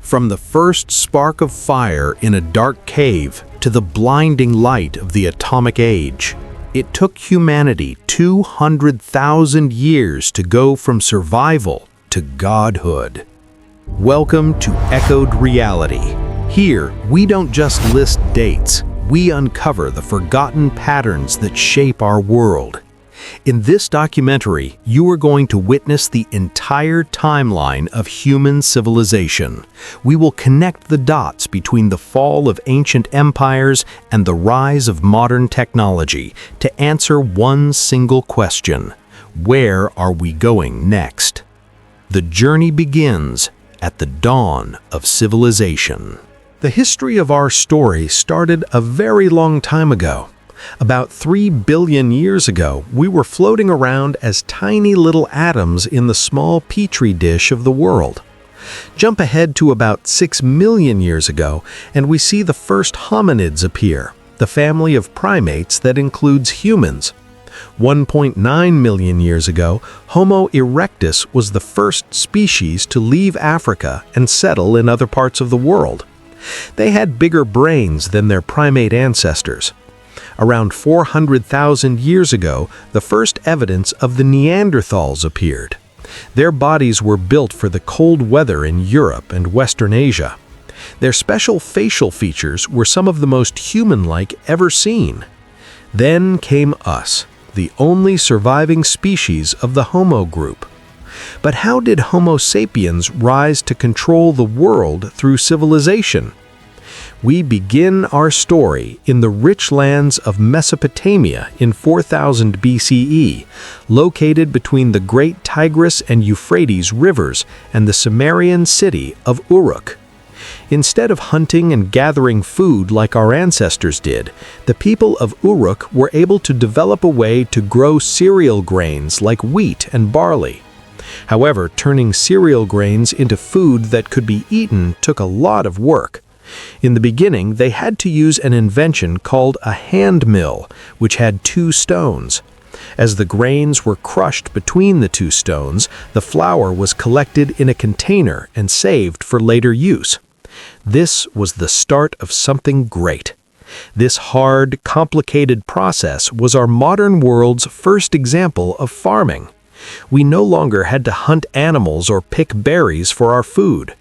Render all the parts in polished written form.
From the first spark of fire in a dark cave to the blinding light of the atomic age, it took humanity 200,000 years to go from survival to godhood. Welcome to Echoed Reality. Here, we don't just list dates, we uncover the forgotten patterns that shape our world. In this documentary, you are going to witness the entire timeline of human civilization. We will connect the dots between the fall of ancient empires and the rise of modern technology to answer one single question: where are we going next? The journey begins at the dawn of civilization. The history of our story started a very long time ago. About 3 billion years ago, we were floating around as tiny little atoms in the small petri dish of the world. Jump ahead to about 6 million years ago, and we see the first hominids appear, the family of primates that includes humans. 1.9 million years ago, Homo erectus was the first species to leave Africa and settle in other parts of the world. They had bigger brains than their primate ancestors. Around 400,000 years ago, the first evidence of the Neanderthals appeared. Their bodies were built for the cold weather in Europe and Western Asia. Their special facial features were some of the most human-like ever seen. Then came us, the only surviving species of the Homo group. But how did Homo sapiens rise to control the world through civilization? We begin our story in the rich lands of Mesopotamia in 4000 BCE, located between the great Tigris and Euphrates rivers and the Sumerian city of Uruk. Instead of hunting and gathering food like our ancestors did, the people of Uruk were able to develop a way to grow cereal grains like wheat and barley. However, turning cereal grains into food that could be eaten took a lot of work. In the beginning, they had to use an invention called a hand mill, which had 2 stones. As the grains were crushed between the 2 stones, the flour was collected in a container and saved for later use. This was the start of something great. This hard, complicated process was our modern world's first example of farming. We no longer had to hunt animals or pick berries for our food.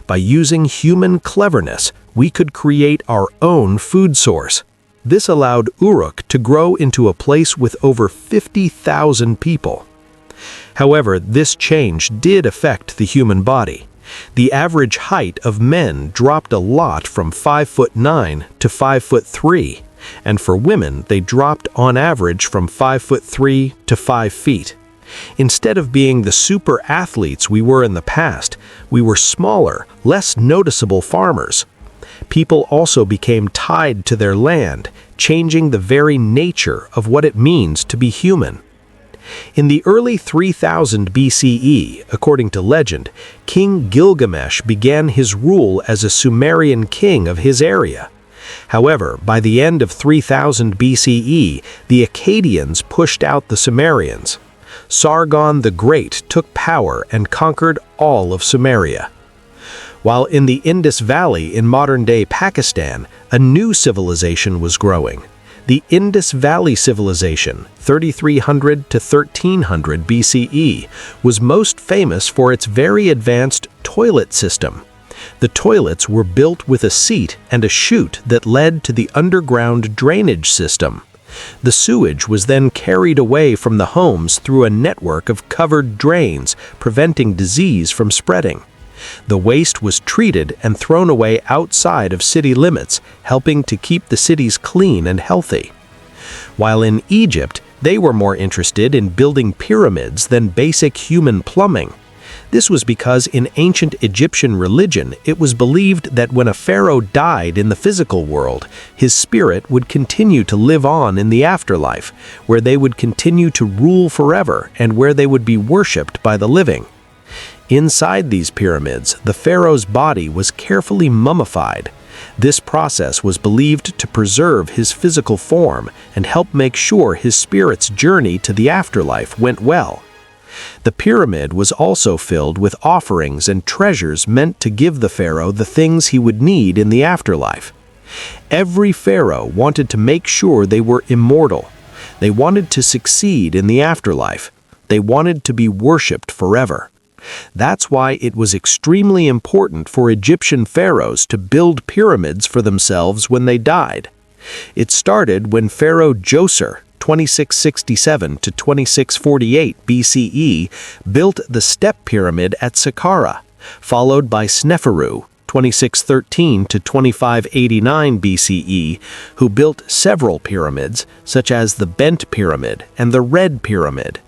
By using human cleverness, we could create our own food source. This allowed Uruk to grow into a place with over 50,000 people. However, this change did affect the human body. The average height of men dropped a lot from 5'9" to 5'3", and for women they dropped on average from 5'3" to 5 feet. Instead of being the super athletes we were in the past, we were smaller, less noticeable farmers. People also became tied to their land, changing the very nature of what it means to be human. In the early 3000 BCE, according to legend, King Gilgamesh began his rule as a Sumerian king of his area. However, by the end of 3000 BCE, the Akkadians pushed out the Sumerians. Sargon the Great took power and conquered all of Sumeria. While in the Indus Valley in modern-day Pakistan, a new civilization was growing. The Indus Valley Civilization, 3300 to 1300 BCE, was most famous for its very advanced toilet system. The toilets were built with a seat and a chute that led to the underground drainage system. The sewage was then carried away from the homes through a network of covered drains, preventing disease from spreading. The waste was treated and thrown away outside of city limits, helping to keep the cities clean and healthy. While in Egypt, they were more interested in building pyramids than basic human plumbing. This was because in ancient Egyptian religion, it was believed that when a pharaoh died in the physical world, his spirit would continue to live on in the afterlife, where they would continue to rule forever and where they would be worshipped by the living. Inside these pyramids, the pharaoh's body was carefully mummified. This process was believed to preserve his physical form and help make sure his spirit's journey to the afterlife went well. The pyramid was also filled with offerings and treasures meant to give the pharaoh the things he would need in the afterlife. Every pharaoh wanted to make sure they were immortal. They wanted to succeed in the afterlife. They wanted to be worshipped forever. That's why it was extremely important for Egyptian pharaohs to build pyramids for themselves when they died. It started when Pharaoh Djoser, 2667 to 2648 BCE, built the Step Pyramid at Saqqara, followed by Sneferu, 2613 to 2589 BCE, who built several pyramids, such as the Bent Pyramid and the Red Pyramid.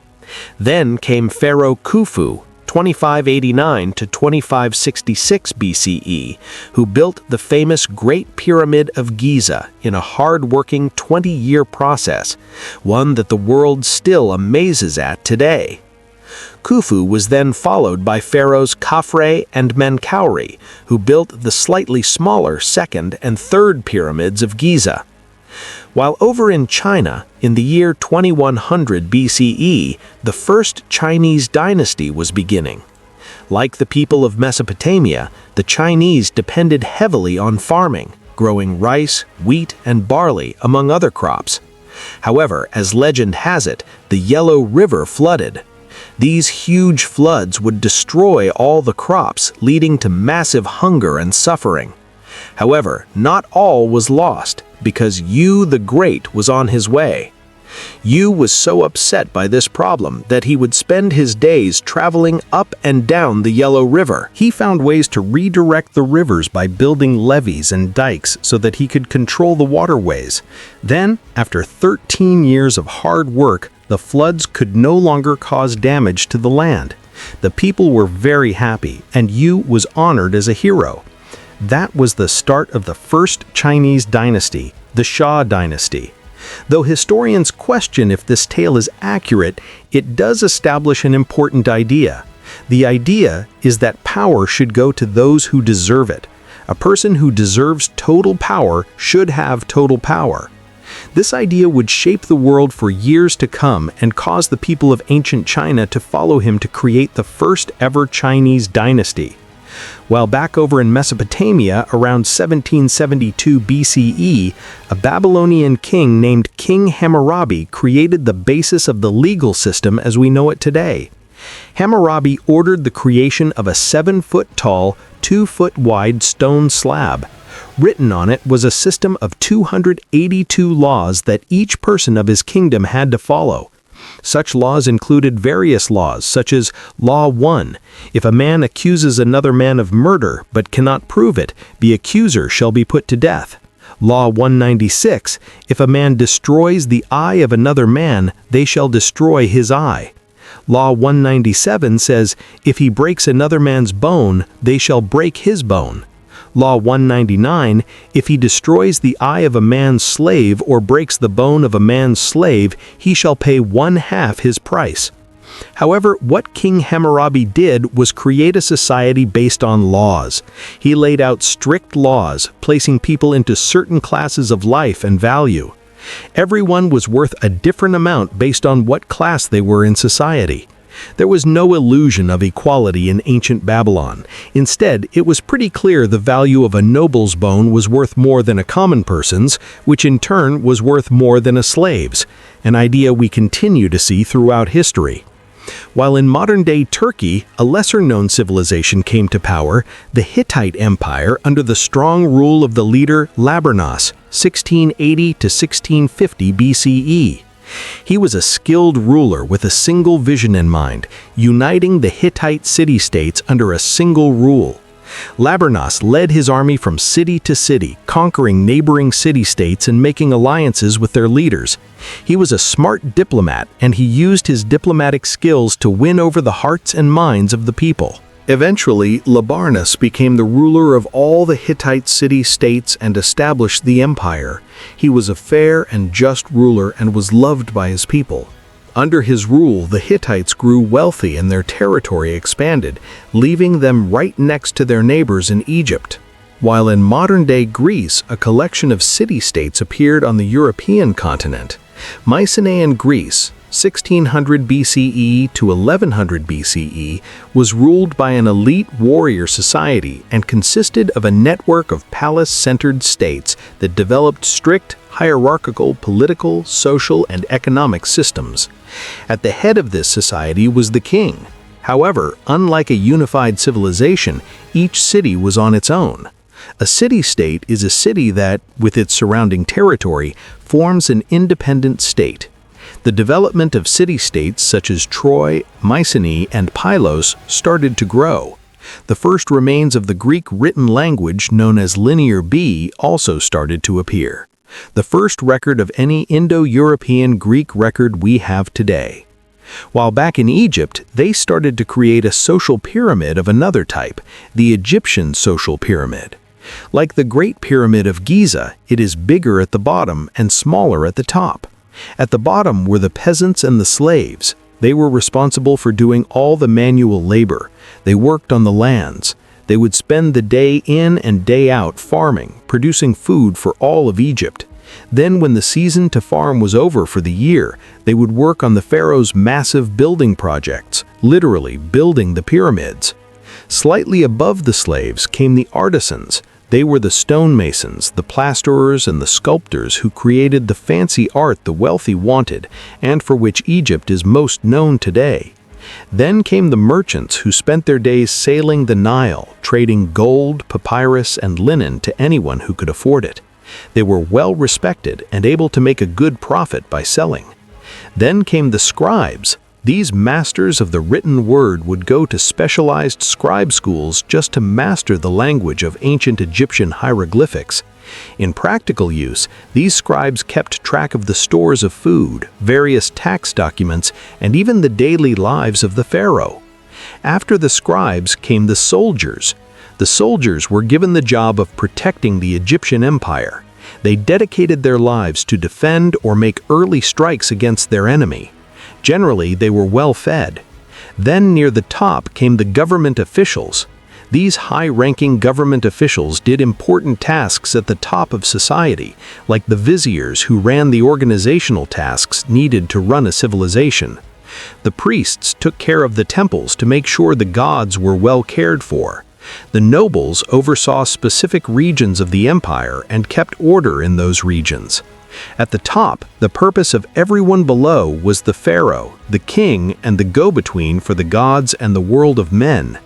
Then came Pharaoh Khufu, 2589 to 2566 BCE, who built the famous Great Pyramid of Giza in a hard-working 20-year process, one that the world still amazes at today. Khufu was then followed by pharaohs Khafre and Menkaure, who built the slightly smaller second and third pyramids of Giza. While over in China, in the year 2100 BCE, the first Chinese dynasty was beginning. Like the people of Mesopotamia, the Chinese depended heavily on farming, growing rice, wheat, and barley, among other crops. However, as legend has it, the Yellow River flooded. These huge floods would destroy all the crops, leading to massive hunger and suffering. However, not all was lost, because Yu the Great was on his way. Yu was so upset by this problem that he would spend his days traveling up and down the Yellow River. He found ways to redirect the rivers by building levees and dikes so that he could control the waterways. Then, after 13 years of hard work, the floods could no longer cause damage to the land. The people were very happy, and Yu was honored as a hero. That was the start of the first Chinese dynasty, the Xia dynasty. Though historians question if this tale is accurate, it does establish an important idea. The idea is that power should go to those who deserve it. A person who deserves total power should have total power. This idea would shape the world for years to come and cause the people of ancient China to follow him to create the first ever Chinese dynasty. While back over in Mesopotamia, around 1772 BCE, a Babylonian king named King Hammurabi created the basis of the legal system as we know it today. Hammurabi ordered the creation of a 7-foot-tall, 2-foot-wide stone slab. Written on it was a system of 282 laws that each person of his kingdom had to follow. Such laws included various laws, such as Law 1. If a man accuses another man of murder but cannot prove it, the accuser shall be put to death. Law 196. If a man destroys the eye of another man, they shall destroy his eye. Law 197 says, if he breaks another man's bone, they shall break his bone. Law 199, if he destroys the eye of a man's slave or breaks the bone of a man's slave, he shall pay 1/2 his price. However, what King Hammurabi did was create a society based on laws. He laid out strict laws, placing people into certain classes of life and value. Everyone was worth a different amount based on what class they were in society. There was no illusion of equality in ancient Babylon. Instead, it was pretty clear the value of a noble's bone was worth more than a common person's, which in turn was worth more than a slave's, an idea we continue to see throughout history. While in modern-day Turkey, a lesser-known civilization came to power, the Hittite Empire under the strong rule of the leader Labarnas, 1680 to 1650 BCE. He was a skilled ruler with a single vision in mind, uniting the Hittite city-states under a single rule. Labarnas led his army from city to city, conquering neighboring city-states and making alliances with their leaders. He was a smart diplomat, and he used his diplomatic skills to win over the hearts and minds of the people. Eventually, Labarnas became the ruler of all the Hittite city-states and established the empire. He was a fair and just ruler and was loved by his people. Under his rule, the Hittites grew wealthy and their territory expanded, leaving them right next to their neighbors in Egypt. While in modern-day Greece, a collection of city-states appeared on the European continent. Mycenaean Greece, 1600 BCE to 1100 BCE, was ruled by an elite warrior society and consisted of a network of palace-centered states that developed strict, hierarchical political, social, and economic systems. At the head of this society was the king. However, unlike a unified civilization, each city was on its own. A city-state is a city that, with its surrounding territory, forms an independent state. The development of city-states such as Troy, Mycenae, and Pylos started to grow. The first remains of the Greek written language known as Linear B also started to appear. The first record of any Indo-European Greek record we have today. While back in Egypt, they started to create a social pyramid of another type, the Egyptian social pyramid. Like the Great Pyramid of Giza, it is bigger at the bottom and smaller at the top. At the bottom were the peasants and the slaves. They were responsible for doing all the manual labor. They worked on the lands. They would spend the day in and day out farming, producing food for all of Egypt. Then when the season to farm was over for the year, they would work on the pharaoh's massive building projects, literally building the pyramids. Slightly above the slaves came the artisans. They were the stonemasons, the plasterers, and the sculptors who created the fancy art the wealthy wanted, and for which Egypt is most known today. Then came the merchants who spent their days sailing the Nile, trading gold, papyrus, and linen to anyone who could afford it. They were well respected and able to make a good profit by selling. Then came the scribes. These masters of the written word would go to specialized scribe schools just to master the language of ancient Egyptian hieroglyphics. In practical use, these scribes kept track of the stores of food, various tax documents, and even the daily lives of the pharaoh. After the scribes came the soldiers. The soldiers were given the job of protecting the Egyptian empire. They dedicated their lives to defend or make early strikes against their enemy. Generally, they were well fed. Then near the top came the government officials. These high-ranking government officials did important tasks at the top of society, like the viziers who ran the organizational tasks needed to run a civilization. The priests took care of the temples to make sure the gods were well cared for. The nobles oversaw specific regions of the empire and kept order in those regions. At the top, the purpose of everyone below was the pharaoh, the king, and the go-between for the gods and the world of men.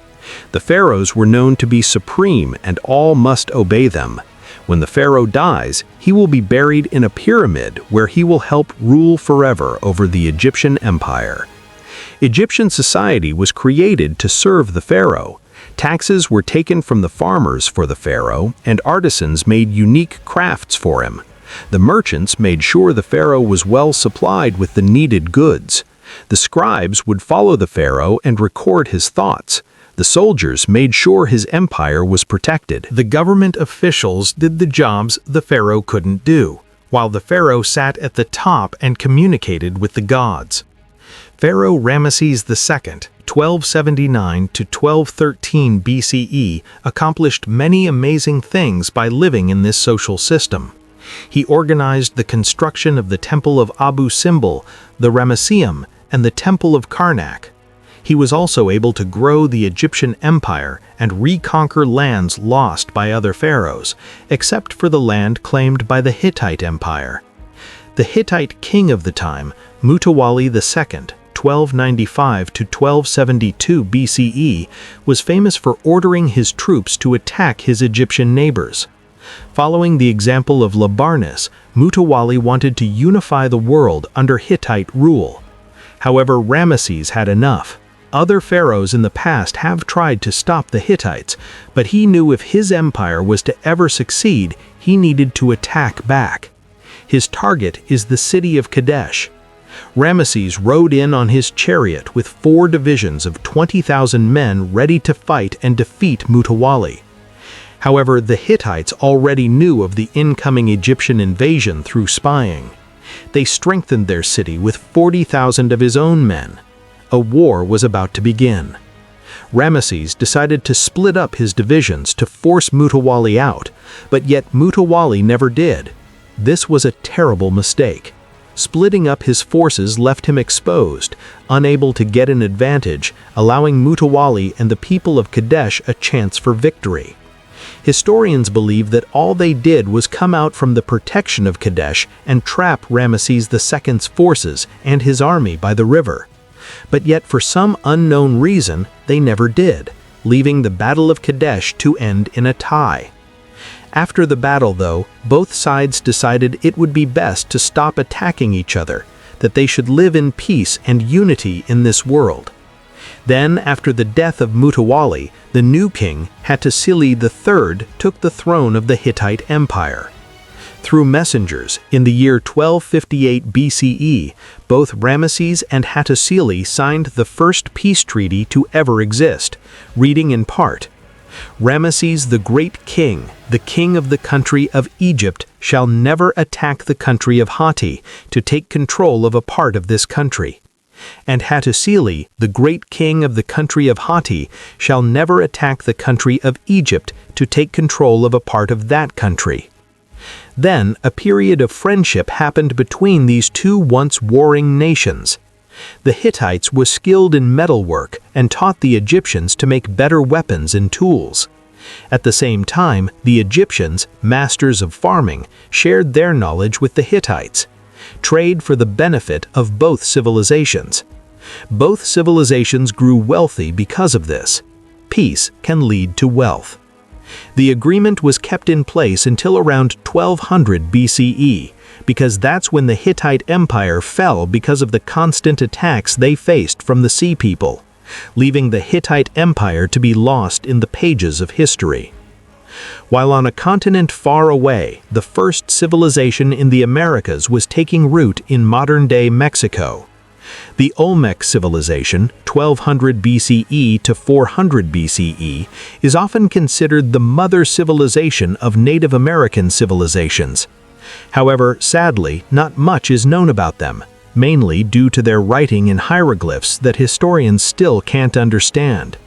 The pharaohs were known to be supreme and all must obey them. When the pharaoh dies, he will be buried in a pyramid where he will help rule forever over the Egyptian empire. Egyptian society was created to serve the pharaoh. Taxes were taken from the farmers for the pharaoh, and artisans made unique crafts for him. The merchants made sure the pharaoh was well supplied with the needed goods. The scribes would follow the pharaoh and record his thoughts. The soldiers made sure his empire was protected. The government officials did the jobs the pharaoh couldn't do, while the pharaoh sat at the top and communicated with the gods. Pharaoh Ramesses II, 1279 to 1213 BCE, accomplished many amazing things by living in this social system. He organized the construction of the Temple of Abu Simbel, the Ramesseum, and the Temple of Karnak. He was also able to grow the Egyptian empire and reconquer lands lost by other pharaohs, except for the land claimed by the Hittite Empire. The Hittite king of the time, Mutawalli II, 1295 to 1272 BCE, was famous for ordering his troops to attack his Egyptian neighbors. Following the example of Labarnus, Mutawalli wanted to unify the world under Hittite rule. However, Ramesses had enough. Other pharaohs in the past have tried to stop the Hittites, but he knew if his empire was to ever succeed, he needed to attack back. His target is the city of Kadesh. Ramesses rode in on his chariot with 4 divisions of 20,000 men ready to fight and defeat Mutawalli. However, the Hittites already knew of the incoming Egyptian invasion through spying. They strengthened their city with 40,000 of his own men. A war was about to begin. Ramesses decided to split up his divisions to force Mutawalli out, but yet Mutawalli never did. This was a terrible mistake. Splitting up his forces left him exposed, unable to get an advantage, allowing Mutawalli and the people of Kadesh a chance for victory. Historians believe that all they did was come out from the protection of Kadesh and trap Ramesses II's forces and his army by the river. But yet for some unknown reason, they never did, leaving the Battle of Kadesh to end in a tie. After the battle, though, both sides decided it would be best to stop attacking each other, that they should live in peace and unity in this world. Then, after the death of Mutawalli, the new king, Hattusili III, took the throne of the Hittite Empire. Through messengers, in the year 1258 BCE, both Ramesses and Hattusili signed the first peace treaty to ever exist, reading in part, "Ramesses the great king, the king of the country of Egypt, shall never attack the country of Hatti to take control of a part of this country. And Hattusili, the great king of the country of Hatti, shall never attack the country of Egypt to take control of a part of that country." Then, a period of friendship happened between these two once warring nations. The Hittites were skilled in metalwork and taught the Egyptians to make better weapons and tools. At the same time, the Egyptians, masters of farming, shared their knowledge with the Hittites. Trade for the benefit of both civilizations. Both civilizations grew wealthy because of this. Peace can lead to wealth. The agreement was kept in place until around 1200 BCE, because that's when the Hittite Empire fell because of the constant attacks they faced from the Sea People, leaving the Hittite Empire to be lost in the pages of history. While on a continent far away, the first civilization in the Americas was taking root in modern-day Mexico. The Olmec civilization, 1200 BCE to 400 BCE, is often considered the mother civilization of Native American civilizations. However, sadly, not much is known about them, mainly due to their writing in hieroglyphs that historians still can't understand.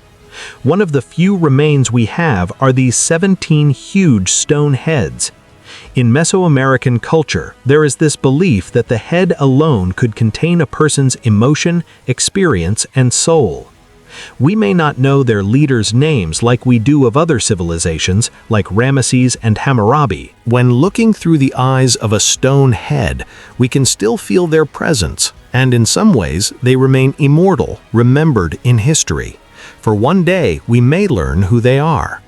One of the few remains we have are these 17 huge stone heads. In Mesoamerican culture, there is this belief that the head alone could contain a person's emotion, experience, and soul. We may not know their leaders' names like we do of other civilizations, like Ramesses and Hammurabi. When looking through the eyes of a stone head, we can still feel their presence, and in some ways, they remain immortal, remembered in history. For one day, we may learn who they are.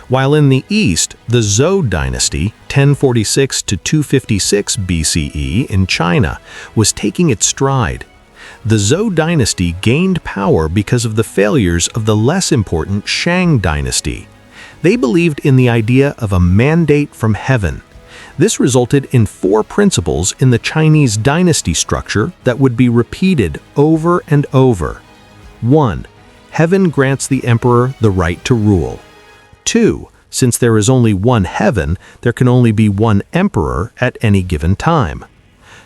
While in the East, the Zhou dynasty, 1046 to 256 BCE in China, was taking its stride. The Zhou dynasty gained power because of the failures of the less important Shang dynasty. They believed in the idea of a mandate from heaven. This resulted in 4 principles in the Chinese dynasty structure that would be repeated over and over. 1. Heaven grants the emperor the right to rule. 2. Since there is only one heaven, there can only be one emperor at any given time.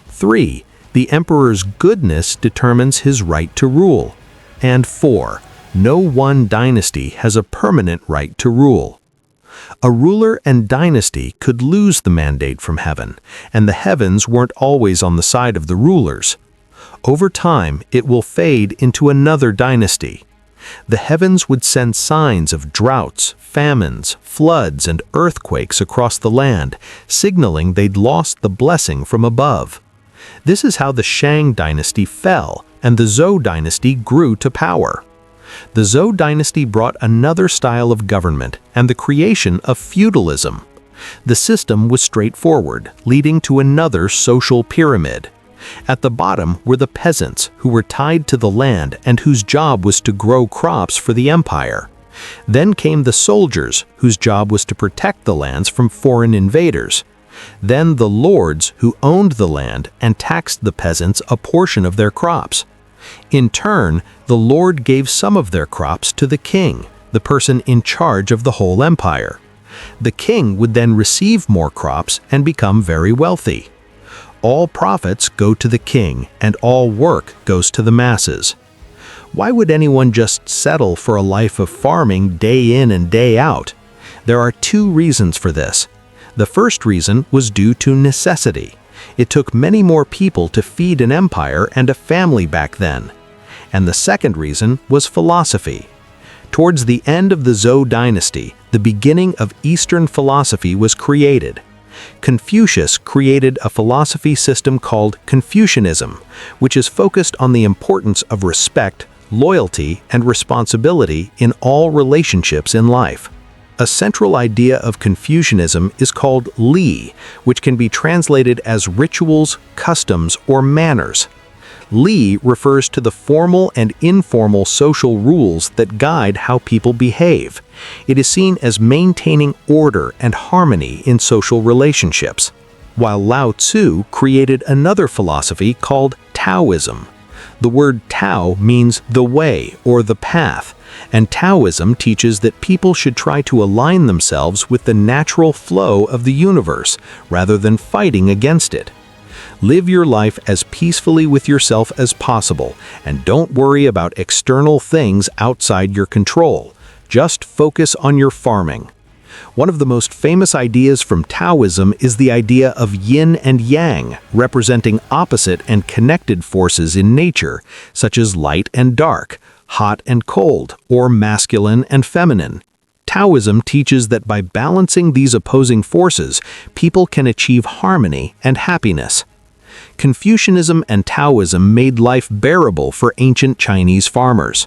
3. The emperor's goodness determines his right to rule. And 4. No one dynasty has a permanent right to rule. A ruler and dynasty could lose the mandate from heaven, and the heavens weren't always on the side of the rulers. Over time, it will fade into another dynasty. The heavens would send signs of droughts, famines, floods, and earthquakes across the land, signaling they'd lost the blessing from above. This is how the Shang dynasty fell, and the Zhou dynasty grew to power. The Zhou dynasty brought another style of government and the creation of feudalism. The system was straightforward, leading to another social pyramid. At the bottom were the peasants, who were tied to the land and whose job was to grow crops for the empire. Then came the soldiers, whose job was to protect the lands from foreign invaders. Then the lords, who owned the land and taxed the peasants a portion of their crops. In turn, the lord gave some of their crops to the king, the person in charge of the whole empire. The king would then receive more crops and become very wealthy. All profits go to the king, and all work goes to the masses. Why would anyone just settle for a life of farming day in and day out? There are 2 reasons for this. The first reason was due to necessity. It took many more people to feed an empire and a family back then. And the second reason was philosophy. Towards the end of the Zhou dynasty, the beginning of Eastern philosophy was created. Confucius created a philosophy system called Confucianism, which is focused on the importance of respect, loyalty, and responsibility in all relationships in life. A central idea of Confucianism is called Li, which can be translated as rituals, customs, or manners. Li refers to the formal and informal social rules that guide how people behave. It is seen as maintaining order and harmony in social relationships. While Lao Tzu created another philosophy called Taoism. The word Tao means the way or the path, and Taoism teaches that people should try to align themselves with the natural flow of the universe rather than fighting against it. Live your life as peacefully with yourself as possible, and don't worry about external things outside your control. Just focus on your farming. One of the most famous ideas from Taoism is the idea of yin and yang, representing opposite and connected forces in nature, such as light and dark, hot and cold, or masculine and feminine. Taoism teaches that by balancing these opposing forces, people can achieve harmony and happiness. Confucianism and Taoism made life bearable for ancient Chinese farmers.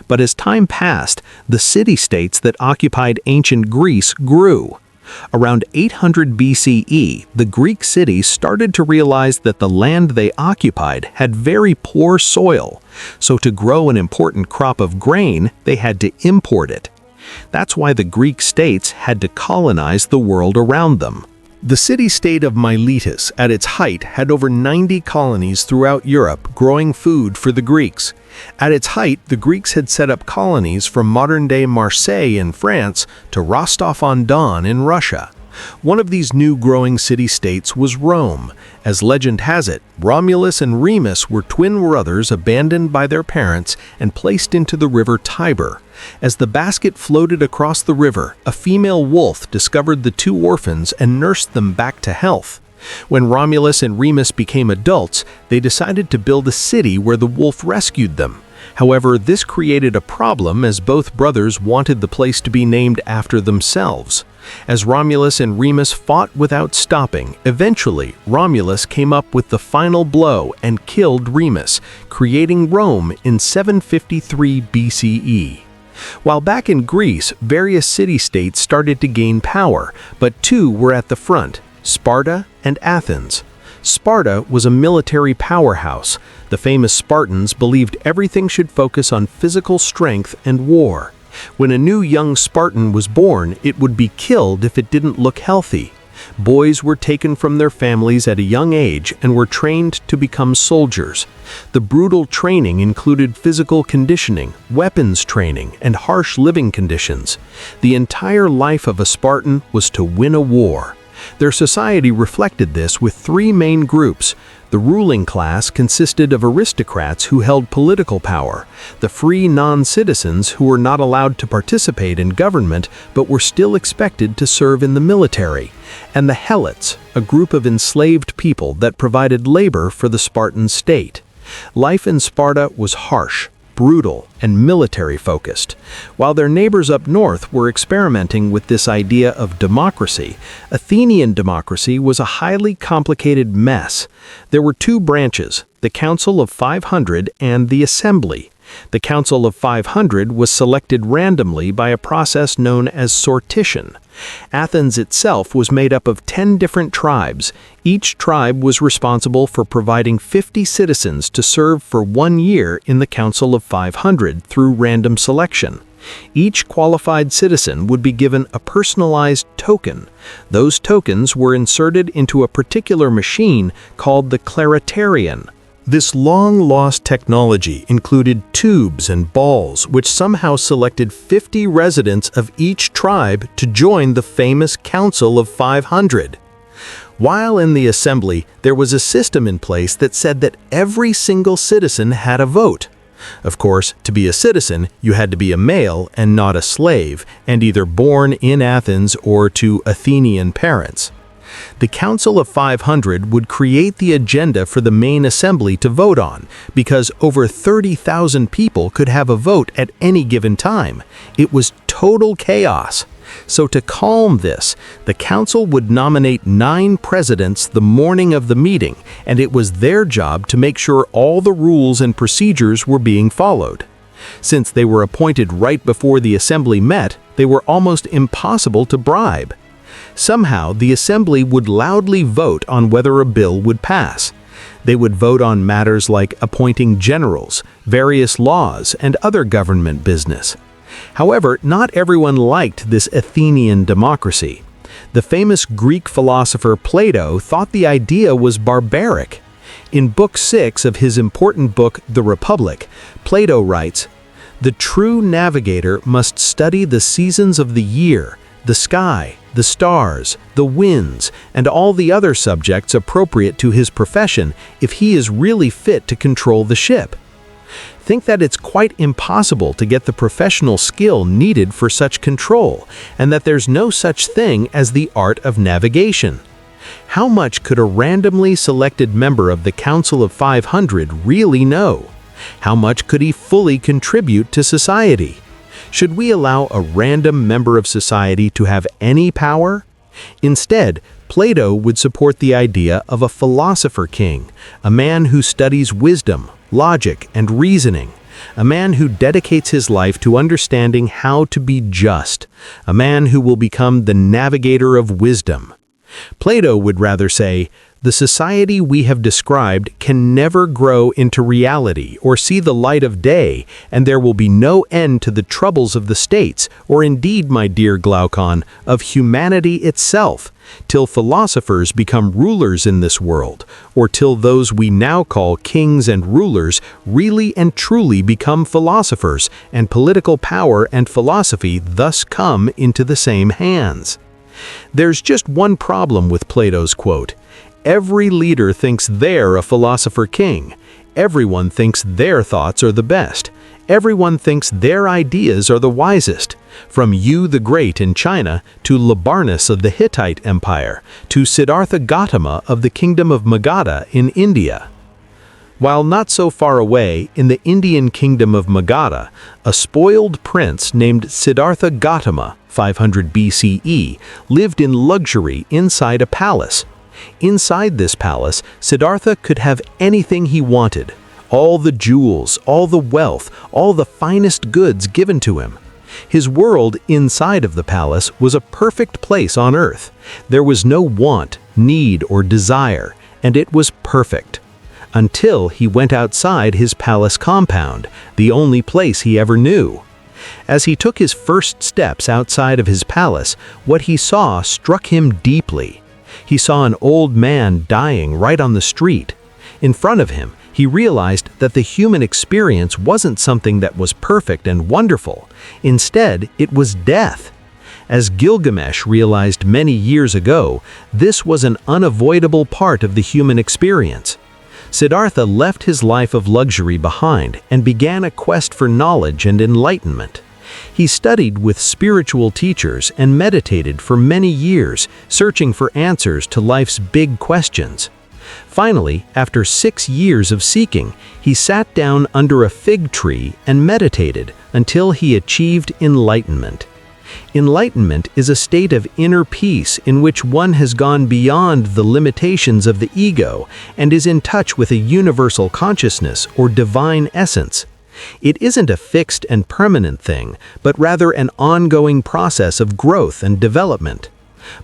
But as time passed, the city-states that occupied ancient Greece grew. Around 800 BCE, the Greek cities started to realize that the land they occupied had very poor soil, so to grow an important crop of grain, they had to import it. That's why the Greek states had to colonize the world around them. The city-state of Miletus, at its height, had over 90 colonies throughout Europe growing food for the Greeks. At its height, the Greeks had set up colonies from modern-day Marseille in France to Rostov-on-Don in Russia. One of these new growing city-states was Rome. As legend has it, Romulus and Remus were twin brothers abandoned by their parents and placed into the river Tiber. As the basket floated across the river, a female wolf discovered the two orphans and nursed them back to health. When Romulus and Remus became adults, they decided to build a city where the wolf rescued them. However, this created a problem as both brothers wanted the place to be named after themselves. As Romulus and Remus fought without stopping, eventually Romulus came up with the final blow and killed Remus, creating Rome in 753 BCE. While back in Greece, various city-states started to gain power, but two were at the front: Sparta and Athens. Sparta was a military powerhouse. The famous Spartans believed everything should focus on physical strength and war. When a new young Spartan was born, it would be killed if it didn't look healthy. Boys were taken from their families at a young age and were trained to become soldiers. The brutal training included physical conditioning, weapons training, and harsh living conditions. The entire life of a Spartan was to win a war. Their society reflected this with three main groups. The ruling class consisted of aristocrats who held political power, the free non-citizens who were not allowed to participate in government but were still expected to serve in the military, and the helots, a group of enslaved people that provided labor for the Spartan state. Life in Sparta was harsh, brutal, and military-focused. While their neighbors up north were experimenting with this idea of democracy, Athenian democracy was a highly complicated mess. There were two branches, the Council of 500 and the Assembly. The Council of 500 was selected randomly by a process known as sortition. Athens itself was made up of 10 different tribes. Each tribe was responsible for providing 50 citizens to serve for 1 year in the Council of 500 through random selection. Each qualified citizen would be given a personalized token. Those tokens were inserted into a particular machine called the claritarion. This long-lost technology included tubes and balls which somehow selected 50 residents of each tribe to join the famous Council of 500. While in the assembly, there was a system in place that said that every single citizen had a vote. Of course, to be a citizen, you had to be a male and not a slave, and either born in Athens or to Athenian parents. The Council of 500 would create the agenda for the main assembly to vote on, because over 30,000 people could have a vote at any given time. It was total chaos. So to calm this, the council would nominate 9 presidents the morning of the meeting, and it was their job to make sure all the rules and procedures were being followed. Since they were appointed right before the assembly met, they were almost impossible to bribe. Somehow, the assembly would loudly vote on whether a bill would pass. They would vote on matters like appointing generals, various laws, and other government business. However, not everyone liked this Athenian democracy. The famous Greek philosopher Plato thought the idea was barbaric. In Book 6 of his important book, The Republic, Plato writes, "The true navigator must study the seasons of the year, the sky, the stars, the winds, and all the other subjects appropriate to his profession if he is really fit to control the ship." Think that it's quite impossible to get the professional skill needed for such control, and that there's no such thing as the art of navigation. How much could a randomly selected member of the Council of 500 really know? How much could he fully contribute to society? Should we allow a random member of society to have any power? Instead, Plato would support the idea of a philosopher king, a man who studies wisdom, logic, and reasoning, a man who dedicates his life to understanding how to be just, a man who will become the navigator of wisdom. Plato would rather say, "The society we have described can never grow into reality or see the light of day, and there will be no end to the troubles of the states, or indeed, my dear Glaucon, of humanity itself, till philosophers become rulers in this world, or till those we now call kings and rulers really and truly become philosophers, and political power and philosophy thus come into the same hands." There's just one problem with Plato's quote. Every leader thinks they're a philosopher king. Everyone thinks their thoughts are the best. Everyone thinks their ideas are the wisest. From Yu the Great in China, to Labarnus of the Hittite Empire, to Siddhartha Gautama of the Kingdom of Magadha in India. While not so far away, in the Indian kingdom of Magadha, a spoiled prince named Siddhartha Gautama, 500 BCE, lived in luxury inside a palace. Inside this palace, Siddhartha could have anything he wanted. All the jewels, all the wealth, all the finest goods given to him. His world inside of the palace was a perfect place on earth. There was no want, need, or desire, and it was perfect. Until he went outside his palace compound, the only place he ever knew. As he took his first steps outside of his palace, what he saw struck him deeply. He saw an old man dying right on the street. In front of him, he realized that the human experience wasn't something that was perfect and wonderful. Instead, it was death. As Gilgamesh realized many years ago, this was an unavoidable part of the human experience. Siddhartha left his life of luxury behind and began a quest for knowledge and enlightenment. He studied with spiritual teachers and meditated for many years, searching for answers to life's big questions. Finally, after 6 years of seeking, he sat down under a fig tree and meditated until he achieved enlightenment. Enlightenment is a state of inner peace in which one has gone beyond the limitations of the ego and is in touch with a universal consciousness or divine essence. It isn't a fixed and permanent thing, but rather an ongoing process of growth and development.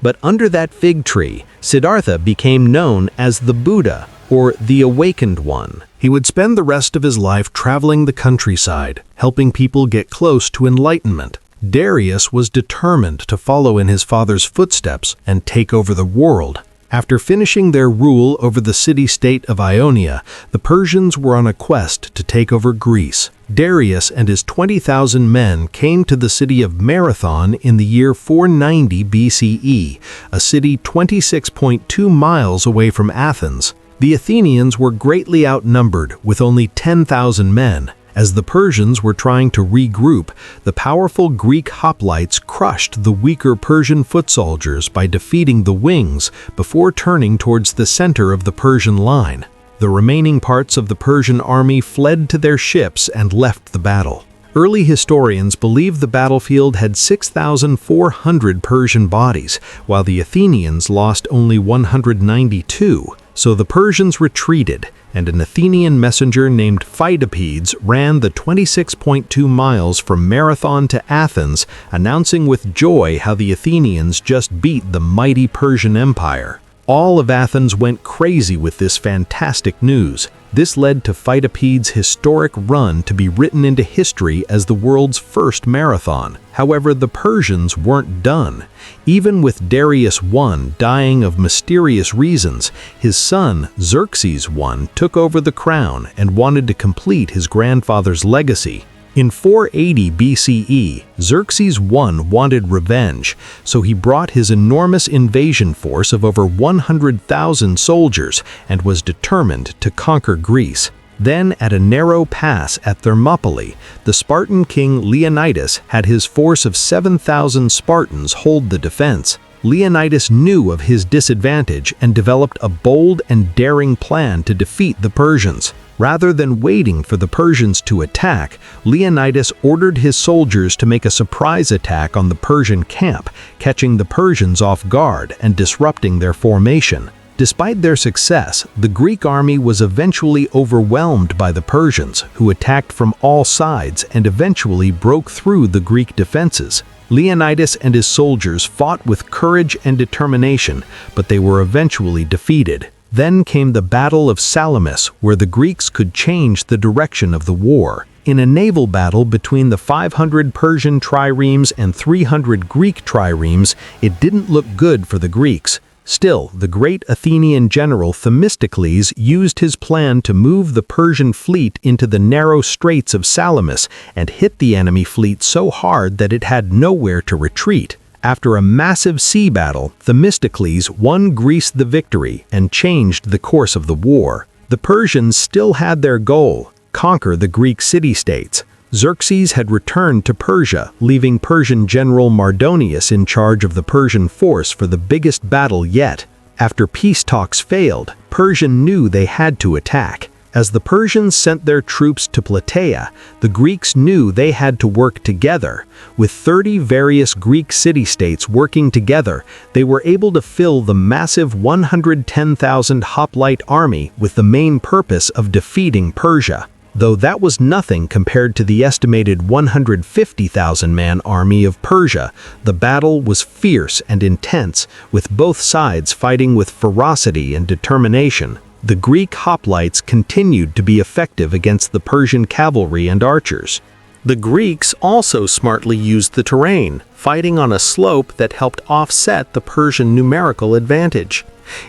But under that fig tree, Siddhartha became known as the Buddha, or the Awakened One. He would spend the rest of his life traveling the countryside, helping people get close to enlightenment. Darius was determined to follow in his father's footsteps and take over the world. After finishing their rule over the city-state of Ionia, the Persians were on a quest to take over Greece. Darius and his 20,000 men came to the city of Marathon in the year 490 BCE, a city 26.2 miles away from Athens. The Athenians were greatly outnumbered with only 10,000 men, As the Persians were trying to regroup, the powerful Greek hoplites crushed the weaker Persian foot soldiers by defeating the wings before turning towards the center of the Persian line. The remaining parts of the Persian army fled to their ships and left the battle. Early historians believe the battlefield had 6,400 Persian bodies, while the Athenians lost only 192. So the Persians retreated, and an Athenian messenger named Pheidippides ran the 26.2 miles from Marathon to Athens, announcing with joy how the Athenians just beat the mighty Persian Empire. All of Athens went crazy with this fantastic news. This led to Pheidippides' historic run to be written into history as the world's first marathon. However, the Persians weren't done. Even with Darius I dying of mysterious reasons, his son, Xerxes I, took over the crown and wanted to complete his grandfather's legacy. In 480 BCE, Xerxes I wanted revenge, so he brought his enormous invasion force of over 100,000 soldiers and was determined to conquer Greece. Then, at a narrow pass at Thermopylae, the Spartan king Leonidas had his force of 7,000 Spartans hold the defense. Leonidas knew of his disadvantage and developed a bold and daring plan to defeat the Persians. Rather than waiting for the Persians to attack, Leonidas ordered his soldiers to make a surprise attack on the Persian camp, catching the Persians off guard and disrupting their formation. Despite their success, the Greek army was eventually overwhelmed by the Persians, who attacked from all sides and eventually broke through the Greek defenses. Leonidas and his soldiers fought with courage and determination, but they were eventually defeated. Then came the Battle of Salamis, where the Greeks could change the direction of the war. In a naval battle between the 500 Persian triremes and 300 Greek triremes, it didn't look good for the Greeks. Still, the great Athenian general Themistocles used his plan to move the Persian fleet into the narrow straits of Salamis and hit the enemy fleet so hard that it had nowhere to retreat. After a massive sea battle, Themistocles won Greece the victory and changed the course of the war. The Persians still had their goal: conquer the Greek city-states. Xerxes had returned to Persia, leaving Persian general Mardonius in charge of the Persian force for the biggest battle yet. After peace talks failed, Persia knew they had to attack. As the Persians sent their troops to Plataea, the Greeks knew they had to work together. With 30 various Greek city-states working together, they were able to fill the massive 110,000 hoplite army with the main purpose of defeating Persia. Though that was nothing compared to the estimated 150,000-man army of Persia, the battle was fierce and intense, with both sides fighting with ferocity and determination. The Greek hoplites continued to be effective against the Persian cavalry and archers. The Greeks also smartly used the terrain, fighting on a slope that helped offset the Persian numerical advantage.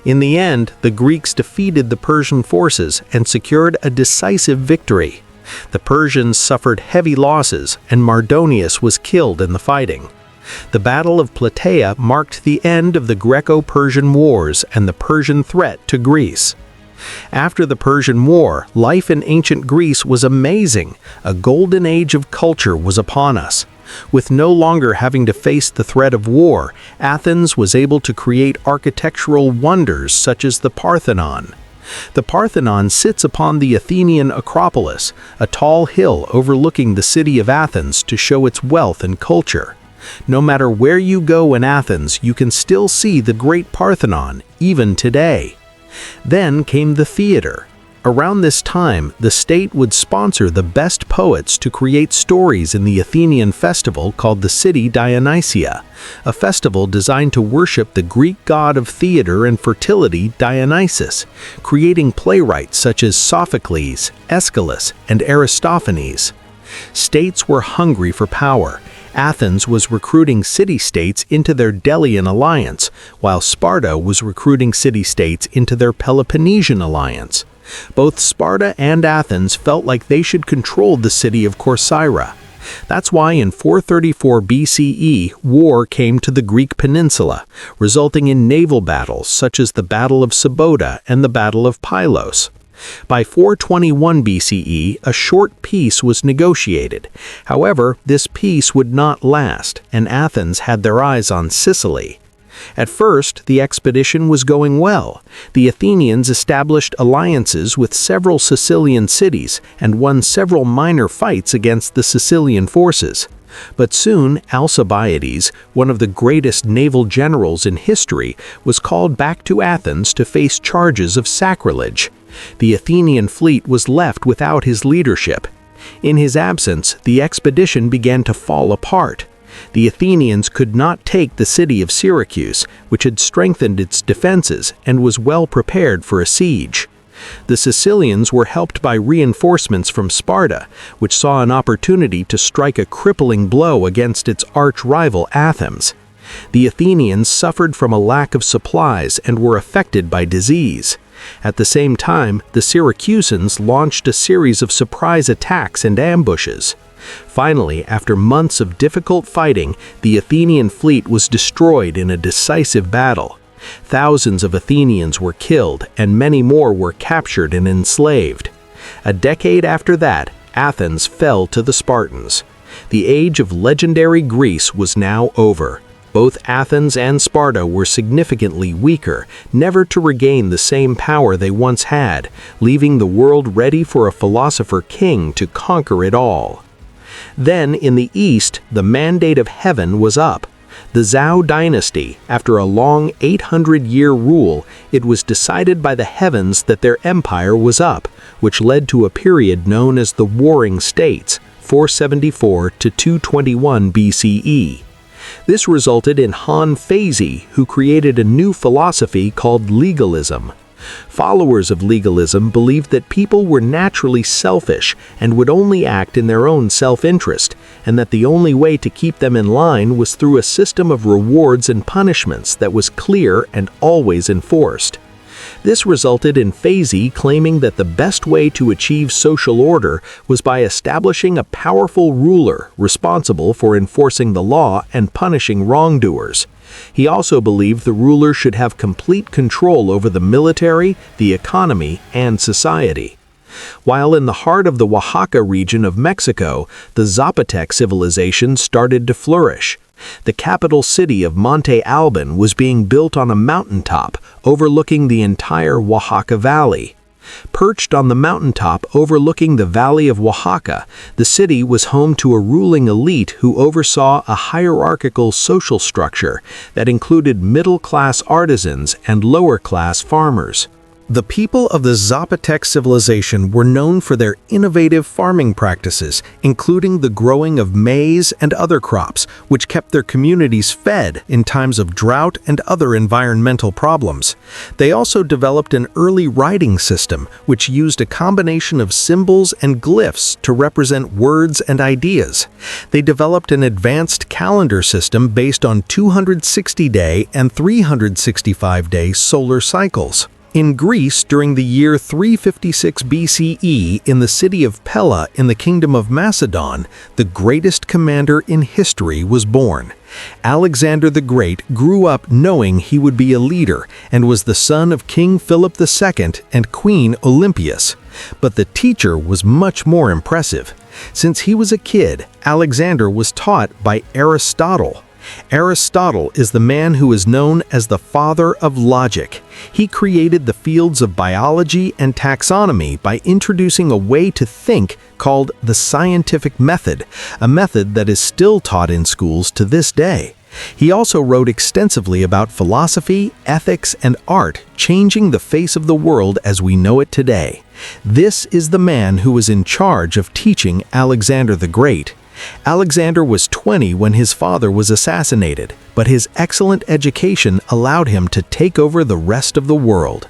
In the end, the Greeks defeated the Persian forces and secured a decisive victory. The Persians suffered heavy losses, and Mardonius was killed in the fighting. The Battle of Plataea marked the end of the Greco-Persian Wars and the Persian threat to Greece. After the Persian War, life in ancient Greece was amazing. A golden age of culture was upon us. With no longer having to face the threat of war, Athens was able to create architectural wonders such as the Parthenon. The Parthenon sits upon the Athenian Acropolis, a tall hill overlooking the city of Athens to show its wealth and culture. No matter where you go in Athens, you can still see the great Parthenon, even today. Then came the theater. Around this time, the state would sponsor the best poets to create stories in the Athenian festival called the City Dionysia, a festival designed to worship the Greek god of theater and fertility Dionysus, creating playwrights such as Sophocles, Aeschylus, and Aristophanes. States were hungry for power. Athens was recruiting city-states into their Delian alliance, while Sparta was recruiting city-states into their Peloponnesian alliance. Both Sparta and Athens felt like they should control the city of Corcyra. That's why in 434 BCE, war came to the Greek peninsula, resulting in naval battles such as the Battle of Sabota and the Battle of Pylos. By 421 BCE, a short peace was negotiated. However, this peace would not last, and Athens had their eyes on Sicily. At first, the expedition was going well. The Athenians established alliances with several Sicilian cities and won several minor fights against the Sicilian forces. But soon, Alcibiades, one of the greatest naval generals in history, was called back to Athens to face charges of sacrilege. The Athenian fleet was left without his leadership. In his absence, the expedition began to fall apart. The Athenians could not take the city of Syracuse, which had strengthened its defenses and was well prepared for a siege. The Sicilians were helped by reinforcements from Sparta, which saw an opportunity to strike a crippling blow against its arch-rival Athens. The Athenians suffered from a lack of supplies and were affected by disease. At the same time, the Syracusans launched a series of surprise attacks and ambushes. Finally, after months of difficult fighting, the Athenian fleet was destroyed in a decisive battle. Thousands of Athenians were killed, and many more were captured and enslaved. A decade after that, Athens fell to the Spartans. The age of legendary Greece was now over. Both Athens and Sparta were significantly weaker, never to regain the same power they once had, leaving the world ready for a philosopher king to conquer it all. Then, in the east, the mandate of heaven was up. The Zhou dynasty, after a long 800-year rule, it was decided by the heavens that their empire was up, which led to a period known as the Warring States, 474 to 221 BCE. This resulted in Han Feizi, who created a new philosophy called legalism. Followers of legalism believed that people were naturally selfish and would only act in their own self-interest, and that the only way to keep them in line was through a system of rewards and punishments that was clear and always enforced. This resulted in Feizi claiming that the best way to achieve social order was by establishing a powerful ruler responsible for enforcing the law and punishing wrongdoers. He also believed the ruler should have complete control over the military, the economy, and society. While in the heart of the Oaxaca region of Mexico, the Zapotec civilization started to flourish. The capital city of Monte Alban was being built on a mountaintop overlooking the entire Oaxaca Valley. Perched on the mountaintop overlooking the Valley of Oaxaca, the city was home to a ruling elite who oversaw a hierarchical social structure that included middle-class artisans and lower-class farmers. The people of the Zapotec civilization were known for their innovative farming practices, including the growing of maize and other crops, which kept their communities fed in times of drought and other environmental problems. They also developed an early writing system, which used a combination of symbols and glyphs to represent words and ideas. They developed an advanced calendar system based on 260-day and 365-day solar cycles. In Greece, during the year 356 BCE, in the city of Pella in the kingdom of Macedon, the greatest commander in history was born. Alexander the Great grew up knowing he would be a leader and was the son of King Philip II and Queen Olympias. But the teacher was much more impressive. Since he was a kid, Alexander was taught by Aristotle. Aristotle is the man who is known as the father of logic. He created the fields of biology and taxonomy by introducing a way to think called the scientific method, a method that is still taught in schools to this day. He also wrote extensively about philosophy, ethics, and art, changing the face of the world as we know it today. This is the man who was in charge of teaching Alexander the Great. Alexander was 20 when his father was assassinated, but his excellent education allowed him to take over the rest of the world.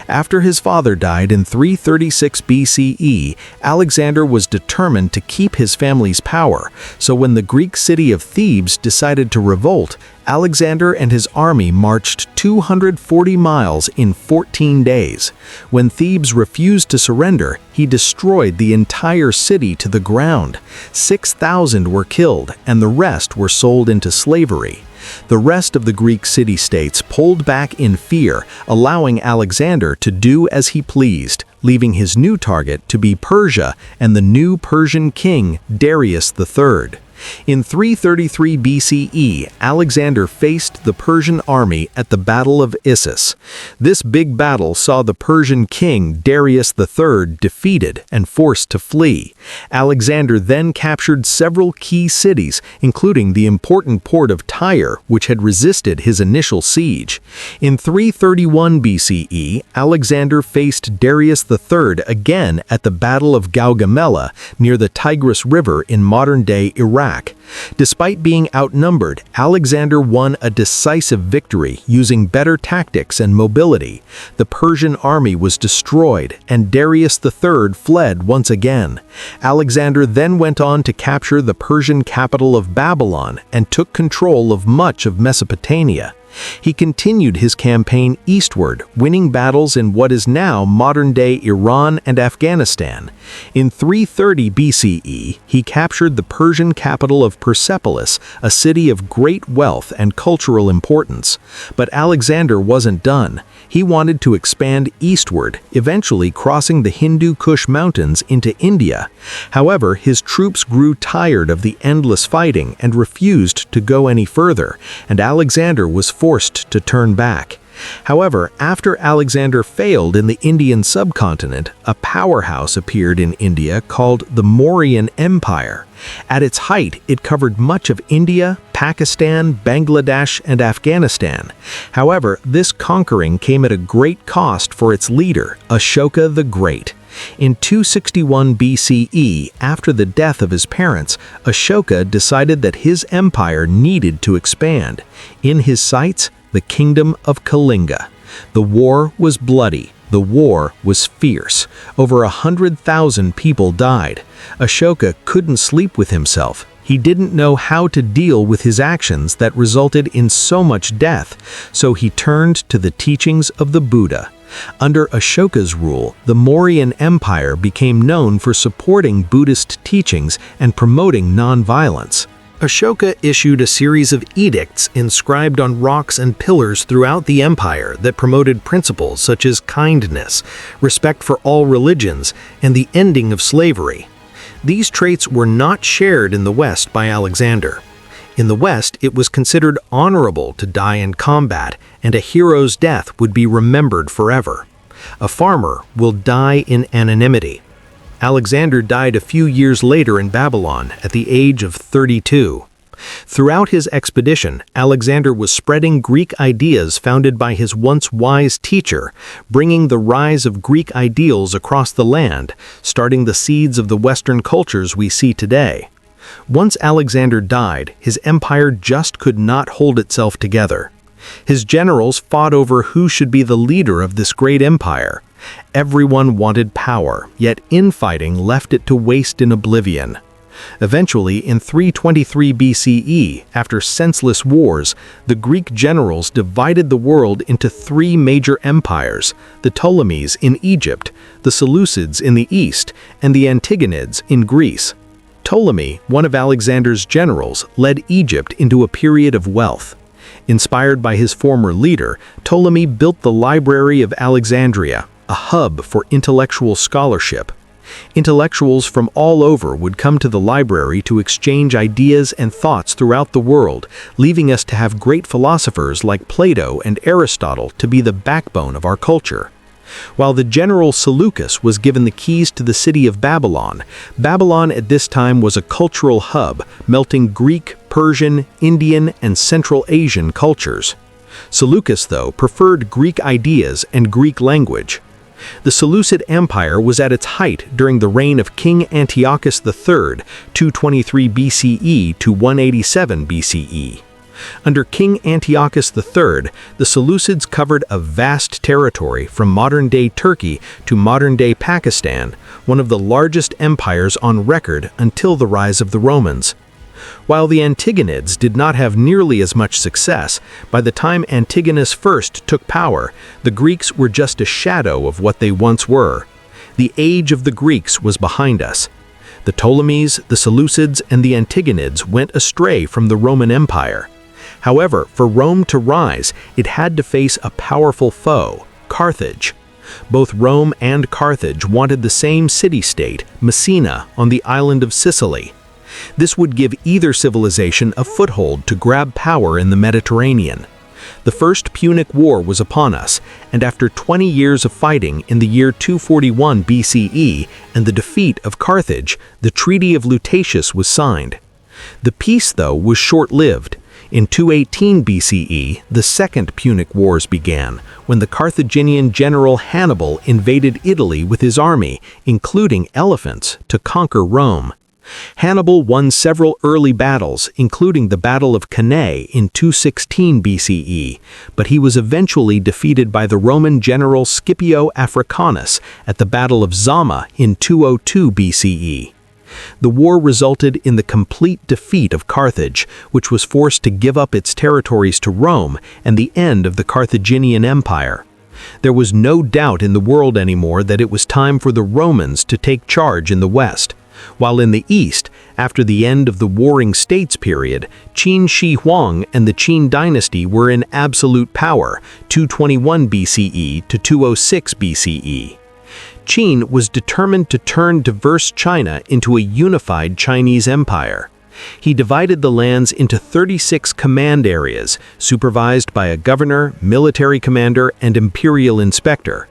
After his father died in 336 BCE, Alexander was determined to keep his family's power, so when the Greek city of Thebes decided to revolt, Alexander and his army marched 240 miles in 14 days. When Thebes refused to surrender, he destroyed the entire city to the ground. 6,000 were killed, and the rest were sold into slavery. The rest of the Greek city-states pulled back in fear, allowing Alexander to do as he pleased, leaving his new target to be Persia and the new Persian king Darius III. In 333 BCE, Alexander faced the Persian army at the Battle of Issus. This big battle saw the Persian king Darius III defeated and forced to flee. Alexander then captured several key cities, including the important port of Tyre, which had resisted his initial siege. In 331 BCE, Alexander faced Darius III again at the Battle of Gaugamela near the Tigris River in modern-day Iraq. Despite being outnumbered, Alexander won a decisive victory using better tactics and mobility. The Persian army was destroyed, and Darius III fled once again. Alexander then went on to capture the Persian capital of Babylon and took control of much of Mesopotamia. He continued his campaign eastward, winning battles in what is now modern-day Iran and Afghanistan. In 330 BCE, he captured the Persian capital of Persepolis, a city of great wealth and cultural importance. But Alexander wasn't done. He wanted to expand eastward, eventually crossing the Hindu Kush Mountains into India. However, his troops grew tired of the endless fighting and refused to go any further, and Alexander was forced to turn back. However, after Alexander failed in the Indian subcontinent, a powerhouse appeared in India called the Mauryan Empire. At its height, it covered much of India, Pakistan, Bangladesh, and Afghanistan. However, this conquering came at a great cost for its leader, Ashoka the Great. In 261 BCE, after the death of his parents, Ashoka decided that his empire needed to expand. In his sights, the kingdom of Kalinga. The war was bloody. The war was fierce. Over 100,000 people died. Ashoka couldn't sleep with himself. He didn't know how to deal with his actions that resulted in so much death, so he turned to the teachings of the Buddha. Under Ashoka's rule, the Mauryan Empire became known for supporting Buddhist teachings and promoting non-violence. Ashoka issued a series of edicts inscribed on rocks and pillars throughout the empire that promoted principles such as kindness, respect for all religions, and the ending of slavery. These traits were not shared in the West by Alexander. In the West, it was considered honorable to die in combat, and a hero's death would be remembered forever. A farmer will die in anonymity. Alexander died a few years later in Babylon at the age of 32. Throughout his expedition, Alexander was spreading Greek ideas founded by his once wise teacher, bringing the rise of Greek ideals across the land, starting the seeds of the Western cultures we see today. Once Alexander died, his empire just could not hold itself together. His generals fought over who should be the leader of this great empire. Everyone wanted power, yet infighting left it to waste in oblivion. Eventually, in 323 BCE, after senseless wars, the Greek generals divided the world into three major empires: the Ptolemies in Egypt, the Seleucids in the east, and the Antigonids in Greece. Ptolemy, one of Alexander's generals, led Egypt into a period of wealth. Inspired by his former leader, Ptolemy built the Library of Alexandria, a hub for intellectual scholarship. Intellectuals from all over would come to the library to exchange ideas and thoughts throughout the world, leaving us to have great philosophers like Plato and Aristotle to be the backbone of our culture. While the general Seleucus was given the keys to the city of Babylon, Babylon at this time was a cultural hub, melting Greek, Persian, Indian, and Central Asian cultures. Seleucus, though, preferred Greek ideas and Greek language. The Seleucid Empire was at its height during the reign of King Antiochus III, 223 BCE to 187 BCE. Under King Antiochus III, the Seleucids covered a vast territory from modern-day Turkey to modern-day Pakistan, one of the largest empires on record until the rise of the Romans. While the Antigonids did not have nearly as much success, by the time Antigonus I took power, the Greeks were just a shadow of what they once were. The age of the Greeks was behind us. The Ptolemies, the Seleucids, and the Antigonids went astray from the Roman Empire. However, for Rome to rise, it had to face a powerful foe, Carthage. Both Rome and Carthage wanted the same city-state, Messina, on the island of Sicily. This would give either civilization a foothold to grab power in the Mediterranean. The First Punic War was upon us, and after 20 years of fighting in the year 241 BCE and the defeat of Carthage, the Treaty of Lutatius was signed. The peace, though, was short-lived. In 218 BCE, the Second Punic Wars began, when the Carthaginian general Hannibal invaded Italy with his army, including elephants, to conquer Rome. Hannibal won several early battles, including the Battle of Cannae in 216 BCE, but he was eventually defeated by the Roman general Scipio Africanus at the Battle of Zama in 202 BCE. The war resulted in the complete defeat of Carthage, which was forced to give up its territories to Rome, and the end of the Carthaginian Empire. There was no doubt in the world anymore that it was time for the Romans to take charge in the West. While in the East, after the end of the Warring States period, Qin Shi Huang and the Qin dynasty were in absolute power, 221 BCE to 206 BCE. Qin was determined to turn diverse China into a unified Chinese empire. He divided the lands into 36 command areas, supervised by a governor, military commander, and imperial inspector.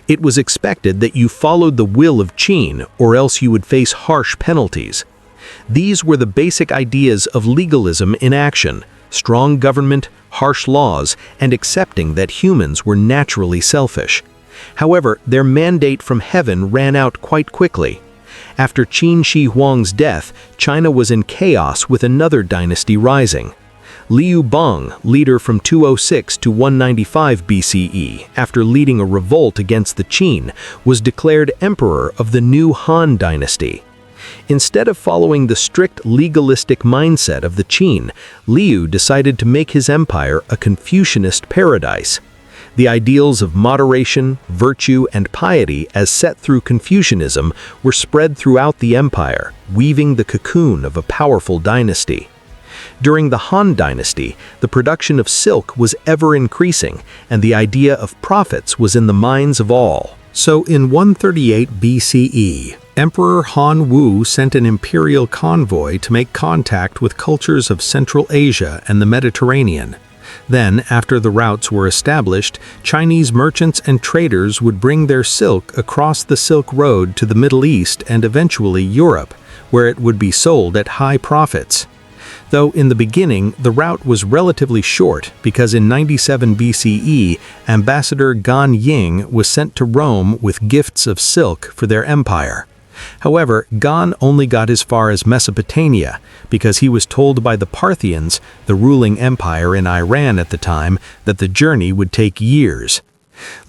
It was expected that you followed the will of Qin, or else you would face harsh penalties. These were the basic ideas of legalism in action: strong government, harsh laws, and accepting that humans were naturally selfish. However, their mandate from heaven ran out quite quickly. After Qin Shi Huang's death, China was in chaos with another dynasty rising. Liu Bang, leader from 206 to 195 BCE, after leading a revolt against the Qin, was declared emperor of the new Han dynasty. Instead of following the strict legalistic mindset of the Qin, Liu decided to make his empire a Confucianist paradise. The ideals of moderation, virtue, and piety as set through Confucianism were spread throughout the empire, weaving the cocoon of a powerful dynasty. During the Han dynasty, the production of silk was ever increasing, and the idea of profits was in the minds of all. So in 138 BCE, Emperor Han Wu sent an imperial convoy to make contact with cultures of Central Asia and the Mediterranean. Then, after the routes were established, Chinese merchants and traders would bring their silk across the Silk Road to the Middle East and eventually Europe, where it would be sold at high profits. Though in the beginning, the route was relatively short because in 97 BCE, Ambassador Gan Ying was sent to Rome with gifts of silk for their empire. However, Gan only got as far as Mesopotamia because he was told by the Parthians, the ruling empire in Iran at the time, that the journey would take years.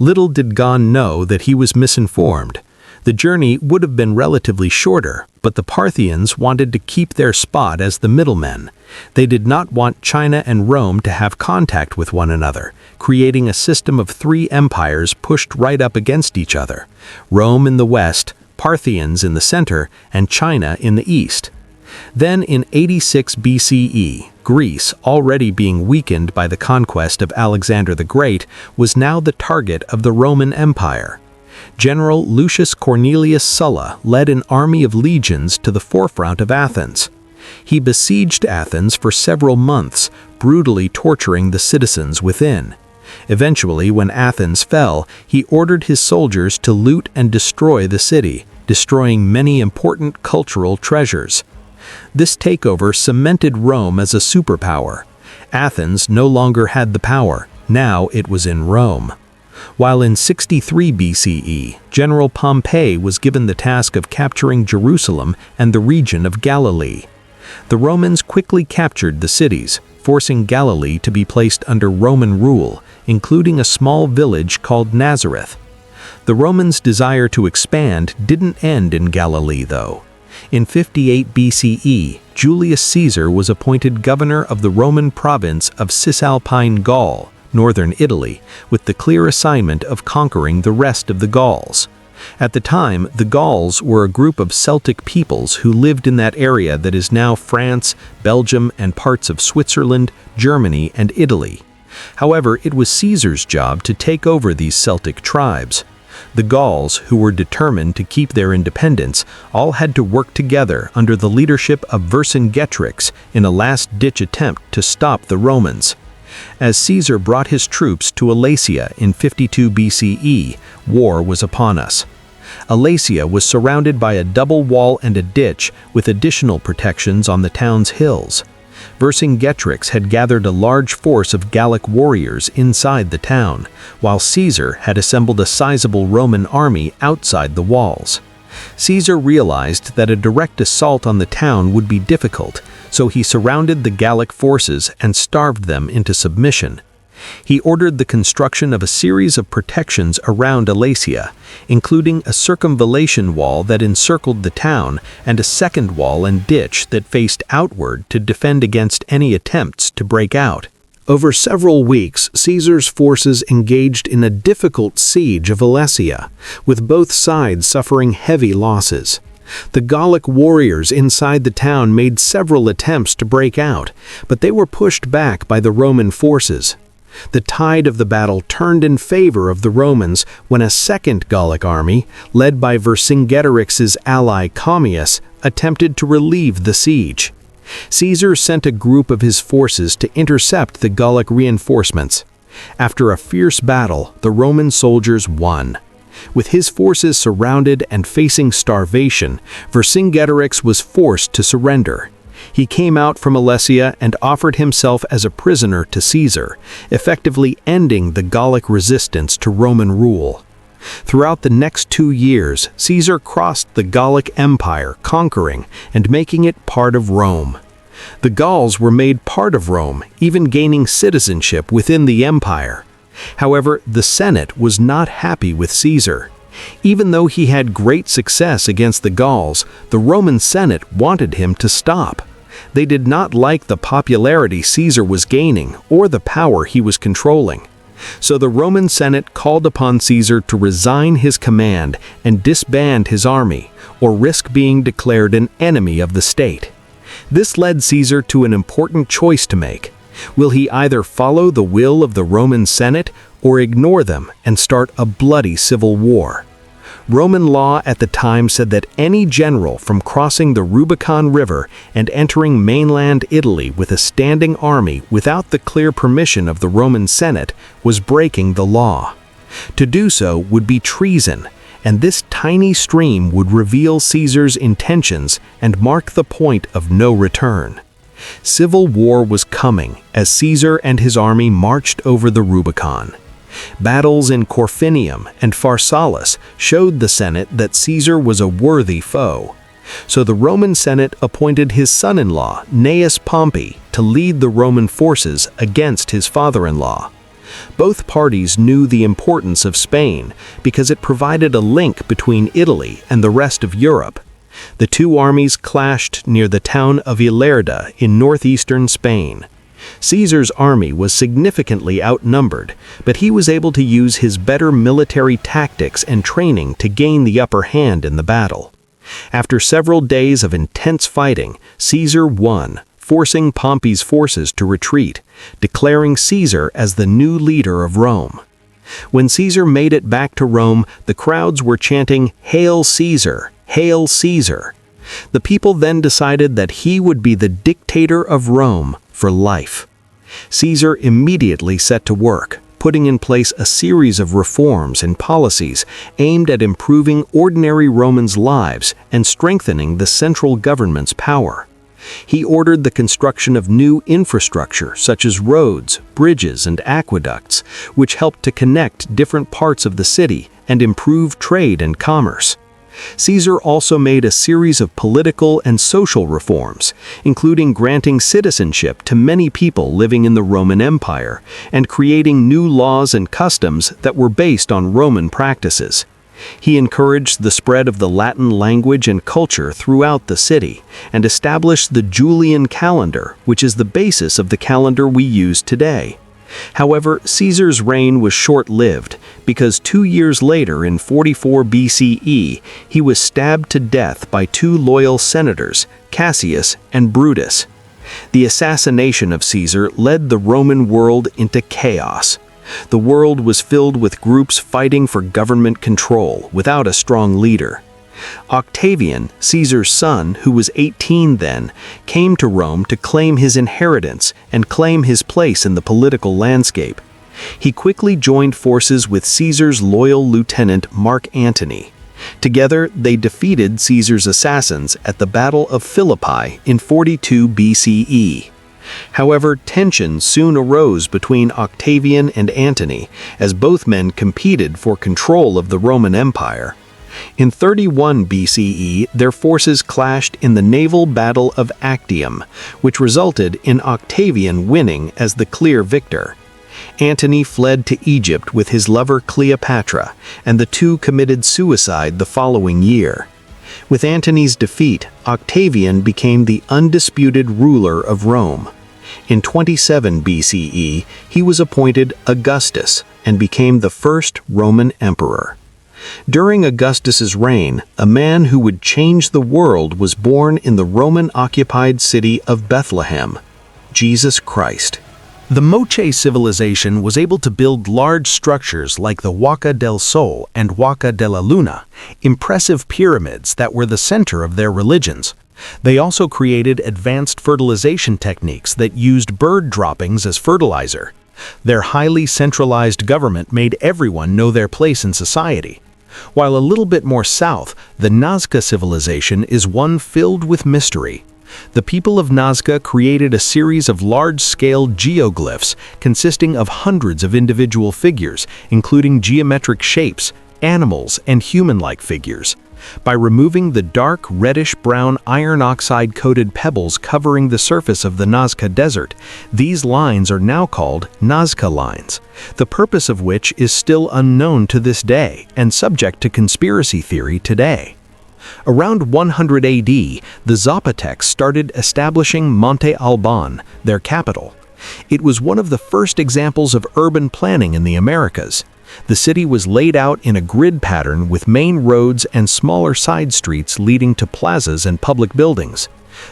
Little did Gan know that he was misinformed. The journey would have been relatively shorter, but the Parthians wanted to keep their spot as the middlemen. They did not want China and Rome to have contact with one another, creating a system of three empires pushed right up against each other: Rome in the west, Parthians in the center, and China in the east. Then in 86 BCE, Greece, already being weakened by the conquest of Alexander the Great, was now the target of the Roman Empire. General Lucius Cornelius Sulla led an army of legions to the forefront of Athens. He besieged Athens for several months, brutally torturing the citizens within. Eventually, when Athens fell, he ordered his soldiers to loot and destroy the city, destroying many important cultural treasures. This takeover cemented Rome as a superpower. Athens no longer had the power; now it was in Rome. While in 63 BCE, General Pompey was given the task of capturing Jerusalem and the region of Galilee. The Romans quickly captured the cities, forcing Galilee to be placed under Roman rule, including a small village called Nazareth. The Romans' desire to expand didn't end in Galilee, though. In 58 BCE, Julius Caesar was appointed governor of the Roman province of Cisalpine Gaul, northern Italy, with the clear assignment of conquering the rest of the Gauls. At the time, the Gauls were a group of Celtic peoples who lived in that area that is now France, Belgium, and parts of Switzerland, Germany, and Italy. However, it was Caesar's job to take over these Celtic tribes. The Gauls, who were determined to keep their independence, all had to work together under the leadership of Vercingetorix in a last-ditch attempt to stop the Romans. As Caesar brought his troops to Alasia in 52 BCE, war was upon us. Alasia was surrounded by a double wall and a ditch with additional protections on the town's hills. Vercingetorix had gathered a large force of Gallic warriors inside the town, while Caesar had assembled a sizable Roman army outside the walls. Caesar realized that a direct assault on the town would be difficult, so he surrounded the Gallic forces and starved them into submission. He ordered the construction of a series of protections around Alasia, including a circumvallation wall that encircled the town and a second wall and ditch that faced outward to defend against any attempts to break out. Over several weeks, Caesar's forces engaged in a difficult siege of Alasia, with both sides suffering heavy losses. The Gallic warriors inside the town made several attempts to break out, but they were pushed back by the Roman forces. The tide of the battle turned in favor of the Romans when a second Gallic army, led by Vercingetorix's ally Commius, attempted to relieve the siege. Caesar sent a group of his forces to intercept the Gallic reinforcements. After a fierce battle, the Roman soldiers won. With his forces surrounded and facing starvation, Vercingetorix was forced to surrender. He came out from Alasia and offered himself as a prisoner to Caesar, effectively ending the Gallic resistance to Roman rule. Throughout the next 2 years, Caesar crossed the Gallic Empire, conquering and making it part of Rome. The Gauls were made part of Rome, even gaining citizenship within the empire. However, the Senate was not happy with Caesar. Even though he had great success against the Gauls, the Roman Senate wanted him to stop. They did not like the popularity Caesar was gaining or the power he was controlling. So the Roman Senate called upon Caesar to resign his command and disband his army, or risk being declared an enemy of the state. This led Caesar to an important choice to make. Will he either follow the will of the Roman Senate or ignore them and start a bloody civil war? Roman law at the time said that any general from crossing the Rubicon River and entering mainland Italy with a standing army without the clear permission of the Roman Senate was breaking the law. To do so would be treason, and this tiny stream would reveal Caesar's intentions and mark the point of no return. Civil war was coming as Caesar and his army marched over the Rubicon. Battles in Corfinium and Pharsalus showed the Senate that Caesar was a worthy foe. So the Roman Senate appointed his son-in-law, Gnaeus Pompey, to lead the Roman forces against his father-in-law. Both parties knew the importance of Spain because it provided a link between Italy and the rest of Europe. The two armies clashed near the town of Ilerda in northeastern Spain. Caesar's army was significantly outnumbered, but he was able to use his better military tactics and training to gain the upper hand in the battle. After several days of intense fighting, Caesar won, forcing Pompey's forces to retreat, declaring Caesar as the new leader of Rome. When Caesar made it back to Rome, the crowds were chanting, "Hail Caesar! Hail Caesar!" The people then decided that he would be the dictator of Rome for life. Caesar immediately set to work, putting in place a series of reforms and policies aimed at improving ordinary Romans' lives and strengthening the central government's power. He ordered the construction of new infrastructure such as roads, bridges, and aqueducts, which helped to connect different parts of the city and improve trade and commerce. Caesar also made a series of political and social reforms, including granting citizenship to many people living in the Roman Empire and creating new laws and customs that were based on Roman practices. He encouraged the spread of the Latin language and culture throughout the city and established the Julian calendar, which is the basis of the calendar we use today. However, Caesar's reign was short-lived because 2 years later in 44 BCE, he was stabbed to death by two loyal senators, Cassius and Brutus. The assassination of Caesar led the Roman world into chaos. The world was filled with groups fighting for government control without a strong leader. Octavian, Caesar's son, who was 18 then, came to Rome to claim his inheritance and claim his place in the political landscape. He quickly joined forces with Caesar's loyal lieutenant Mark Antony. Together, they defeated Caesar's assassins at the Battle of Philippi in 42 BCE. However, tension soon arose between Octavian and Antony, as both men competed for control of the Roman Empire. In 31 BCE, their forces clashed in the naval Battle of Actium, which resulted in Octavian winning as the clear victor. Antony fled to Egypt with his lover Cleopatra, and the two committed suicide the following year. With Antony's defeat, Octavian became the undisputed ruler of Rome. In 27 BCE, he was appointed Augustus and became the first Roman emperor. During Augustus's reign, a man who would change the world was born in the Roman-occupied city of Bethlehem, Jesus Christ. The Moche civilization was able to build large structures like the Huaca del Sol and Huaca de la Luna, impressive pyramids that were the center of their religions. They also created advanced fertilization techniques that used bird droppings as fertilizer. Their highly centralized government made everyone know their place in society. While a little bit more south, the Nazca civilization is one filled with mystery. The people of Nazca created a series of large-scale geoglyphs consisting of hundreds of individual figures, including geometric shapes, animals, and human-like figures. By removing the dark reddish-brown iron oxide-coated pebbles covering the surface of the Nazca Desert, these lines are now called Nazca lines, the purpose of which is still unknown to this day and subject to conspiracy theory today. Around 100 AD, the Zapotecs started establishing Monte Alban, their capital. It was one of the first examples of urban planning in the Americas. The city was laid out in a grid pattern with main roads and smaller side streets leading to plazas and public buildings.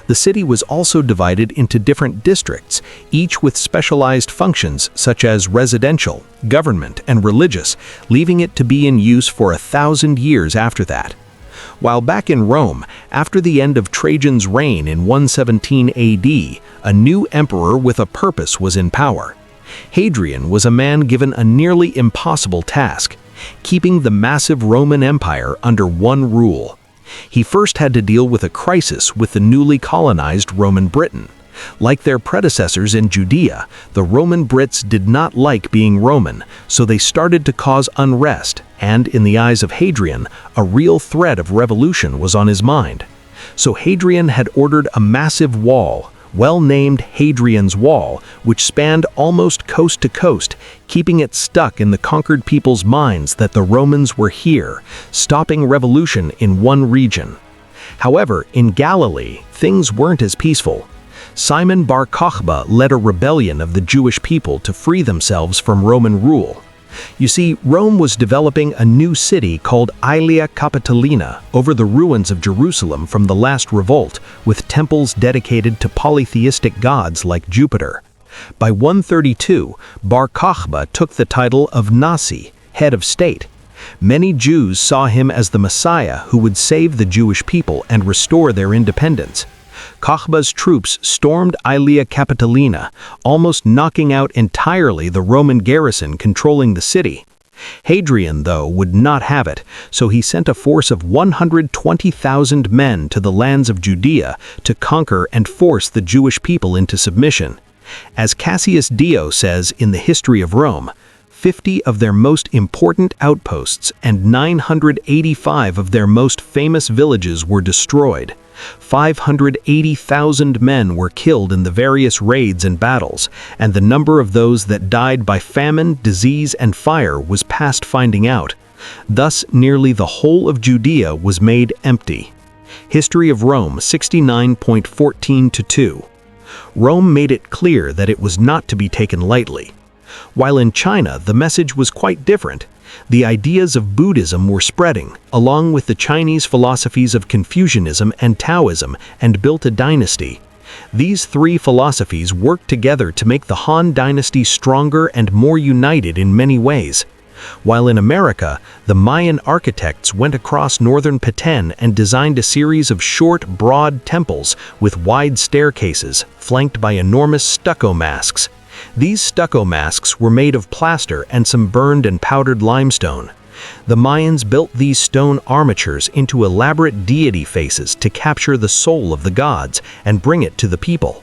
The city was also divided into different districts, each with specialized functions such as residential, government, and religious, leaving it to be in use for 1,000 years after that. While back in Rome, after the end of Trajan's reign in 117 AD, a new emperor with a purpose was in power. Hadrian was a man given a nearly impossible task, keeping the massive Roman Empire under one rule. He first had to deal with a crisis with the newly colonized Roman Britain. Like their predecessors in Judea, the Roman Brits did not like being Roman, so they started to cause unrest, and in the eyes of Hadrian, a real threat of revolution was on his mind. So Hadrian had ordered a massive wall, well named Hadrian's Wall, which spanned almost coast to coast, keeping it stuck in the conquered people's minds that the Romans were here, stopping revolution in one region. However, in Galilee, things weren't as peaceful. Simon Bar Kokhba led a rebellion of the Jewish people to free themselves from Roman rule. You see, Rome was developing a new city called Aelia Capitolina over the ruins of Jerusalem from the last revolt, with temples dedicated to polytheistic gods like Jupiter. By 132, Bar Kokhba took the title of Nasi, head of state. Many Jews saw him as the Messiah who would save the Jewish people and restore their independence. Kokhba's troops stormed Aelia Capitolina, almost knocking out entirely the Roman garrison controlling the city. Hadrian, though, would not have it, so he sent a force of 120,000 men to the lands of Judea to conquer and force the Jewish people into submission. As Cassius Dio says in the History of Rome, 50 of their most important outposts and 985 of their most famous villages were destroyed. 580,000 men were killed in the various raids and battles, and the number of those that died by famine, disease, and fire was past finding out. Thus, nearly the whole of Judea was made empty. History of Rome 69.14-2. Rome made it clear that it was not to be taken lightly. While in China, the message was quite different. The ideas of Buddhism were spreading, along with the Chinese philosophies of Confucianism and Taoism, and built a dynasty. These three philosophies worked together to make the Han Dynasty stronger and more united in many ways. While in America, the Mayan architects went across northern Petén and designed a series of short, broad temples with wide staircases, flanked by enormous stucco masks. These stucco masks were made of plaster and some burned and powdered limestone. The Mayans built these stone armatures into elaborate deity faces to capture the soul of the gods and bring it to the people.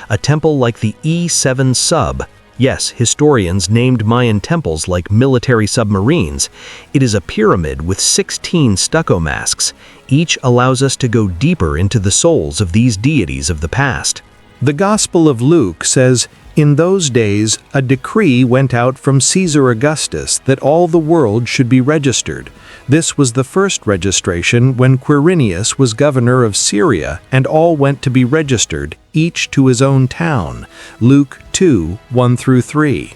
A temple like the E7 sub. Yes, historians named Mayan temples like military submarines. It is a pyramid with 16 stucco masks. Each allows us to go deeper into the souls of these deities of the past. The Gospel of Luke says, "In those days, a decree went out from Caesar Augustus that all the world should be registered. This was the first registration when Quirinius was governor of Syria, and all went to be registered, each to his own town." Luke 2:1-3.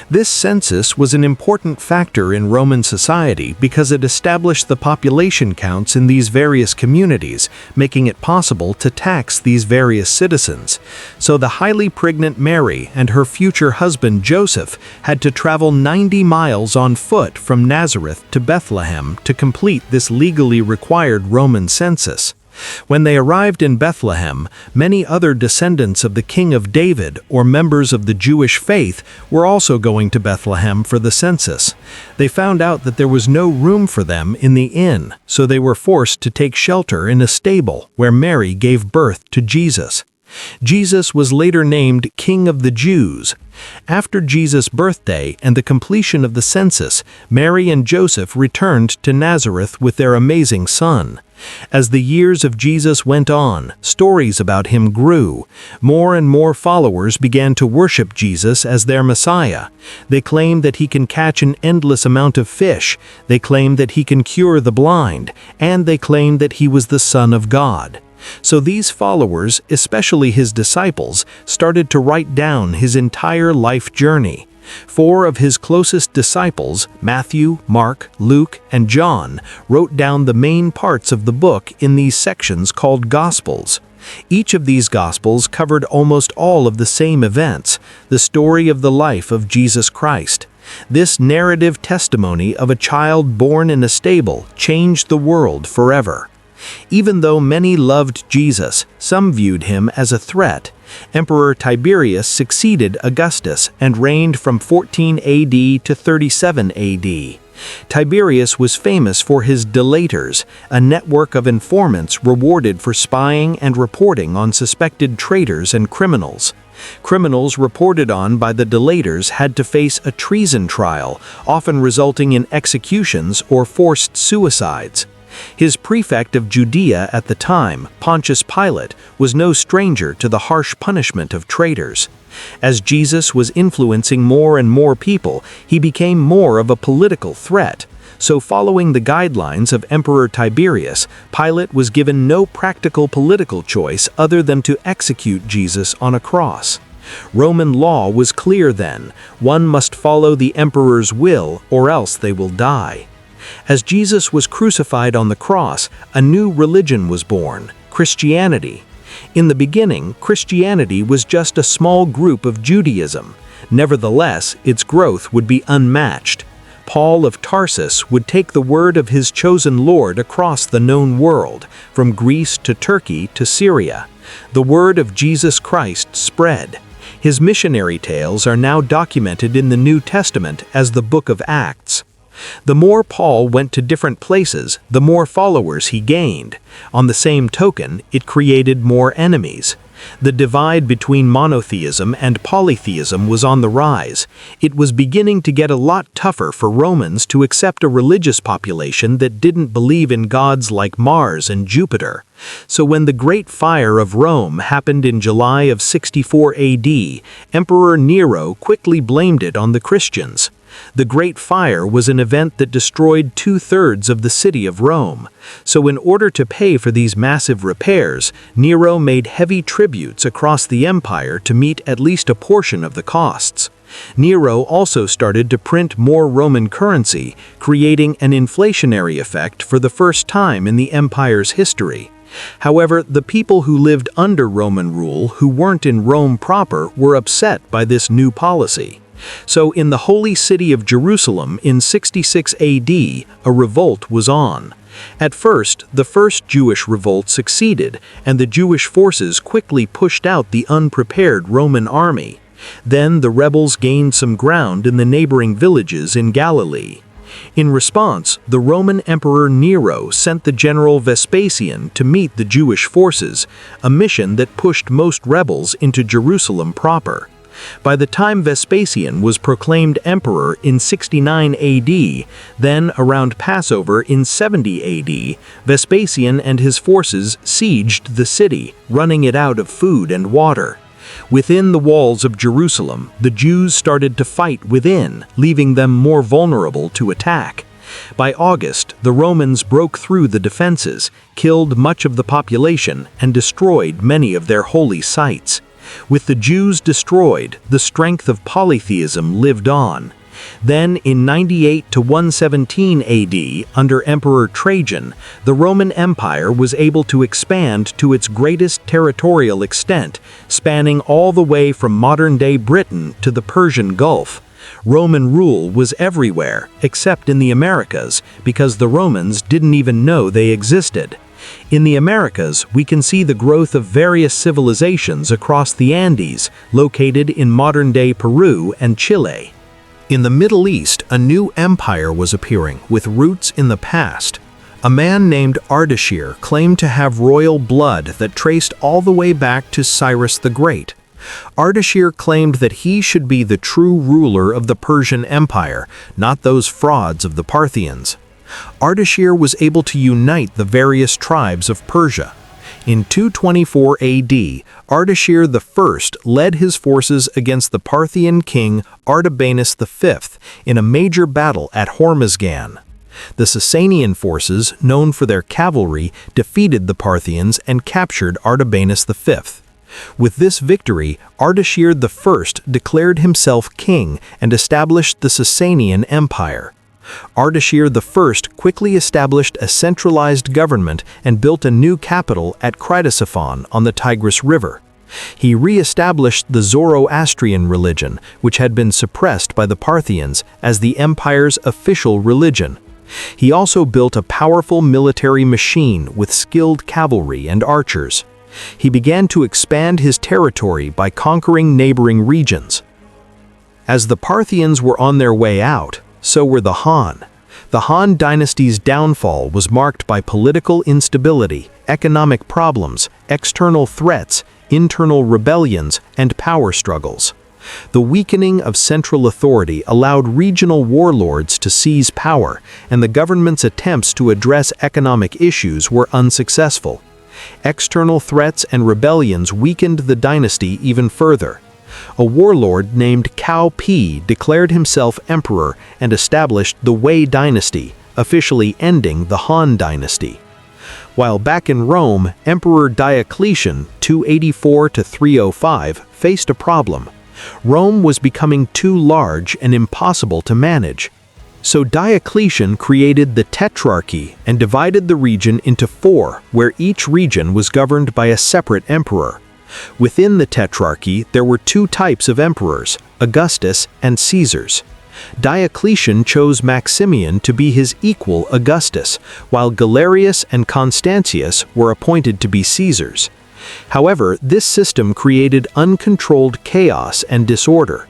This census was an important factor in Roman society because it established the population counts in these various communities, making it possible to tax these various citizens. So the highly pregnant Mary and her future husband Joseph had to travel 90 miles on foot from Nazareth to Bethlehem to complete this legally required Roman census. When they arrived in Bethlehem, many other descendants of the King of David or members of the Jewish faith were also going to Bethlehem for the census. They found out that there was no room for them in the inn, so they were forced to take shelter in a stable where Mary gave birth to Jesus. Jesus was later named King of the Jews. After Jesus' birthday and the completion of the census, Mary and Joseph returned to Nazareth with their amazing son. As the years of Jesus went on, stories about him grew. More and more followers began to worship Jesus as their Messiah. They claimed that he can catch an endless amount of fish. They claimed that he can cure the blind. And they claimed that he was the Son of God. So these followers, especially his disciples, started to write down his entire life journey. 4 of his closest disciples, Matthew, Mark, Luke, and John, wrote down the main parts of the book in these sections called Gospels. Each of these Gospels covered almost all of the same events, the story of the life of Jesus Christ. This narrative testimony of a child born in a stable changed the world forever. Even though many loved Jesus, some viewed him as a threat. Emperor Tiberius succeeded Augustus and reigned from 14 AD to 37 AD. Tiberius was famous for his delators, a network of informants rewarded for spying and reporting on suspected traitors and criminals. Criminals reported on by the delators had to face a treason trial, often resulting in executions or forced suicides. His prefect of Judea at the time, Pontius Pilate, was no stranger to the harsh punishment of traitors. As Jesus was influencing more and more people, he became more of a political threat. So following the guidelines of Emperor Tiberius, Pilate was given no practical political choice other than to execute Jesus on a cross. Roman law was clear then: one must follow the emperor's will or else they will die. As Jesus was crucified on the cross, a new religion was born, Christianity. In the beginning, Christianity was just a small group of Judaism. Nevertheless, its growth would be unmatched. Paul of Tarsus would take the word of his chosen Lord across the known world, from Greece to Turkey to Syria. The word of Jesus Christ spread. His missionary tales are now documented in the New Testament as the Book of Acts. The more Paul went to different places, the more followers he gained. On the same token, it created more enemies. The divide between monotheism and polytheism was on the rise. It was beginning to get a lot tougher for Romans to accept a religious population that didn't believe in gods like Mars and Jupiter. So when the Great Fire of Rome happened in July of 64 AD, Emperor Nero quickly blamed it on the Christians. The Great Fire was an event that destroyed 2/3 of the city of Rome. So in order to pay for these massive repairs, Nero made heavy tributes across the empire to meet at least a portion of the costs. Nero also started to print more Roman currency, creating an inflationary effect for the first time in the empire's history. However, the people who lived under Roman rule, who weren't in Rome proper, were upset by this new policy. So in the holy city of Jerusalem in 66 AD, a revolt was on. At first, the first Jewish revolt succeeded, and the Jewish forces quickly pushed out the unprepared Roman army. Then the rebels gained some ground in the neighboring villages in Galilee. In response, the Roman Emperor Nero sent the general Vespasian to meet the Jewish forces, a mission that pushed most rebels into Jerusalem proper. By the time Vespasian was proclaimed emperor in 69 AD, then around Passover in 70 AD, Vespasian and his forces sieged the city, running it out of food and water. Within the walls of Jerusalem, the Jews started to fight within, leaving them more vulnerable to attack. By August, the Romans broke through the defenses, killed much of the population, and destroyed many of their holy sites. With the Jews destroyed, the strength of polytheism lived on. Then, in 98 to 117 AD, under Emperor Trajan, the Roman Empire was able to expand to its greatest territorial extent, spanning all the way from modern-day Britain to the Persian Gulf. Roman rule was everywhere, except in the Americas, because the Romans didn't even know they existed. In the Americas, we can see the growth of various civilizations across the Andes, located in modern-day Peru and Chile. In the Middle East, a new empire was appearing, with roots in the past. A man named Ardashir claimed to have royal blood that traced all the way back to Cyrus the Great. Ardashir claimed that he should be the true ruler of the Persian Empire, not those frauds of the Parthians. Ardashir was able to unite the various tribes of Persia. In 224 AD, Ardashir I led his forces against the Parthian king Artabanus V in a major battle at Hormozgan. The Sasanian forces, known for their cavalry, defeated the Parthians and captured Artabanus V. With this victory, Ardashir I declared himself king and established the Sasanian Empire. Ardashir I quickly established a centralized government and built a new capital at Ctesiphon on the Tigris River. He re-established the Zoroastrian religion, which had been suppressed by the Parthians, as the empire's official religion. He also built a powerful military machine with skilled cavalry and archers. He began to expand his territory by conquering neighboring regions. As the Parthians were on their way out, so were the Han. The Han dynasty's downfall was marked by political instability, economic problems, external threats, internal rebellions, and power struggles. The weakening of central authority allowed regional warlords to seize power, and the government's attempts to address economic issues were unsuccessful. External threats and rebellions weakened the dynasty even further. A warlord named Cao Pi declared himself emperor and established the Wei dynasty, officially ending the Han dynasty. While back in Rome, Emperor Diocletian, 284 to 305, faced a problem. Rome was becoming too large and impossible to manage. So Diocletian created the Tetrarchy and divided the region into 4, where each region was governed by a separate emperor. Within the Tetrarchy, there were 2 types of emperors, Augustus and Caesars. Diocletian chose Maximian to be his equal Augustus, while Galerius and Constantius were appointed to be Caesars. However, this system created uncontrolled chaos and disorder.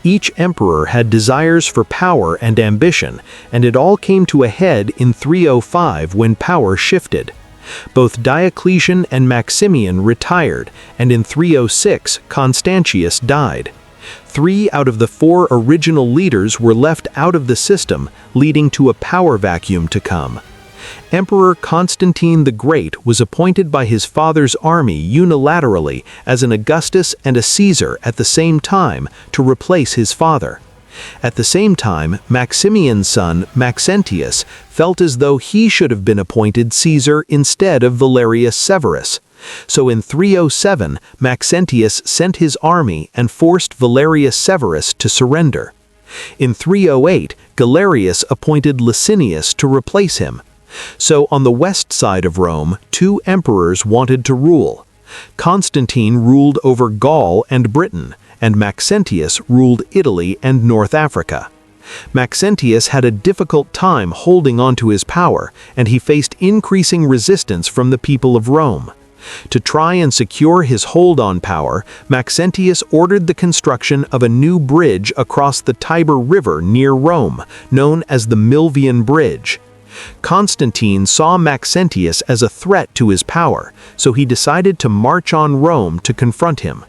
Each emperor had desires for power and ambition, and it all came to a head in 305 when power shifted. Both Diocletian and Maximian retired, and in 306 Constantius died. 3 out of the 4 original leaders were left out of the system, leading to a power vacuum to come. Emperor Constantine the Great was appointed by his father's army unilaterally as an Augustus and a Caesar at the same time to replace his father. At the same time, Maximian's son, Maxentius, felt as though he should have been appointed Caesar instead of Valerius Severus. So in 307, Maxentius sent his army and forced Valerius Severus to surrender. In 308, Galerius appointed Licinius to replace him. So on the west side of Rome, two emperors wanted to rule. Constantine ruled over Gaul and Britain, and Maxentius ruled Italy and North Africa. Maxentius had a difficult time holding on to his power, and he faced increasing resistance from the people of Rome. To try and secure his hold on power, Maxentius ordered the construction of a new bridge across the Tiber River near Rome, known as the Milvian Bridge. Constantine saw Maxentius as a threat to his power, so he decided to march on Rome to confront him.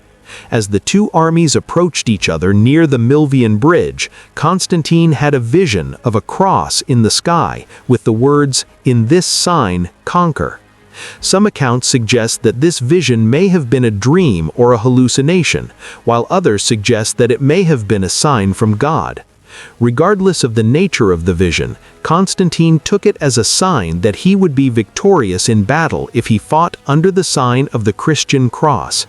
As the two armies approached each other near the Milvian Bridge, Constantine had a vision of a cross in the sky with the words, "In this sign, conquer." Some accounts suggest that this vision may have been a dream or a hallucination, while others suggest that it may have been a sign from God. Regardless of the nature of the vision, Constantine took it as a sign that he would be victorious in battle if he fought under the sign of the Christian cross.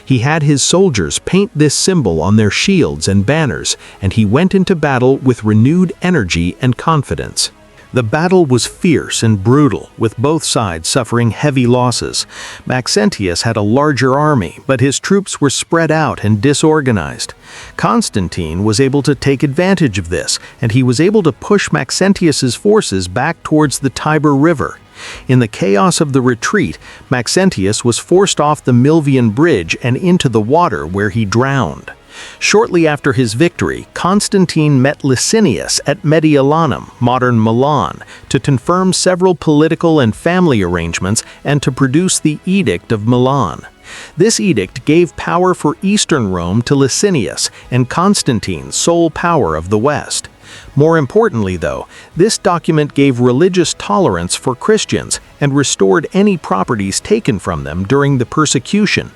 He had his soldiers paint this symbol on their shields and banners, and he went into battle with renewed energy and confidence. The battle was fierce and brutal, with both sides suffering heavy losses. Maxentius had a larger army, but his troops were spread out and disorganized. Constantine was able to take advantage of this, and he was able to push Maxentius's forces back towards the Tiber River. In the chaos of the retreat, Maxentius was forced off the Milvian Bridge and into the water, where he drowned. Shortly after his victory, Constantine met Licinius at Mediolanum, modern Milan, to confirm several political and family arrangements and to produce the Edict of Milan. This edict gave power for Eastern Rome to Licinius and Constantine sole power of the West. More importantly, though, this document gave religious tolerance for Christians and restored any properties taken from them during the persecution.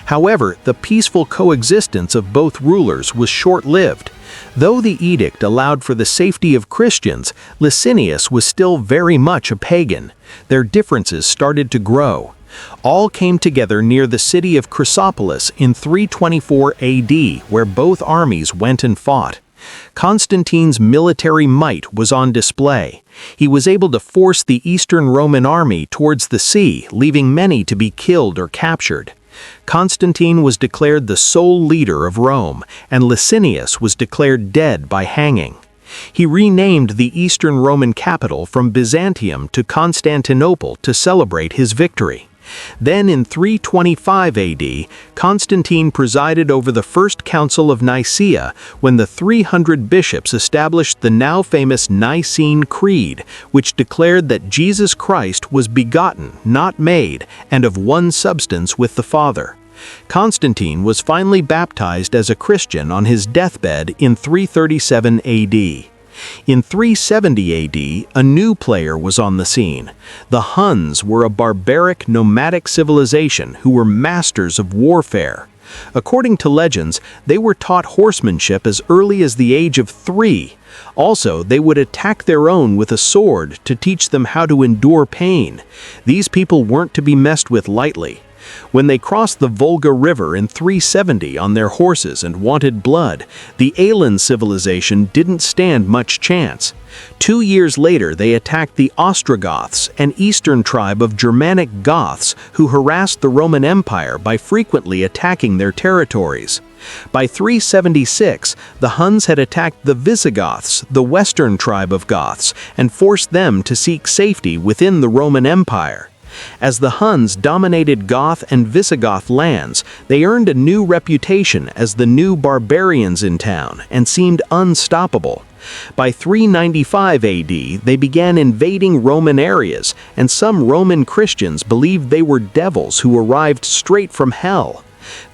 However, the peaceful coexistence of both rulers was short-lived. Though the edict allowed for the safety of Christians, Licinius was still very much a pagan. Their differences started to grow. All came together near the city of Chrysopolis in 324 AD, where both armies went and fought. Constantine's military might was on display. He was able to force the Eastern Roman army towards the sea, leaving many to be killed or captured. Constantine was declared the sole leader of Rome, and Licinius was declared dead by hanging. He renamed the Eastern Roman capital from Byzantium to Constantinople to celebrate his victory. Then in 325 AD, Constantine presided over the First Council of Nicaea when the 300 bishops established the now famous Nicene Creed, which declared that Jesus Christ was begotten, not made, and of one substance with the Father. Constantine was finally baptized as a Christian on his deathbed in 337 AD. In 370 AD, a new player was on the scene. The Huns were a barbaric nomadic civilization who were masters of warfare. According to legends, they were taught horsemanship as early as the age of 3. Also, they would attack their own with a sword to teach them how to endure pain. These people weren't to be messed with lightly. When they crossed the Volga River in 370 on their horses and wanted blood, the Alan civilization didn't stand much chance. 2 years later, they attacked the Ostrogoths, an eastern tribe of Germanic Goths who harassed the Roman Empire by frequently attacking their territories. By 376, the Huns had attacked the Visigoths, the western tribe of Goths, and forced them to seek safety within the Roman Empire. As the Huns dominated Goth and Visigoth lands, they earned a new reputation as the new barbarians in town and seemed unstoppable. By 395 AD, they began invading Roman areas, and some Roman Christians believed they were devils who arrived straight from hell.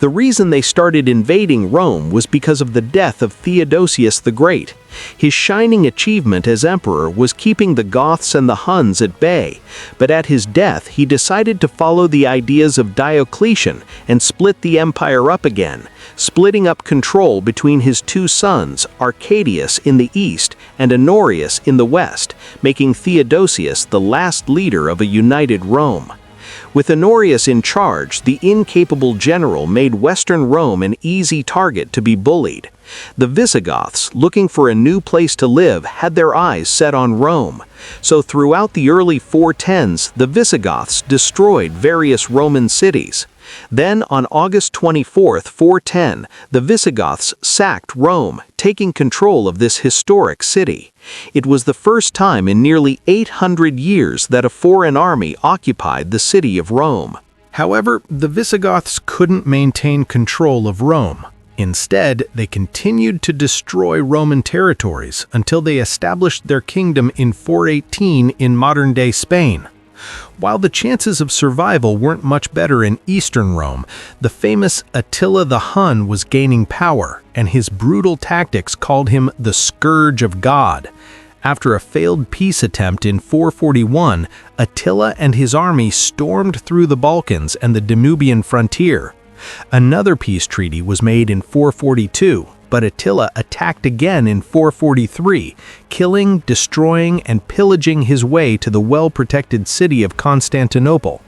The reason they started invading Rome was because of the death of Theodosius the Great. His shining achievement as emperor was keeping the Goths and the Huns at bay, but at his death he decided to follow the ideas of Diocletian and split the empire up again, splitting up control between his two sons, Arcadius in the east and Honorius in the west, making Theodosius the last leader of a united Rome. With Honorius in charge, the incapable general made Western Rome an easy target to be bullied. The Visigoths, looking for a new place to live, had their eyes set on Rome. So throughout the early 410s, the Visigoths destroyed various Roman cities. Then, on August 24, 410, the Visigoths sacked Rome, taking control of this historic city. It was the first time in nearly 800 years that a foreign army occupied the city of Rome. However, the Visigoths couldn't maintain control of Rome. Instead, they continued to destroy Roman territories until they established their kingdom in 418 in modern-day Spain. While the chances of survival weren't much better in eastern Rome, the famous Attila the Hun was gaining power, and his brutal tactics called him the Scourge of God. After a failed peace attempt in 441, Attila and his army stormed through the Balkans and the Danubian frontier. Another peace treaty was made in 442, but Attila attacked again in 443, killing, destroying, and pillaging his way to the well-protected city of Constantinople.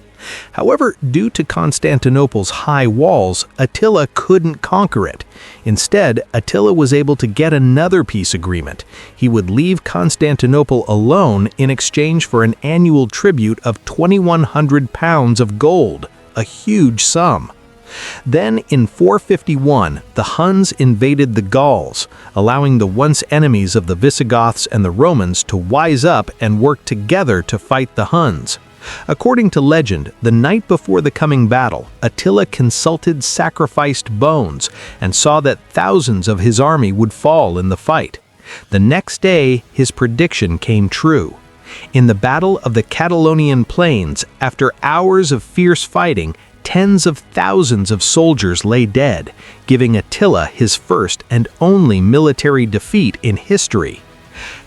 However, due to Constantinople's high walls, Attila couldn't conquer it. Instead, Attila was able to get another peace agreement. He would leave Constantinople alone in exchange for an annual tribute of 2,100 pounds of gold, a huge sum. Then, in 451, the Huns invaded the Gauls, allowing the once enemies of the Visigoths and the Romans to wise up and work together to fight the Huns. According to legend, the night before the coming battle, Attila consulted sacrificed bones and saw that thousands of his army would fall in the fight. The next day, his prediction came true. In the Battle of the Catalaunian Plains, after hours of fierce fighting, tens of thousands of soldiers lay dead, giving Attila his first and only military defeat in history.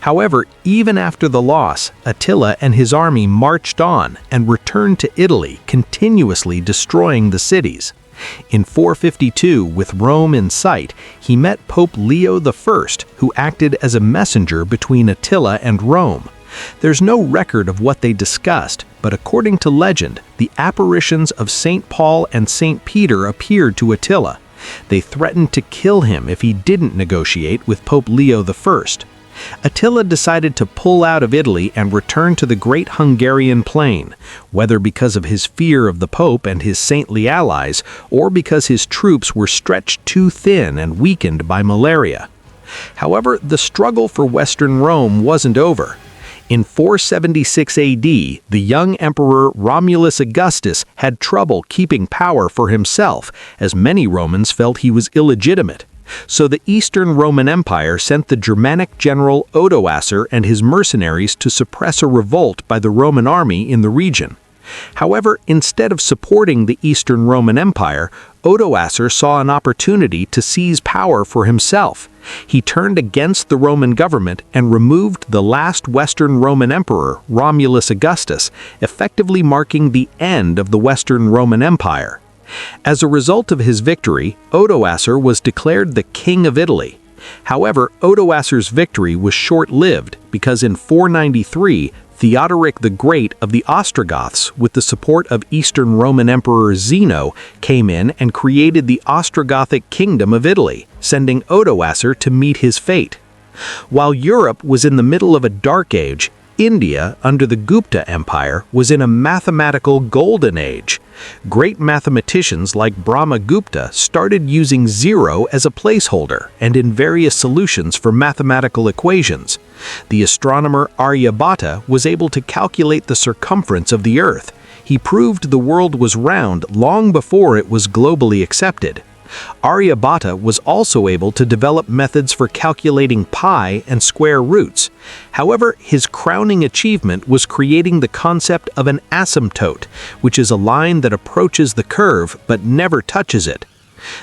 However, even after the loss, Attila and his army marched on and returned to Italy, continuously destroying the cities. In 452, with Rome in sight, he met Pope Leo I, who acted as a messenger between Attila and Rome. There's no record of what they discussed, but according to legend, the apparitions of St. Paul and St. Peter appeared to Attila. They threatened to kill him if he didn't negotiate with Pope Leo I. Attila decided to pull out of Italy and return to the Great Hungarian Plain, whether because of his fear of the Pope and his saintly allies, or because his troops were stretched too thin and weakened by malaria. However, the struggle for Western Rome wasn't over. In 476 AD, the young emperor Romulus Augustus had trouble keeping power for himself, as many Romans felt he was illegitimate. So the Eastern Roman Empire sent the Germanic general Odoacer and his mercenaries to suppress a revolt by the Roman army in the region. However, instead of supporting the Eastern Roman Empire, Odoacer saw an opportunity to seize power for himself. He turned against the Roman government and removed the last Western Roman emperor, Romulus Augustus, effectively marking the end of the Western Roman Empire. As a result of his victory, Odoacer was declared the King of Italy. However, Odoacer's victory was short-lived because in 493, Theodoric the Great of the Ostrogoths, with the support of Eastern Roman Emperor Zeno, came in and created the Ostrogothic Kingdom of Italy, sending Odoacer to meet his fate. While Europe was in the middle of a dark age, India, under the Gupta Empire, was in a mathematical golden age. Great mathematicians like Brahmagupta started using zero as a placeholder and in various solutions for mathematical equations. The astronomer Aryabhata was able to calculate the circumference of the Earth. He proved the world was round long before it was globally accepted. Aryabhata was also able to develop methods for calculating pi and square roots. However, his crowning achievement was creating the concept of an asymptote, which is a line that approaches the curve but never touches it.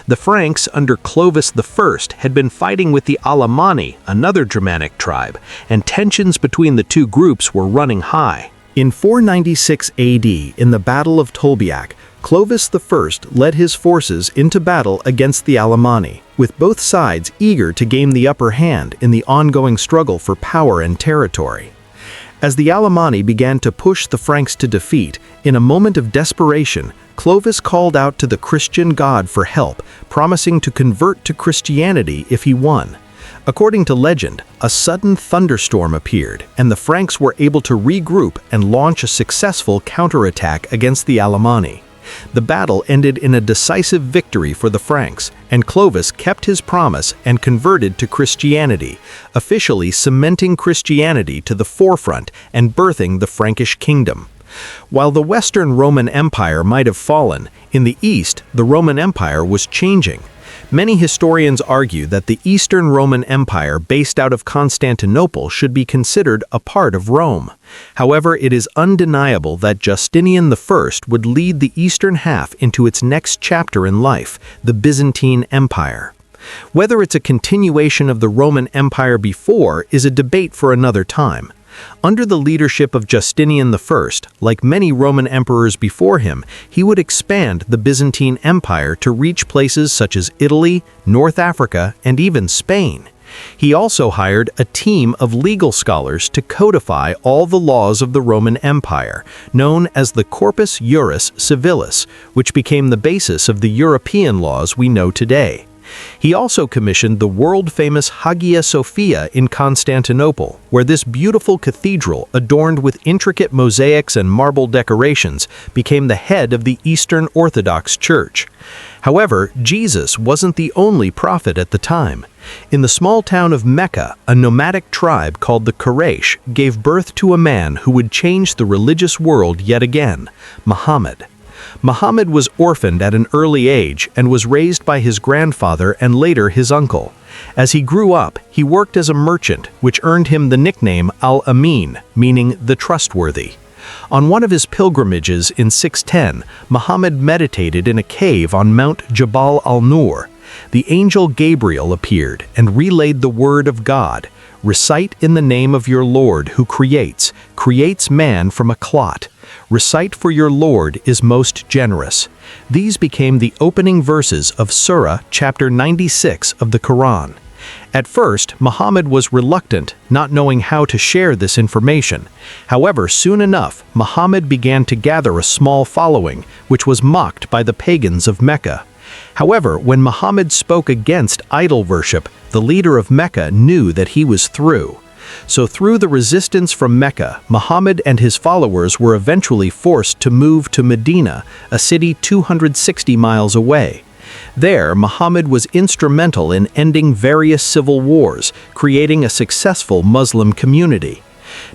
The Franks under Clovis I had been fighting with the Alemanni, another Germanic tribe, and tensions between the two groups were running high. In 496 AD, in the Battle of Tolbiac, Clovis I led his forces into battle against the Alemanni, with both sides eager to gain the upper hand in the ongoing struggle for power and territory. As the Alemanni began to push the Franks to defeat, in a moment of desperation, Clovis called out to the Christian god for help, promising to convert to Christianity if he won. According to legend, a sudden thunderstorm appeared, and the Franks were able to regroup and launch a successful counterattack against the Alemanni. The battle ended in a decisive victory for the Franks, and Clovis kept his promise and converted to Christianity, officially cementing Christianity to the forefront and birthing the Frankish kingdom. While the Western Roman Empire might have fallen, in the East, the Roman Empire was changing. Many historians argue that the Eastern Roman Empire based out of Constantinople should be considered a part of Rome. However, it is undeniable that Justinian I would lead the eastern half into its next chapter in life, the Byzantine Empire. Whether it's a continuation of the Roman Empire before is a debate for another time. Under the leadership of Justinian I, like many Roman emperors before him, he would expand the Byzantine Empire to reach places such as Italy, North Africa, and even Spain. He also hired a team of legal scholars to codify all the laws of the Roman Empire, known as the Corpus Juris Civilis, which became the basis of the European laws we know today. He also commissioned the world-famous Hagia Sophia in Constantinople, where this beautiful cathedral, adorned with intricate mosaics and marble decorations, became the head of the Eastern Orthodox Church. However, Jesus wasn't the only prophet at the time. In the small town of Mecca, a nomadic tribe called the Quraysh gave birth to a man who would change the religious world yet again, Muhammad. Muhammad was orphaned at an early age and was raised by his grandfather and later his uncle. As he grew up, he worked as a merchant, which earned him the nickname Al-Amin, meaning the trustworthy. On one of his pilgrimages in 610, Muhammad meditated in a cave on Mount Jabal al-Nur. The angel Gabriel appeared and relayed the word of God. Recite in the name of your Lord who creates man from a clot. Recite for your Lord is most generous. These became the opening verses of Surah chapter 96 of the Quran. At first, Muhammad was reluctant, not knowing how to share this information. However, soon enough, Muhammad began to gather a small following, which was mocked by the pagans of Mecca. However, when Muhammad spoke against idol worship, the leader of Mecca knew that he was through. So through the resistance from Mecca, Muhammad and his followers were eventually forced to move to Medina, a city 260 miles away. There, Muhammad was instrumental in ending various civil wars, creating a successful Muslim community.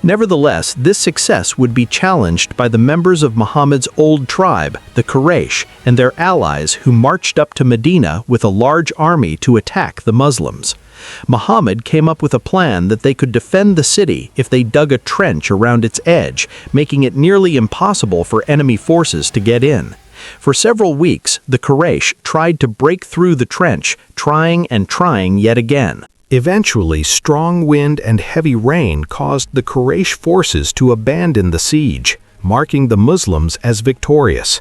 Nevertheless, this success would be challenged by the members of Muhammad's old tribe, the Quraysh, and their allies who marched up to Medina with a large army to attack the Muslims. Muhammad came up with a plan that they could defend the city if they dug a trench around its edge, making it nearly impossible for enemy forces to get in. For several weeks, the Quraysh tried to break through the trench, trying and trying yet again. Eventually, strong wind and heavy rain caused the Quraysh forces to abandon the siege, marking the Muslims as victorious.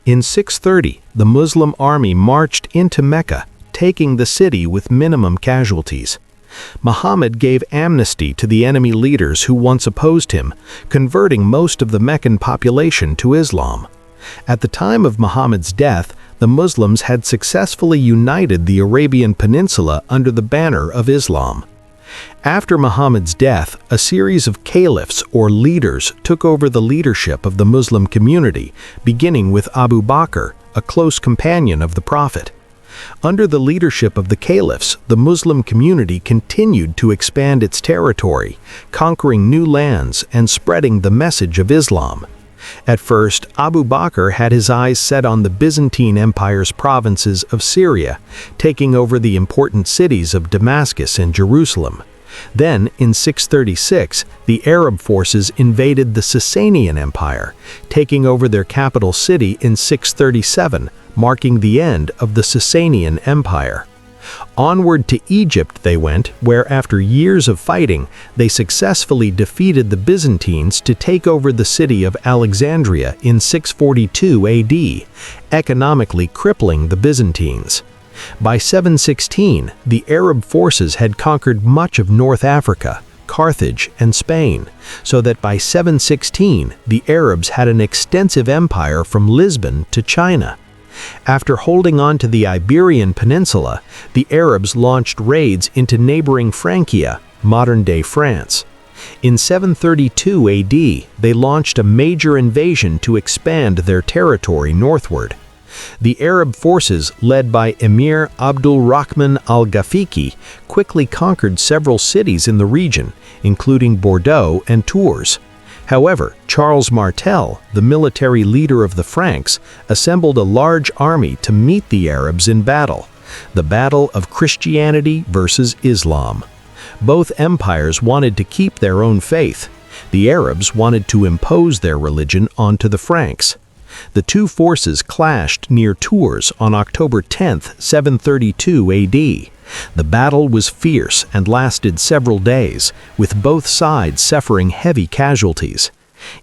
In 630, the Muslim army marched into Mecca, taking the city with minimum casualties. Muhammad gave amnesty to the enemy leaders who once opposed him, converting most of the Meccan population to Islam. At the time of Muhammad's death, the Muslims had successfully united the Arabian Peninsula under the banner of Islam. After Muhammad's death, a series of caliphs or leaders took over the leadership of the Muslim community, beginning with Abu Bakr, a close companion of the Prophet. Under the leadership of the caliphs, the Muslim community continued to expand its territory, conquering new lands and spreading the message of Islam. At first, Abu Bakr had his eyes set on the Byzantine Empire's provinces of Syria, taking over the important cities of Damascus and Jerusalem. Then, in 636, the Arab forces invaded the Sasanian Empire, taking over their capital city in 637, marking the end of the Sasanian Empire. Onward to Egypt they went, where after years of fighting, they successfully defeated the Byzantines to take over the city of Alexandria in 642 AD, economically crippling the Byzantines. By 716, the Arab forces had conquered much of North Africa, Carthage and Spain, so that by 716 the Arabs had an extensive empire from Lisbon to China. After holding on to the Iberian Peninsula, the Arabs launched raids into neighboring Francia, modern-day France. In 732 AD, they launched a major invasion to expand their territory northward. The Arab forces, led by Emir Abdul Rahman al-Ghafiqi, quickly conquered several cities in the region, including Bordeaux and Tours. However, Charles Martel, the military leader of the Franks, assembled a large army to meet the Arabs in battle, the battle of Christianity versus Islam. Both empires wanted to keep their own faith. The Arabs wanted to impose their religion onto the Franks. The two forces clashed near Tours on October 10, 732 AD. The battle was fierce and lasted several days, with both sides suffering heavy casualties.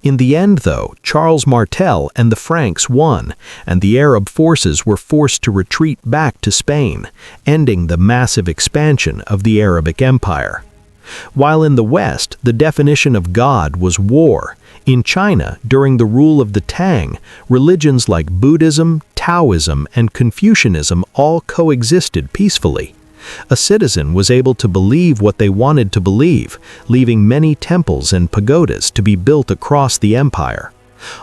In the end, though, Charles Martel and the Franks won, and the Arab forces were forced to retreat back to Spain, ending the massive expansion of the Arabic Empire. While in the West, the definition of God was war, in China, during the rule of the Tang, religions like Buddhism, Taoism, and Confucianism all coexisted peacefully. A citizen was able to believe what they wanted to believe, leaving many temples and pagodas to be built across the empire.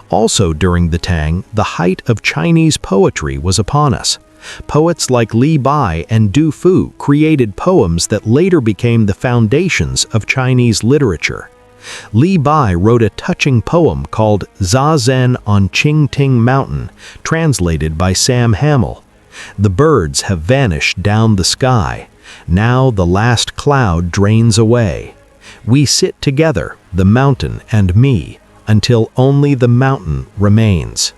Also during the Tang, the height of Chinese poetry was upon us. Poets like Li Bai and Du Fu created poems that later became the foundations of Chinese literature. Li Bai wrote a touching poem called Zazen on Qingting Mountain, translated by Sam Hamill. The birds have vanished down the sky. Now the last cloud drains away. We sit together, the mountain and me, until only the mountain remains.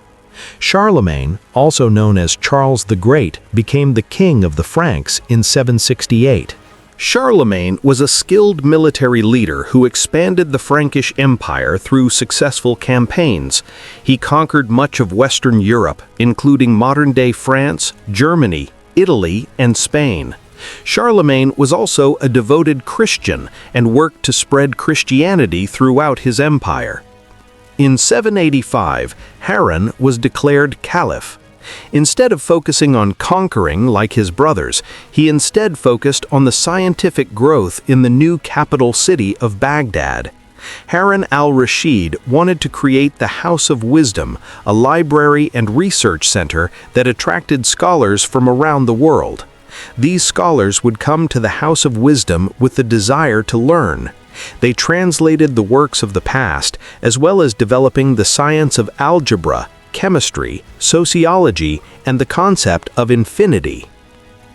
Charlemagne, also known as Charles the Great, became the king of the Franks in 768. Charlemagne was a skilled military leader who expanded the Frankish Empire through successful campaigns. He conquered much of Western Europe, including modern-day France, Germany, Italy, and Spain. Charlemagne was also a devoted Christian and worked to spread Christianity throughout his empire. In 785, Harun was declared caliph. Instead of focusing on conquering like his brothers, he instead focused on the scientific growth in the new capital city of Baghdad. Harun al-Rashid wanted to create the House of Wisdom, a library and research center that attracted scholars from around the world. These scholars would come to the House of Wisdom with the desire to learn. They translated the works of the past, as well as developing the science of algebra, chemistry, sociology, and the concept of infinity.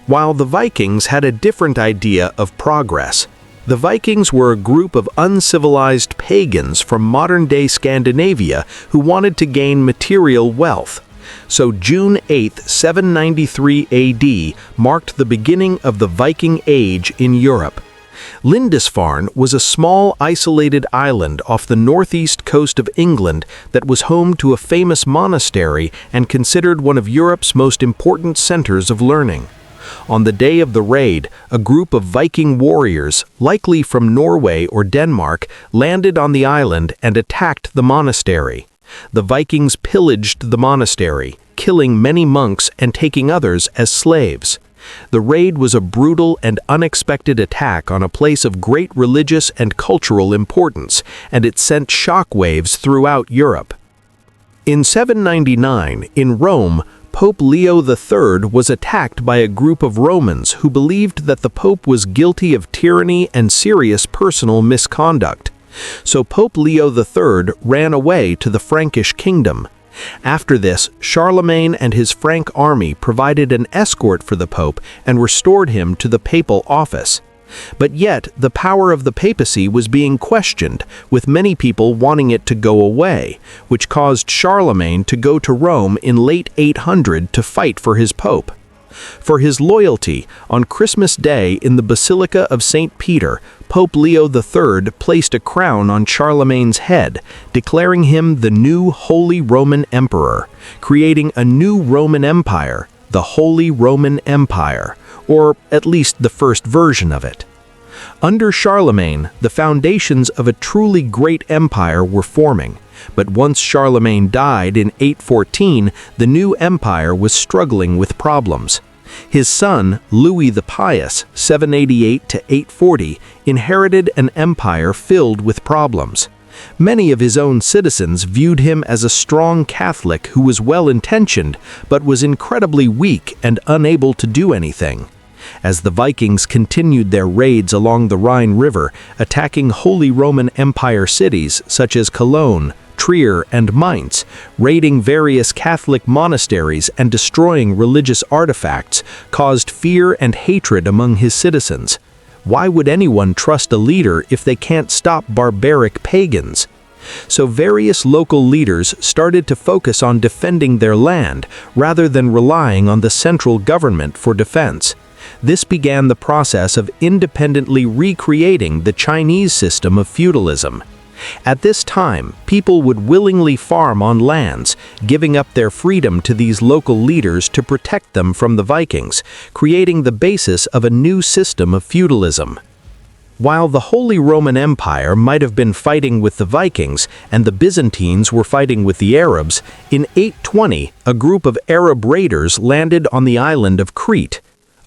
While the Vikings had a different idea of progress. The Vikings were a group of uncivilized pagans from modern-day Scandinavia who wanted to gain material wealth. So June 8, 793 AD marked the beginning of the Viking Age in Europe. Lindisfarne was a small, isolated island off the northeast coast of England that was home to a famous monastery and considered one of Europe's most important centers of learning. On the day of the raid, a group of Viking warriors, likely from Norway or Denmark, landed on the island and attacked the monastery. The Vikings pillaged the monastery, killing many monks and taking others as slaves. The raid was a brutal and unexpected attack on a place of great religious and cultural importance, and it sent shockwaves throughout Europe. In 799, in Rome, Pope Leo III was attacked by a group of Romans who believed that the Pope was guilty of tyranny and serious personal misconduct. So Pope Leo III ran away to the Frankish kingdom. After this, Charlemagne and his Frank army provided an escort for the Pope and restored him to the papal office. But yet, the power of the papacy was being questioned, with many people wanting it to go away, which caused Charlemagne to go to Rome in late 800 to fight for his pope. For his loyalty, on Christmas Day in the Basilica of St. Peter, Pope Leo III placed a crown on Charlemagne's head, declaring him the new Holy Roman Emperor, creating a new Roman Empire, the Holy Roman Empire, or at least the first version of it. Under Charlemagne, the foundations of a truly great empire were forming, but once Charlemagne died in 814, the new empire was struggling with problems. His son, Louis the Pious, 788 to 840, inherited an empire filled with problems. Many of his own citizens viewed him as a strong Catholic who was well-intentioned, but was incredibly weak and unable to do anything. As the Vikings continued their raids along the Rhine River, attacking Holy Roman Empire cities such as Cologne, Trier, and Mainz, raiding various Catholic monasteries and destroying religious artifacts, caused fear and hatred among his citizens. Why would anyone trust a leader if they can't stop barbaric pagans? So various local leaders started to focus on defending their land rather than relying on the central government for defense. This began the process of independently recreating the Chinese system of feudalism. At this time, people would willingly farm on lands, giving up their freedom to these local leaders to protect them from the Vikings, creating the basis of a new system of feudalism. While the Holy Roman Empire might have been fighting with the Vikings and the Byzantines were fighting with the Arabs, in 820, a group of Arab raiders landed on the island of Crete.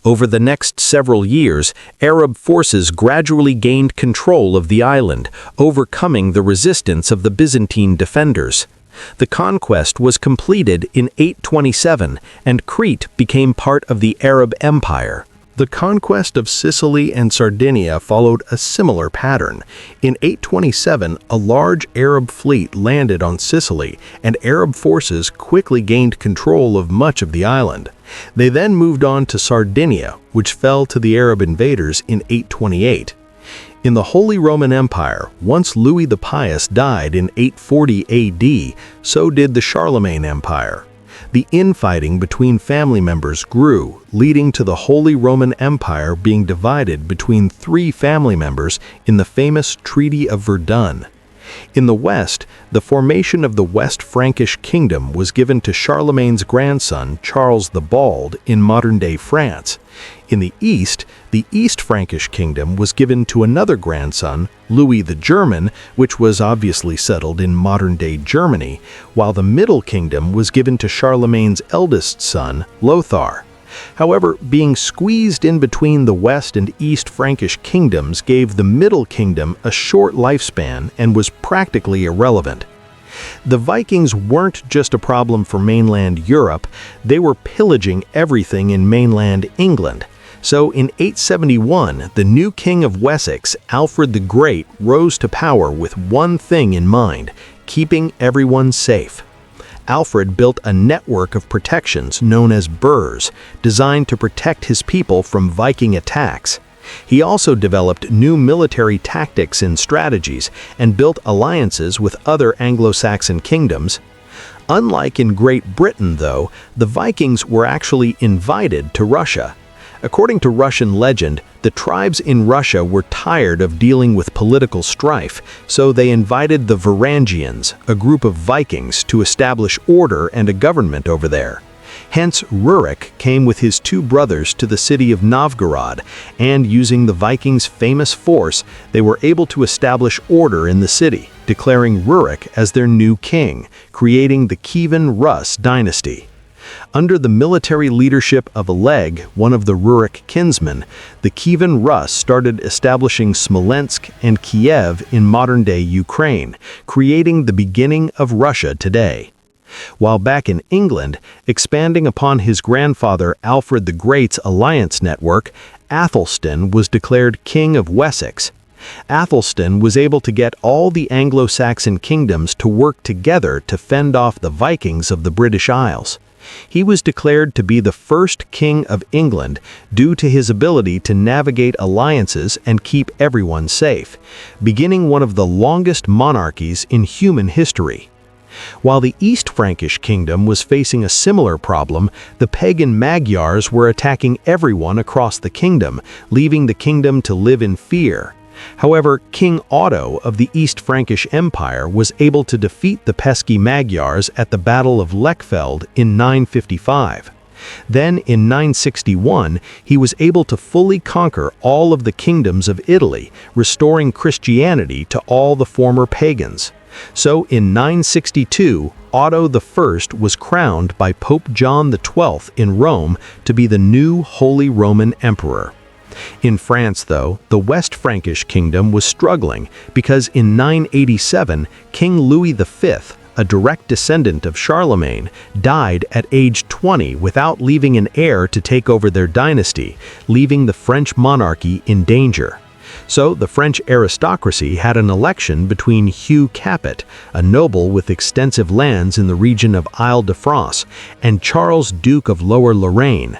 Over the next several years, Arab forces gradually gained control of the island, overcoming the resistance of the Byzantine defenders. The conquest was completed in 827, and Crete became part of the Arab Empire. The conquest of Sicily and Sardinia followed a similar pattern. In 827, a large Arab fleet landed on Sicily, and Arab forces quickly gained control of much of the island. They then moved on to Sardinia, which fell to the Arab invaders in 828. In the Holy Roman Empire, once Louis the Pious died in 840 AD, so did the Charlemagne Empire. The infighting between family members grew, leading to the Holy Roman Empire being divided between three family members in the famous Treaty of Verdun. In the West, the formation of the West Frankish Kingdom was given to Charlemagne's grandson, Charles the Bald, in modern-day France. In the East Frankish Kingdom was given to another grandson, Louis the German, which was obviously settled in modern-day Germany, while the Middle Kingdom was given to Charlemagne's eldest son, Lothar. However, being squeezed in between the West and East Frankish kingdoms gave the Middle Kingdom a short lifespan and was practically irrelevant. The Vikings weren't just a problem for mainland Europe, they were pillaging everything in mainland England. So in 871, the new king of Wessex, Alfred the Great, rose to power with one thing in mind: keeping everyone safe. Alfred built a network of protections known as burhs, designed to protect his people from Viking attacks. He also developed new military tactics and strategies and built alliances with other Anglo-Saxon kingdoms. Unlike in Great Britain, though, the Vikings were actually invited to Russia. According to Russian legend, the tribes in Russia were tired of dealing with political strife, so they invited the Varangians, a group of Vikings, to establish order and a government over there. Hence, Rurik came with his two brothers to the city of Novgorod, and using the Vikings' famous force, they were able to establish order in the city, declaring Rurik as their new king, creating the Kievan Rus dynasty. Under the military leadership of Oleg, one of the Rurik kinsmen, the Kievan Rus started establishing Smolensk and Kiev in modern-day Ukraine, creating the beginning of Russia today. While back in England, expanding upon his grandfather Alfred the Great's alliance network, Athelstan was declared King of Wessex. Athelstan was able to get all the Anglo-Saxon kingdoms to work together to fend off the Vikings of the British Isles. He was declared to be the first king of England due to his ability to navigate alliances and keep everyone safe, beginning one of the longest monarchies in human history. While the East Frankish kingdom was facing a similar problem, the pagan Magyars were attacking everyone across the kingdom, leaving the kingdom to live in fear. However, King Otto of the East Frankish Empire was able to defeat the pesky Magyars at the Battle of Lechfeld in 955. Then, in 961, he was able to fully conquer all of the kingdoms of Italy, restoring Christianity to all the former pagans. So, in 962, Otto I was crowned by Pope John XII in Rome to be the new Holy Roman Emperor. In France, though, the West Frankish kingdom was struggling because in 987, King Louis V, a direct descendant of Charlemagne, died at age 20 without leaving an heir to take over their dynasty, leaving the French monarchy in danger. So the French aristocracy had an election between Hugh Capet, a noble with extensive lands in the region of Île-de-France, and Charles, Duke of Lower Lorraine.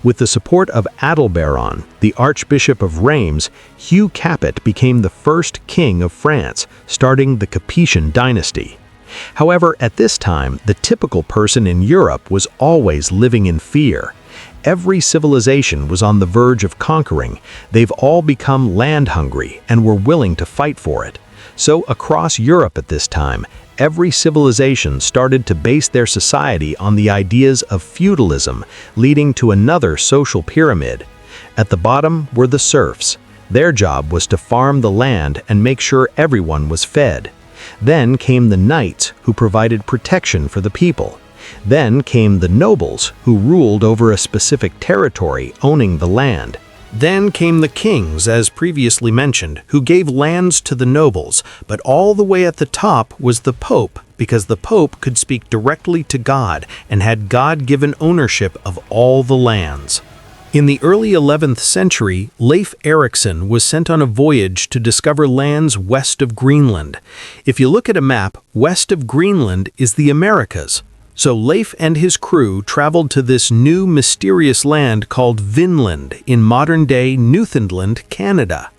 With the support of Adalberon, the Archbishop of Reims, Hugh Capet became the first king of France, starting the Capetian dynasty. However, at this time, the typical person in Europe was always living in fear. Every civilization was on the verge of conquering. They've all become land-hungry and were willing to fight for it. So across Europe at this time, every civilization started to base their society on the ideas of feudalism, leading to another social pyramid. At the bottom were the serfs. Their job was to farm the land and make sure everyone was fed. Then came the knights, who provided protection for the people. Then came the nobles, who ruled over a specific territory, owning the land. Then came the kings, as previously mentioned, who gave lands to the nobles, but all the way at the top was the Pope, because the Pope could speak directly to God and had God-given ownership of all the lands. In the early 11th century, Leif Erikson was sent on a voyage to discover lands west of Greenland. If you look at a map, west of Greenland is the Americas. So Leif and his crew traveled to this new mysterious land called Vinland in modern-day Newfoundland, Canada.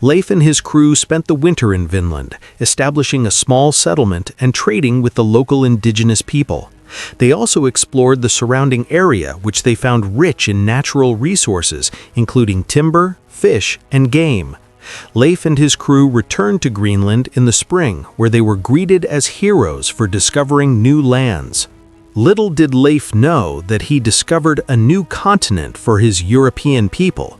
Leif and his crew spent the winter in Vinland, establishing a small settlement and trading with the local indigenous people. They also explored the surrounding area, which they found rich in natural resources, including timber, fish, and game. Leif and his crew returned to Greenland in the spring, where they were greeted as heroes for discovering new lands. Little did Leif know that he discovered a new continent for his European people.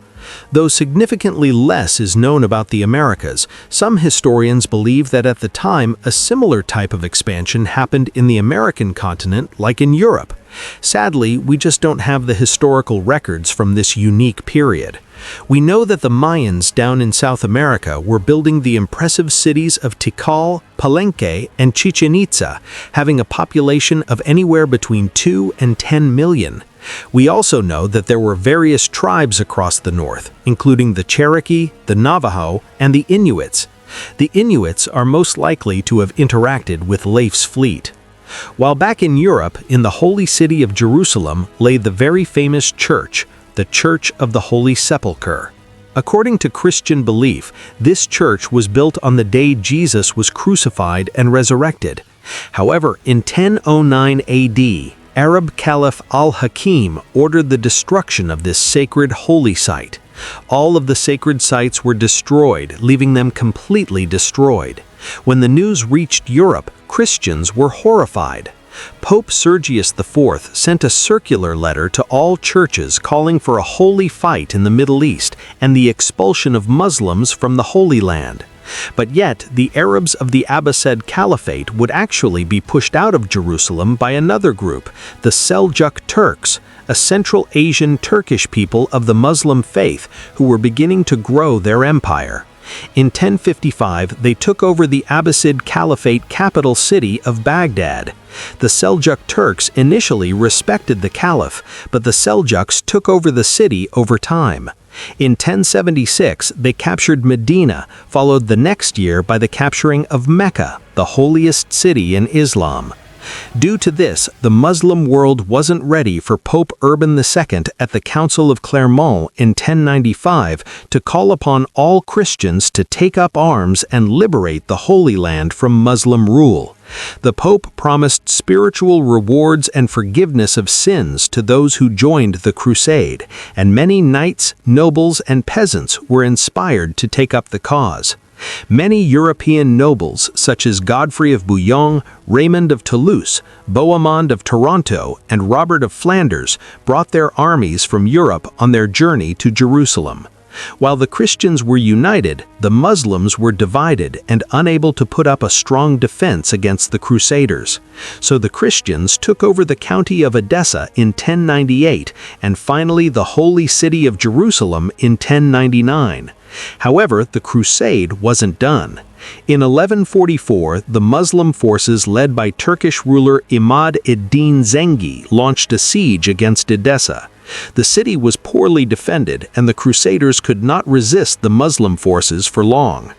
Though significantly less is known about the Americas, some historians believe that at the time a similar type of expansion happened in the American continent like in Europe. Sadly, we just don't have the historical records from this unique period. We know that the Mayans down in South America were building the impressive cities of Tikal, Palenque, and Chichen Itza, having a population of anywhere between 2 and 10 million. We also know that there were various tribes across the north, including the Cherokee, the Navajo, and the Inuits. The Inuits are most likely to have interacted with Leif's fleet. While back in Europe, in the holy city of Jerusalem lay the very famous church, the Church of the Holy Sepulchre. According to Christian belief, this church was built on the day Jesus was crucified and resurrected. However, in 1009 AD, Arab Caliph al-Hakim ordered the destruction of this sacred holy site. All of the sacred sites were destroyed, leaving them completely destroyed. When the news reached Europe, Christians were horrified. Pope Sergius IV sent a circular letter to all churches calling for a holy fight in the Middle East and the expulsion of Muslims from the Holy Land. But yet, the Arabs of the Abbasid Caliphate would actually be pushed out of Jerusalem by another group, the Seljuk Turks, a Central Asian Turkish people of the Muslim faith who were beginning to grow their empire. In 1055, they took over the Abbasid Caliphate capital city of Baghdad. The Seljuk Turks initially respected the Caliph, but the Seljuks took over the city over time. In 1076, they captured Medina, followed the next year by the capturing of Mecca, the holiest city in Islam. Due to this, the Muslim world wasn't ready for Pope Urban II at the Council of Clermont in 1095 to call upon all Christians to take up arms and liberate the Holy Land from Muslim rule. The Pope promised spiritual rewards and forgiveness of sins to those who joined the crusade, and many knights, nobles, and peasants were inspired to take up the cause. Many European nobles, such as Godfrey of Bouillon, Raymond of Toulouse, Bohemond of Toronto, and Robert of Flanders, brought their armies from Europe on their journey to Jerusalem. While the Christians were united, the Muslims were divided and unable to put up a strong defense against the Crusaders. So the Christians took over the county of Edessa in 1098 and finally the holy city of Jerusalem in 1099. However, the crusade wasn't done. In 1144, the Muslim forces led by Turkish ruler Imad ed-Din Zengi launched a siege against Edessa. The city was poorly defended, and the Crusaders could not resist the Muslim forces for long.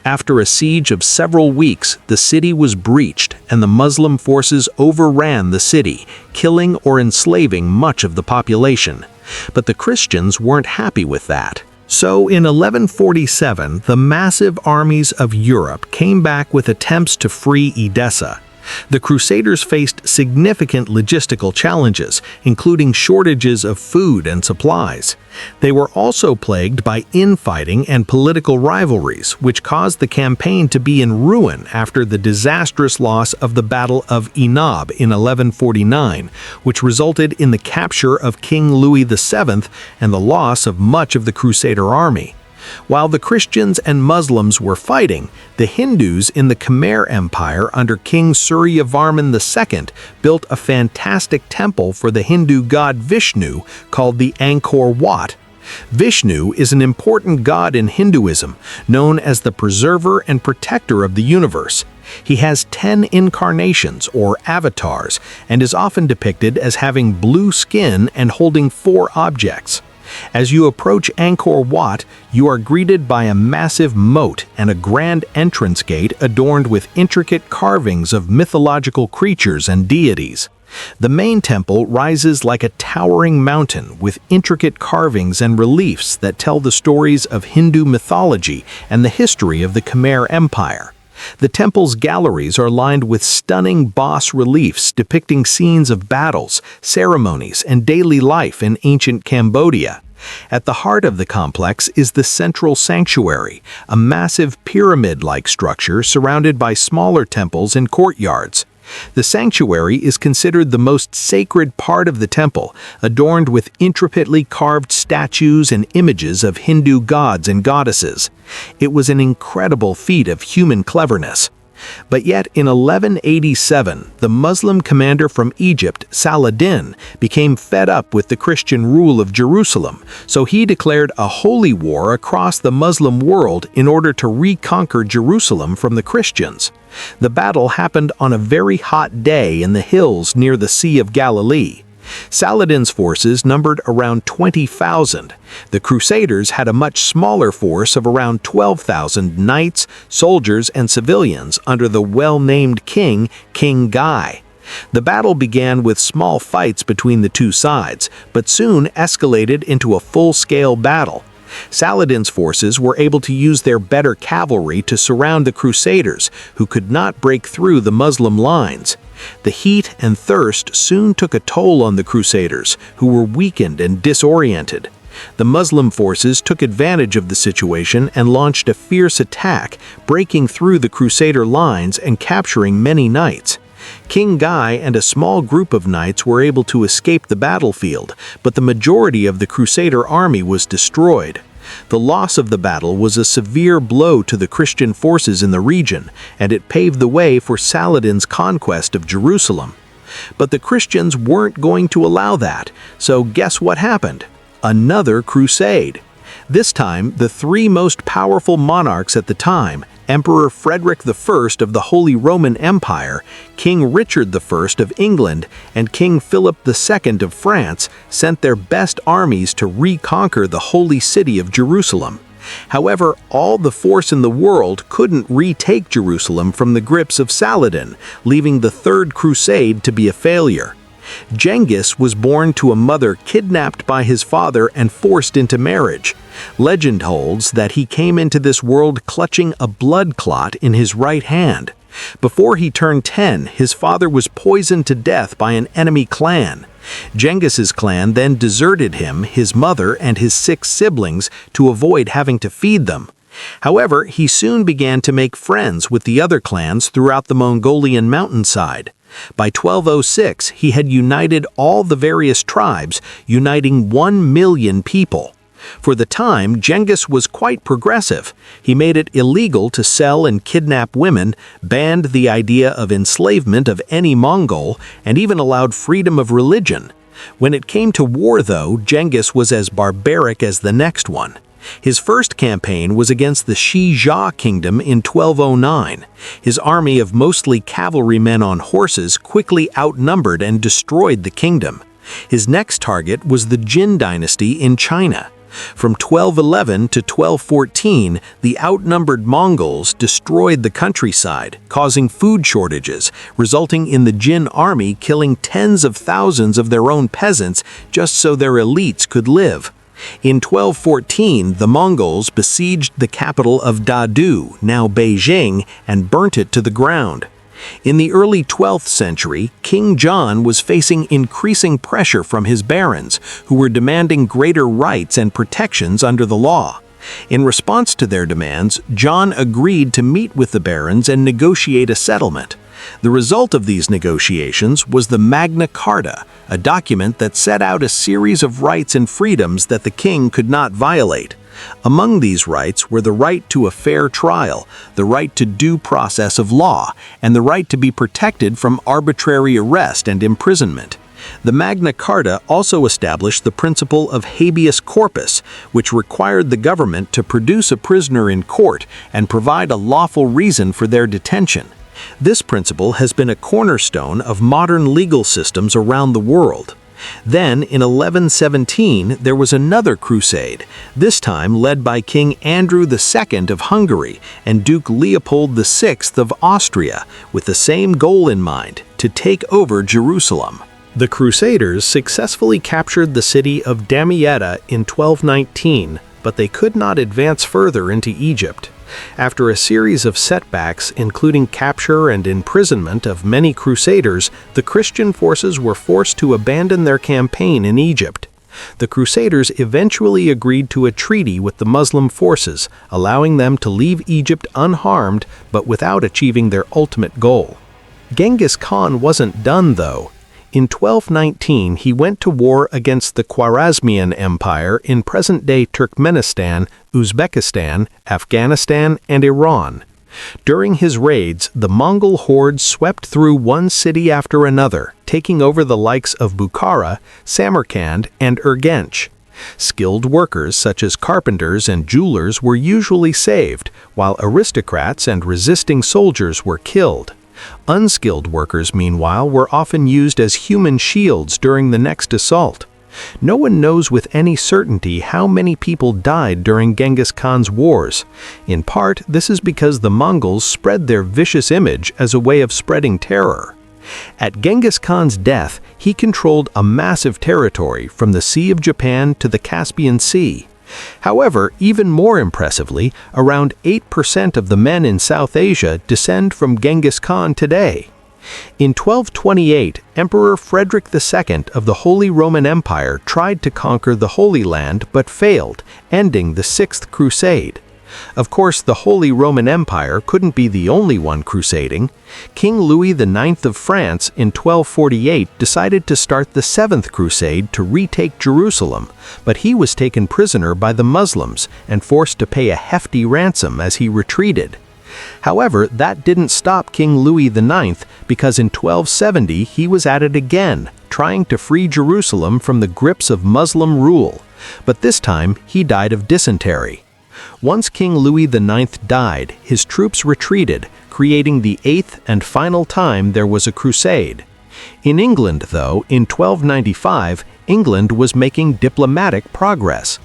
After a siege of several weeks, the city was breached, and the Muslim forces overran the city, killing or enslaving much of the population. But the Christians weren't happy with that. So in 1147, the massive armies of Europe came back with attempts to free Edessa. The Crusaders faced significant logistical challenges, including shortages of food and supplies. They were also plagued by infighting and political rivalries, which caused the campaign to be in ruin after the disastrous loss of the Battle of Inab in 1149, which resulted in the capture of King Louis VII and the loss of much of the Crusader army. While the Christians and Muslims were fighting, the Hindus in the Khmer Empire under King Suryavarman II built a fantastic temple for the Hindu god Vishnu called the Angkor Wat. Vishnu is an important god in Hinduism, known as the preserver and protector of the universe. He has 10 incarnations, or avatars, and is often depicted as having blue skin and holding 4 objects. As you approach Angkor Wat, you are greeted by a massive moat and a grand entrance gate adorned with intricate carvings of mythological creatures and deities. The main temple rises like a towering mountain with intricate carvings and reliefs that tell the stories of Hindu mythology and the history of the Khmer Empire. The temple's galleries are lined with stunning bas reliefs depicting scenes of battles, ceremonies, and daily life in ancient Cambodia. At the heart of the complex is the central sanctuary, a massive pyramid-like structure surrounded by smaller temples and courtyards. The sanctuary is considered the most sacred part of the temple, adorned with intricately carved statues and images of Hindu gods and goddesses. It was an incredible feat of human cleverness. But yet in 1187, the Muslim commander from Egypt, Saladin, became fed up with the Christian rule of Jerusalem, so he declared a holy war across the Muslim world in order to reconquer Jerusalem from the Christians. The battle happened on a very hot day in the hills near the Sea of Galilee. Saladin's forces numbered around 20,000. The Crusaders had a much smaller force of around 12,000 knights, soldiers, and civilians under the well-named king, King Guy. The battle began with small fights between the two sides, but soon escalated into a full-scale battle. Saladin's forces were able to use their better cavalry to surround the Crusaders, who could not break through the Muslim lines. The heat and thirst soon took a toll on the Crusaders, who were weakened and disoriented. The Muslim forces took advantage of the situation and launched a fierce attack, breaking through the Crusader lines and capturing many knights. King Guy and a small group of knights were able to escape the battlefield, but the majority of the Crusader army was destroyed. The loss of the battle was a severe blow to the Christian forces in the region, and it paved the way for Saladin's conquest of Jerusalem. But the Christians weren't going to allow that, so guess what happened? Another crusade. This time, the 3 most powerful monarchs at the time, Emperor Frederick I of the Holy Roman Empire, King Richard I of England, and King Philip II of France, sent their best armies to reconquer the holy city of Jerusalem. However, all the force in the world couldn't retake Jerusalem from the grips of Saladin, leaving the Third Crusade to be a failure. Genghis was born to a mother kidnapped by his father and forced into marriage. Legend holds that he came into this world clutching a blood clot in his right hand. Before he turned 10, his father was poisoned to death by an enemy clan. Genghis's clan then deserted him, his mother, and his 6 siblings to avoid having to feed them. However, he soon began to make friends with the other clans throughout the Mongolian mountainside. By 1206, he had united all the various tribes, uniting 1 million people. For the time, Genghis was quite progressive. He made it illegal to sell and kidnap women, banned the idea of enslavement of any Mongol, and even allowed freedom of religion. When it came to war, though, Genghis was as barbaric as the next one. His first campaign was against the Xi kingdom in 1209. His army of mostly cavalrymen on horses quickly outnumbered and destroyed the kingdom. His next target was the Jin dynasty in China. From 1211 to 1214, the outnumbered Mongols destroyed the countryside, causing food shortages, resulting in the Jin army killing tens of thousands of their own peasants just so their elites could live. In 1214, the Mongols besieged the capital of Dadu, now Beijing, and burnt it to the ground. In the early 12th century, King John was facing increasing pressure from his barons, who were demanding greater rights and protections under the law. In response to their demands, John agreed to meet with the barons and negotiate a settlement. The result of these negotiations was the Magna Carta, a document that set out a series of rights and freedoms that the king could not violate. Among these rights were the right to a fair trial, the right to due process of law, and the right to be protected from arbitrary arrest and imprisonment. The Magna Carta also established the principle of habeas corpus, which required the government to produce a prisoner in court and provide a lawful reason for their detention. This principle has been a cornerstone of modern legal systems around the world. Then, in 1117, there was another crusade, this time led by King Andrew II of Hungary and Duke Leopold VI of Austria, with the same goal in mind, to take over Jerusalem. The Crusaders successfully captured the city of Damietta in 1219, but they could not advance further into Egypt. After a series of setbacks, including capture and imprisonment of many crusaders, the Christian forces were forced to abandon their campaign in Egypt. The Crusaders eventually agreed to a treaty with the Muslim forces, allowing them to leave Egypt unharmed but without achieving their ultimate goal. Genghis Khan wasn't done, though. In 1219, he went to war against the Khwarezmian Empire in present-day Turkmenistan, Uzbekistan, Afghanistan, and Iran. During his raids, the Mongol hordes swept through one city after another, taking over the likes of Bukhara, Samarkand, and Urgench. Skilled workers such as carpenters and jewelers were usually saved, while aristocrats and resisting soldiers were killed. Unskilled workers, meanwhile, were often used as human shields during the next assault. No one knows with any certainty how many people died during Genghis Khan's wars. In part, this is because the Mongols spread their vicious image as a way of spreading terror. At Genghis Khan's death, he controlled a massive territory from the Sea of Japan to the Caspian Sea. However, even more impressively, around 8% of the men in South Asia descend from Genghis Khan today. In 1228, Emperor Frederick II of the Holy Roman Empire tried to conquer the Holy Land but failed, ending the Sixth Crusade. Of course, the Holy Roman Empire couldn't be the only one crusading. King Louis IX of France in 1248 decided to start the Seventh Crusade to retake Jerusalem, but he was taken prisoner by the Muslims and forced to pay a hefty ransom as he retreated. However, that didn't stop King Louis IX, because in 1270 he was at it again, trying to free Jerusalem from the grips of Muslim rule. But this time he died of dysentery. Once King Louis IX died, his troops retreated, creating the eighth and final time there was a crusade. In England, though, in 1295, England was making diplomatic progress.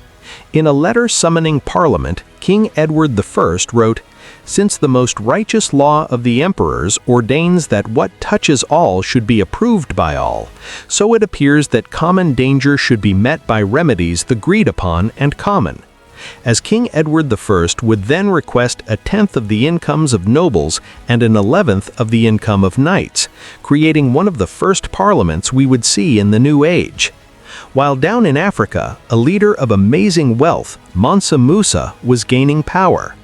In a letter summoning Parliament, King Edward I wrote, "Since the most righteous law of the emperors ordains that what touches all should be approved by all, so it appears that common danger should be met by remedies agreed upon and common." As King Edward I would then request a tenth of the incomes of nobles and an 11th of the income of knights, creating one of the first parliaments we would see in the New Age. While down in Africa, a leader of amazing wealth, Mansa Musa, was gaining power.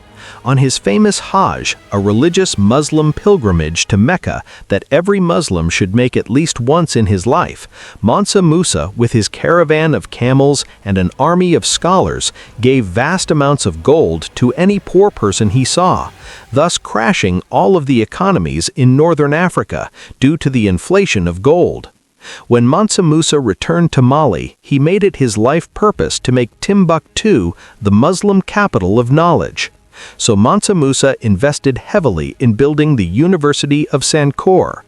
On his famous Hajj, a religious Muslim pilgrimage to Mecca that every Muslim should make at least once in his life, Mansa Musa, with his caravan of camels and an army of scholars, gave vast amounts of gold to any poor person he saw, thus crashing all of the economies in northern Africa due to the inflation of gold. When Mansa Musa returned to Mali, he made it his life purpose to make Timbuktu the Muslim capital of knowledge. So Mansa Musa invested heavily in building the University of Sankore.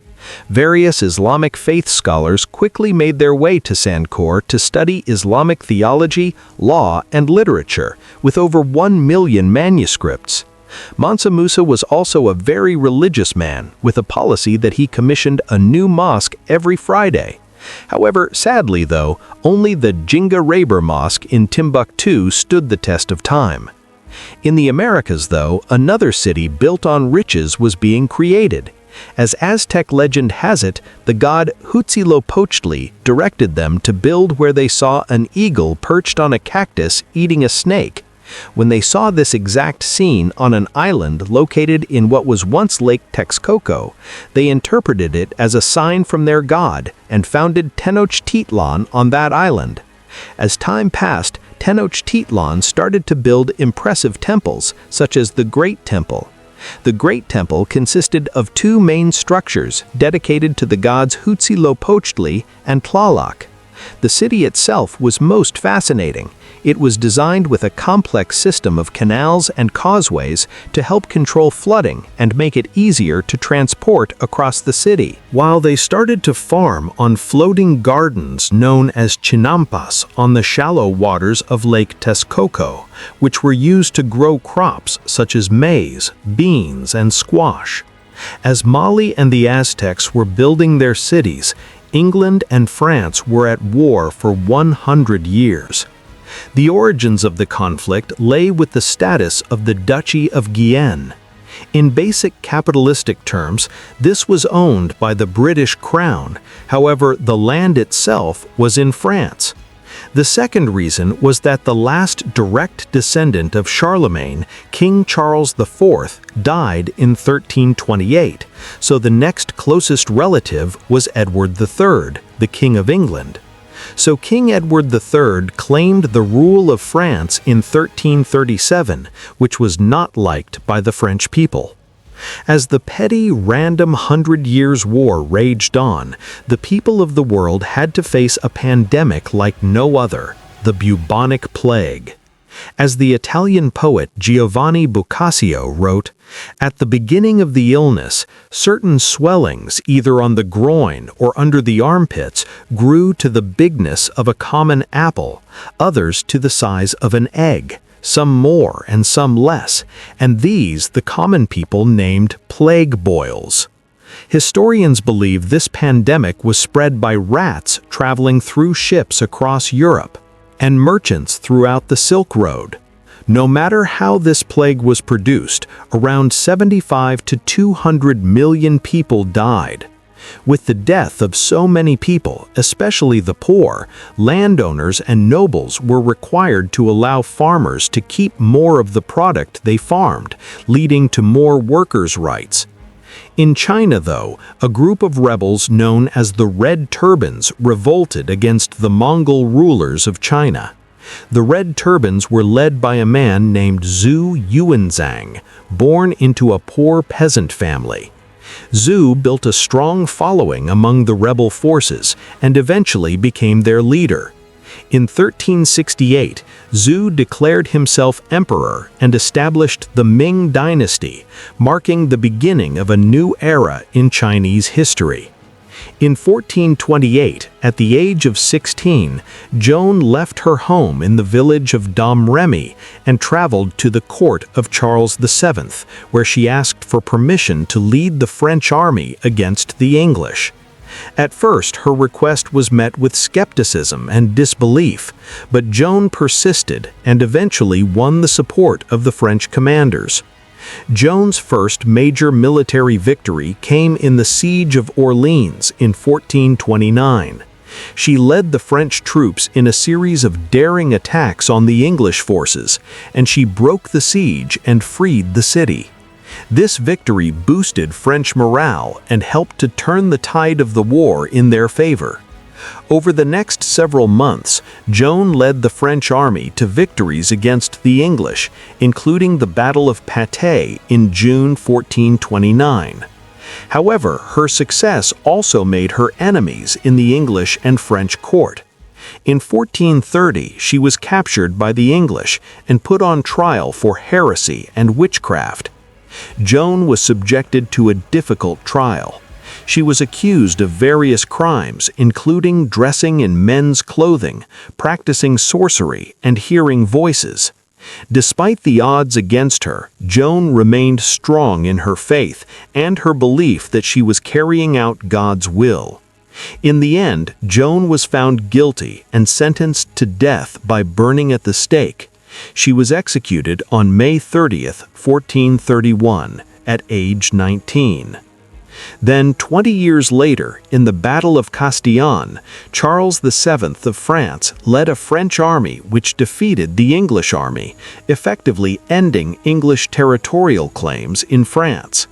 Various Islamic faith scholars quickly made their way to Sankore to study Islamic theology, law, and literature, with over 1 million manuscripts. Mansa Musa was also a very religious man, with a policy that he commissioned a new mosque every Friday. However, sadly though, only the Jinga Raber Mosque in Timbuktu stood the test of time. In the Americas, though, another city built on riches was being created. As Aztec legend has it, the god Huitzilopochtli directed them to build where they saw an eagle perched on a cactus eating a snake. When they saw this exact scene on an island located in what was once Lake Texcoco, they interpreted it as a sign from their god and founded Tenochtitlan on that island. As time passed, Tenochtitlan started to build impressive temples, such as the Great Temple. The Great Temple consisted of 2 main structures dedicated to the gods Huitzilopochtli and Tlaloc. The city itself was most fascinating. It was designed with a complex system of canals and causeways to help control flooding and make it easier to transport across the city. While they started to farm on floating gardens known as chinampas on the shallow waters of Lake Texcoco, which were used to grow crops such as maize, beans, and squash. As Mali and the Aztecs were building their cities, England and France were at war for 100 years. The origins of the conflict lay with the status of the Duchy of Guyenne. In basic capitalistic terms, this was owned by the British Crown. However, the land itself was in France. The second reason was that the last direct descendant of Charlemagne, King Charles IV, died in 1328, so the next closest relative was Edward III, the King of England. So King Edward III claimed the rule of France in 1337, which was not liked by the French people. As the petty, random 100 Years' War raged on, the people of the world had to face a pandemic like no other, the bubonic plague. As the Italian poet Giovanni Boccaccio wrote, "At the beginning of the illness, certain swellings either on the groin or under the armpits grew to the bigness of a common apple, others to the size of an egg, some more and some less, and these the common people named plague boils." Historians believe this pandemic was spread by rats traveling through ships across Europe and merchants throughout the Silk Road. No matter how this plague was produced, around 75 to 200 million people died. With the death of so many people, especially the poor, landowners and nobles were required to allow farmers to keep more of the product they farmed, leading to more workers' rights. In China, though, a group of rebels known as the Red Turbans revolted against the Mongol rulers of China. The Red Turbans were led by a man named Zhu Yuanzhang, born into a poor peasant family. Zhu built a strong following among the rebel forces and eventually became their leader. In 1368, Zhu declared himself emperor and established the Ming dynasty, marking the beginning of a new era in Chinese history. In 1428, at the age of 16, Joan left her home in the village of Domremy and traveled to the court of Charles VII, where she asked for permission to lead the French army against the English. At first, her request was met with skepticism and disbelief, but Joan persisted and eventually won the support of the French commanders. Joan's first major military victory came in the Siege of Orleans in 1429. She led the French troops in a series of daring attacks on the English forces, and she broke the siege and freed the city. This victory boosted French morale and helped to turn the tide of the war in their favor. Over the next several months, Joan led the French army to victories against the English, including the Battle of Patay in June 1429. However, her success also made her enemies in the English and French court. In 1430, she was captured by the English and put on trial for heresy and witchcraft. Joan was subjected to a difficult trial. She was accused of various crimes, including dressing in men's clothing, practicing sorcery, and hearing voices. Despite the odds against her, Joan remained strong in her faith and her belief that she was carrying out God's will. In the end, Joan was found guilty and sentenced to death by burning at the stake. She was executed on May 30th, 1431, at age 19. Then, 20 years later, in the Battle of Castillon, Charles VII of France led a French army which defeated the English army, effectively ending English territorial claims in France.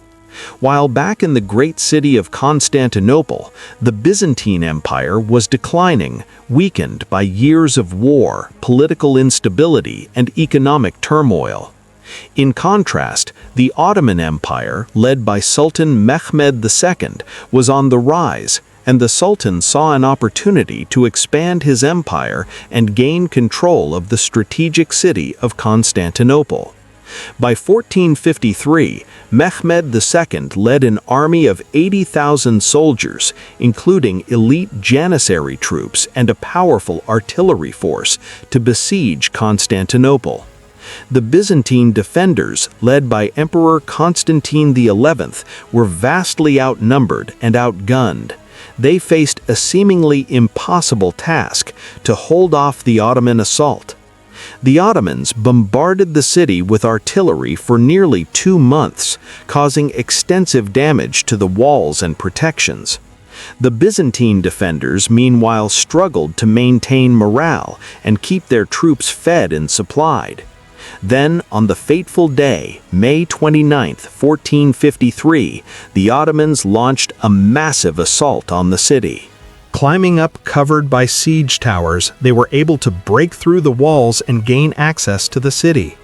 While back in the great city of Constantinople, the Byzantine Empire was declining, weakened by years of war, political instability, and economic turmoil. In contrast, the Ottoman Empire, led by Sultan Mehmed II, was on the rise, and the Sultan saw an opportunity to expand his empire and gain control of the strategic city of Constantinople. By 1453, Mehmed II led an army of 80,000 soldiers, including elite Janissary troops and a powerful artillery force, to besiege Constantinople. The Byzantine defenders, led by Emperor Constantine XI, were vastly outnumbered and outgunned. They faced a seemingly impossible task to hold off the Ottoman assault. The Ottomans bombarded the city with artillery for nearly 2 months, causing extensive damage to the walls and protections. The Byzantine defenders, meanwhile, struggled to maintain morale and keep their troops fed and supplied. Then, on the fateful day, May 29, 1453, the Ottomans launched a massive assault on the city. Climbing up covered by siege towers, they were able to break through the walls and gain access to the city.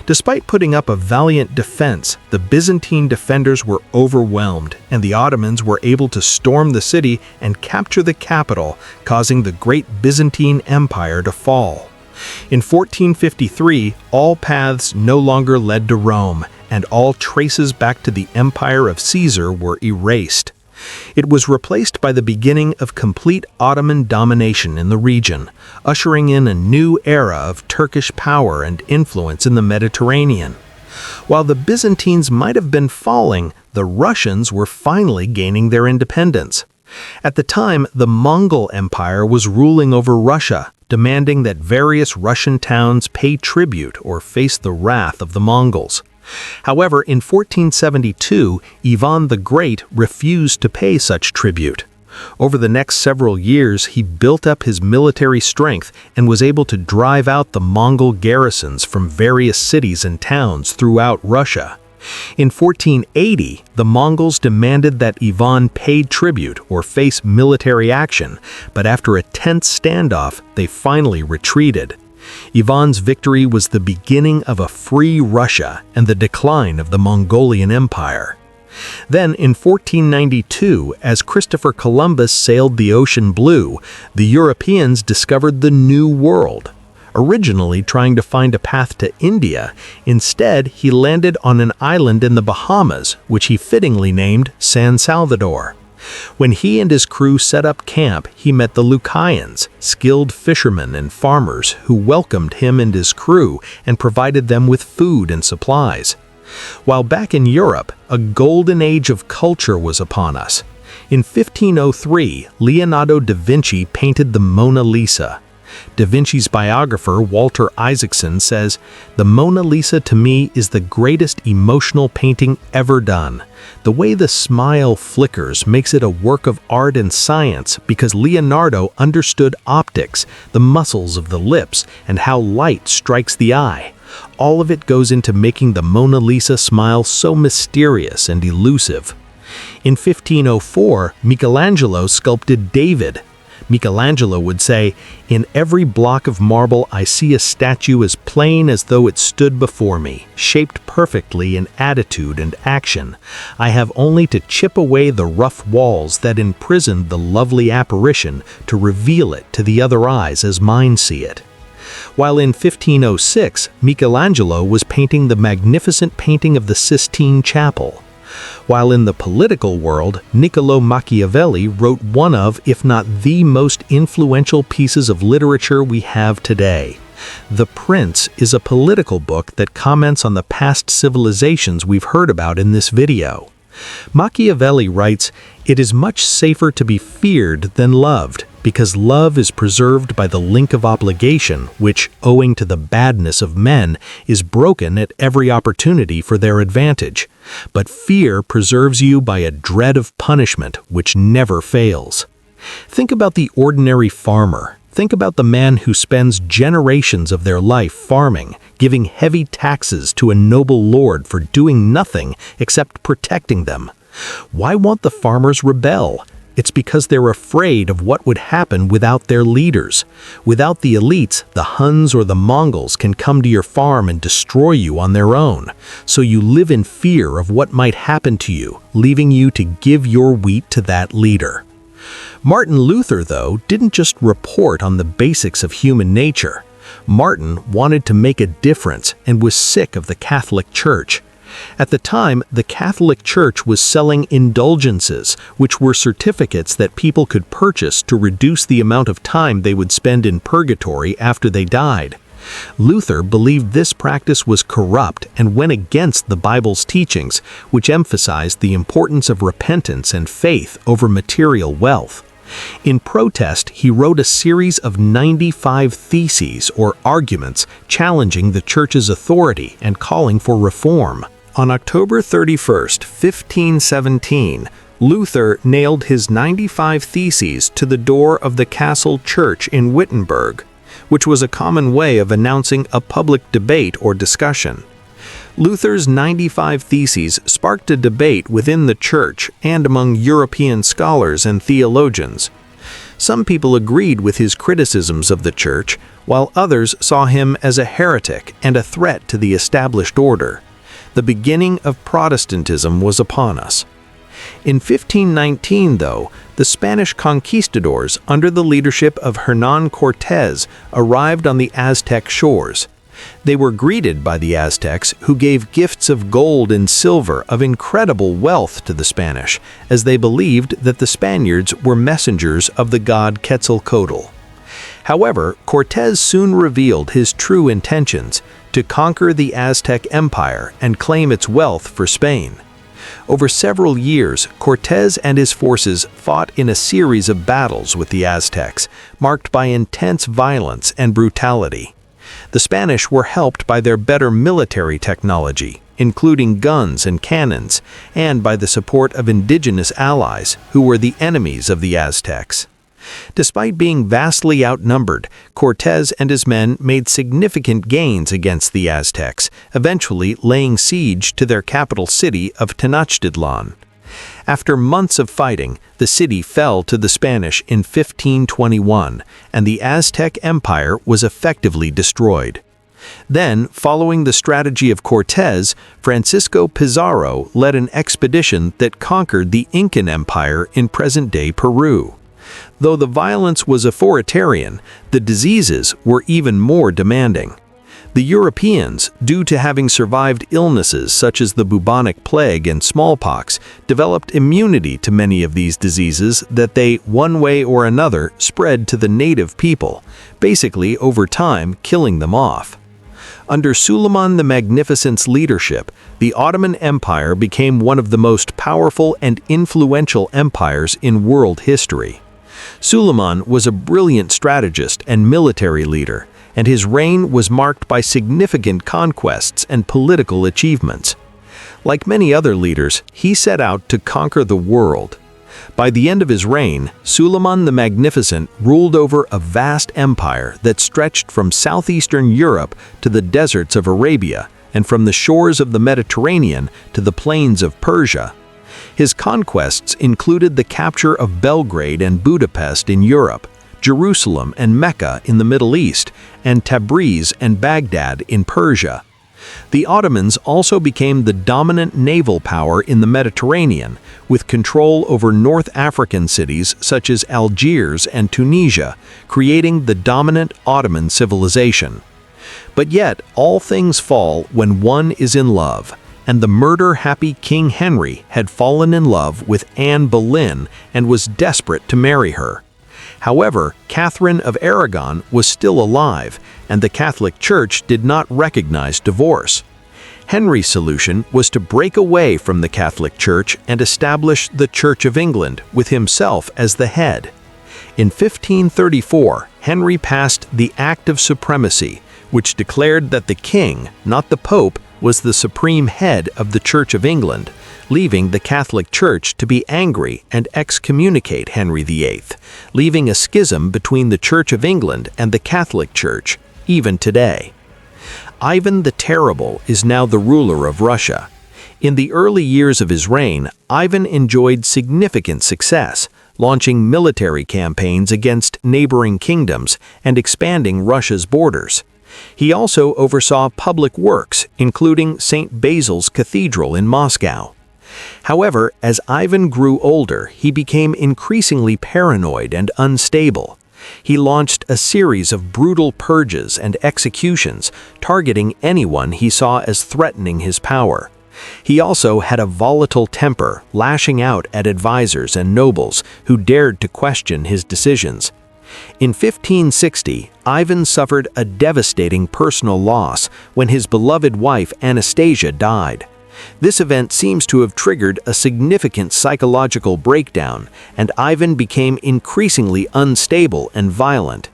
Despite putting up a valiant defense, the Byzantine defenders were overwhelmed, and the Ottomans were able to storm the city and capture the capital, causing the great Byzantine Empire to fall. In 1453, all paths no longer led to Rome, and all traces back to the empire of Caesar were erased. It was replaced by the beginning of complete Ottoman domination in the region, ushering in a new era of Turkish power and influence in the Mediterranean. While the Byzantines might have been falling, the Russians were finally gaining their independence. At the time, the Mongol Empire was ruling over Russia, demanding that various Russian towns pay tribute or face the wrath of the Mongols. However, in 1472, Ivan the Great refused to pay such tribute. Over the next several years, he built up his military strength and was able to drive out the Mongol garrisons from various cities and towns throughout Russia. In 1480, the Mongols demanded that Ivan pay tribute or face military action, but after a tense standoff, they finally retreated. Ivan's victory was the beginning of a free Russia and the decline of the Mongolian Empire. Then, in 1492, as Christopher Columbus sailed the ocean blue, the Europeans discovered the New World. Originally trying to find a path to India, instead he landed on an island in the Bahamas, which he fittingly named San Salvador. When he and his crew set up camp, he met the Lucayans, skilled fishermen and farmers who welcomed him and his crew and provided them with food and supplies. While back in Europe, a golden age of culture was upon us. In 1503, Leonardo da Vinci painted the Mona Lisa. Da Vinci's biographer, Walter Isaacson, says, "The Mona Lisa to me is the greatest emotional painting ever done. The way the smile flickers makes it a work of art and science because Leonardo understood optics, the muscles of the lips, and how light strikes the eye. All of it goes into making the Mona Lisa smile so mysterious and elusive." In 1504, Michelangelo sculpted David. Michelangelo would say, "In every block of marble I see a statue as plain as though it stood before me, shaped perfectly in attitude and action. I have only to chip away the rough walls that imprisoned the lovely apparition to reveal it to the other eyes as mine see it." While in 1506, Michelangelo was painting the magnificent painting of the Sistine Chapel. While in the political world, Niccolò Machiavelli wrote one of, if not the most influential pieces of literature we have today. The Prince is a political book that comments on the past civilizations we've heard about in this video. Machiavelli writes, "It is much safer to be feared than loved, because love is preserved by the link of obligation, which, owing to the badness of men, is broken at every opportunity for their advantage. But fear preserves you by a dread of punishment, which never fails." Think about the ordinary farmer. Think about the man who spends generations of their life farming, giving heavy taxes to a noble lord for doing nothing except protecting them. Why won't the farmers rebel? It's because they're afraid of what would happen without their leaders. Without the elites, the Huns or the Mongols can come to your farm and destroy you on their own. So you live in fear of what might happen to you, leaving you to give your wheat to that leader. Martin Luther, though, didn't just report on the basics of human nature. Martin wanted to make a difference and was sick of the Catholic Church. At the time, the Catholic Church was selling indulgences, which were certificates that people could purchase to reduce the amount of time they would spend in purgatory after they died. Luther believed this practice was corrupt and went against the Bible's teachings, which emphasized the importance of repentance and faith over material wealth. In protest, he wrote a series of 95 theses or arguments challenging the Church's authority and calling for reform. On October 31, 1517, Luther nailed his 95 theses to the door of the castle church in Wittenberg, which was a common way of announcing a public debate or discussion. Luther's 95 Theses sparked a debate within the church and among European scholars and theologians. Some people agreed with his criticisms of the church, while others saw him as a heretic and a threat to the established order. The beginning of Protestantism was upon us. In 1519, though, the Spanish conquistadors, under the leadership of Hernán Cortés, arrived on the Aztec shores. They were greeted by the Aztecs, who gave gifts of gold and silver of incredible wealth to the Spanish, as they believed that the Spaniards were messengers of the god Quetzalcoatl. However, Cortés soon revealed his true intentions: to conquer the Aztec Empire and claim its wealth for Spain. Over several years, Cortés and his forces fought in a series of battles with the Aztecs, marked by intense violence and brutality. The Spanish were helped by their better military technology, including guns and cannons, and by the support of indigenous allies who were the enemies of the Aztecs. Despite being vastly outnumbered, Cortés and his men made significant gains against the Aztecs, eventually laying siege to their capital city of Tenochtitlan. After months of fighting, the city fell to the Spanish in 1521, and the Aztec Empire was effectively destroyed. Then, following the strategy of Cortés, Francisco Pizarro led an expedition that conquered the Incan Empire in present-day Peru. Though the violence was authoritarian, the diseases were even more demanding. The Europeans, due to having survived illnesses such as the bubonic plague and smallpox, developed immunity to many of these diseases that they, one way or another, spread to the native people, basically over time killing them off. Under Suleiman the Magnificent's leadership, the Ottoman Empire became one of the most powerful and influential empires in world history. Suleiman was a brilliant strategist and military leader, and his reign was marked by significant conquests and political achievements. Like many other leaders, he set out to conquer the world. By the end of his reign, Suleiman the Magnificent ruled over a vast empire that stretched from southeastern Europe to the deserts of Arabia and from the shores of the Mediterranean to the plains of Persia. His conquests included the capture of Belgrade and Budapest in Europe, Jerusalem and Mecca in the Middle East, and Tabriz and Baghdad in Persia. The Ottomans also became the dominant naval power in the Mediterranean, with control over North African cities such as Algiers and Tunisia, creating the dominant Ottoman civilization. But yet, all things fall when one is in love, and the murder-happy King Henry had fallen in love with Anne Boleyn and was desperate to marry her. However, Catherine of Aragon was still alive, and the Catholic Church did not recognize divorce. Henry's solution was to break away from the Catholic Church and establish the Church of England, with himself as the head. In 1534, Henry passed the Act of Supremacy, which declared that the king, not the Pope, was the supreme head of the Church of England, leaving the Catholic Church to be angry and excommunicate Henry VIII, leaving a schism between the Church of England and the Catholic Church, even today. Ivan the Terrible is now the ruler of Russia. In the early years of his reign, Ivan enjoyed significant success, launching military campaigns against neighboring kingdoms and expanding Russia's borders. He also oversaw public works, including St. Basil's Cathedral in Moscow. However, as Ivan grew older, he became increasingly paranoid and unstable. He launched a series of brutal purges and executions, targeting anyone he saw as threatening his power. He also had a volatile temper, lashing out at advisors and nobles who dared to question his decisions. In 1560, Ivan suffered a devastating personal loss when his beloved wife Anastasia died. This event seems to have triggered a significant psychological breakdown, and Ivan became increasingly unstable and violent.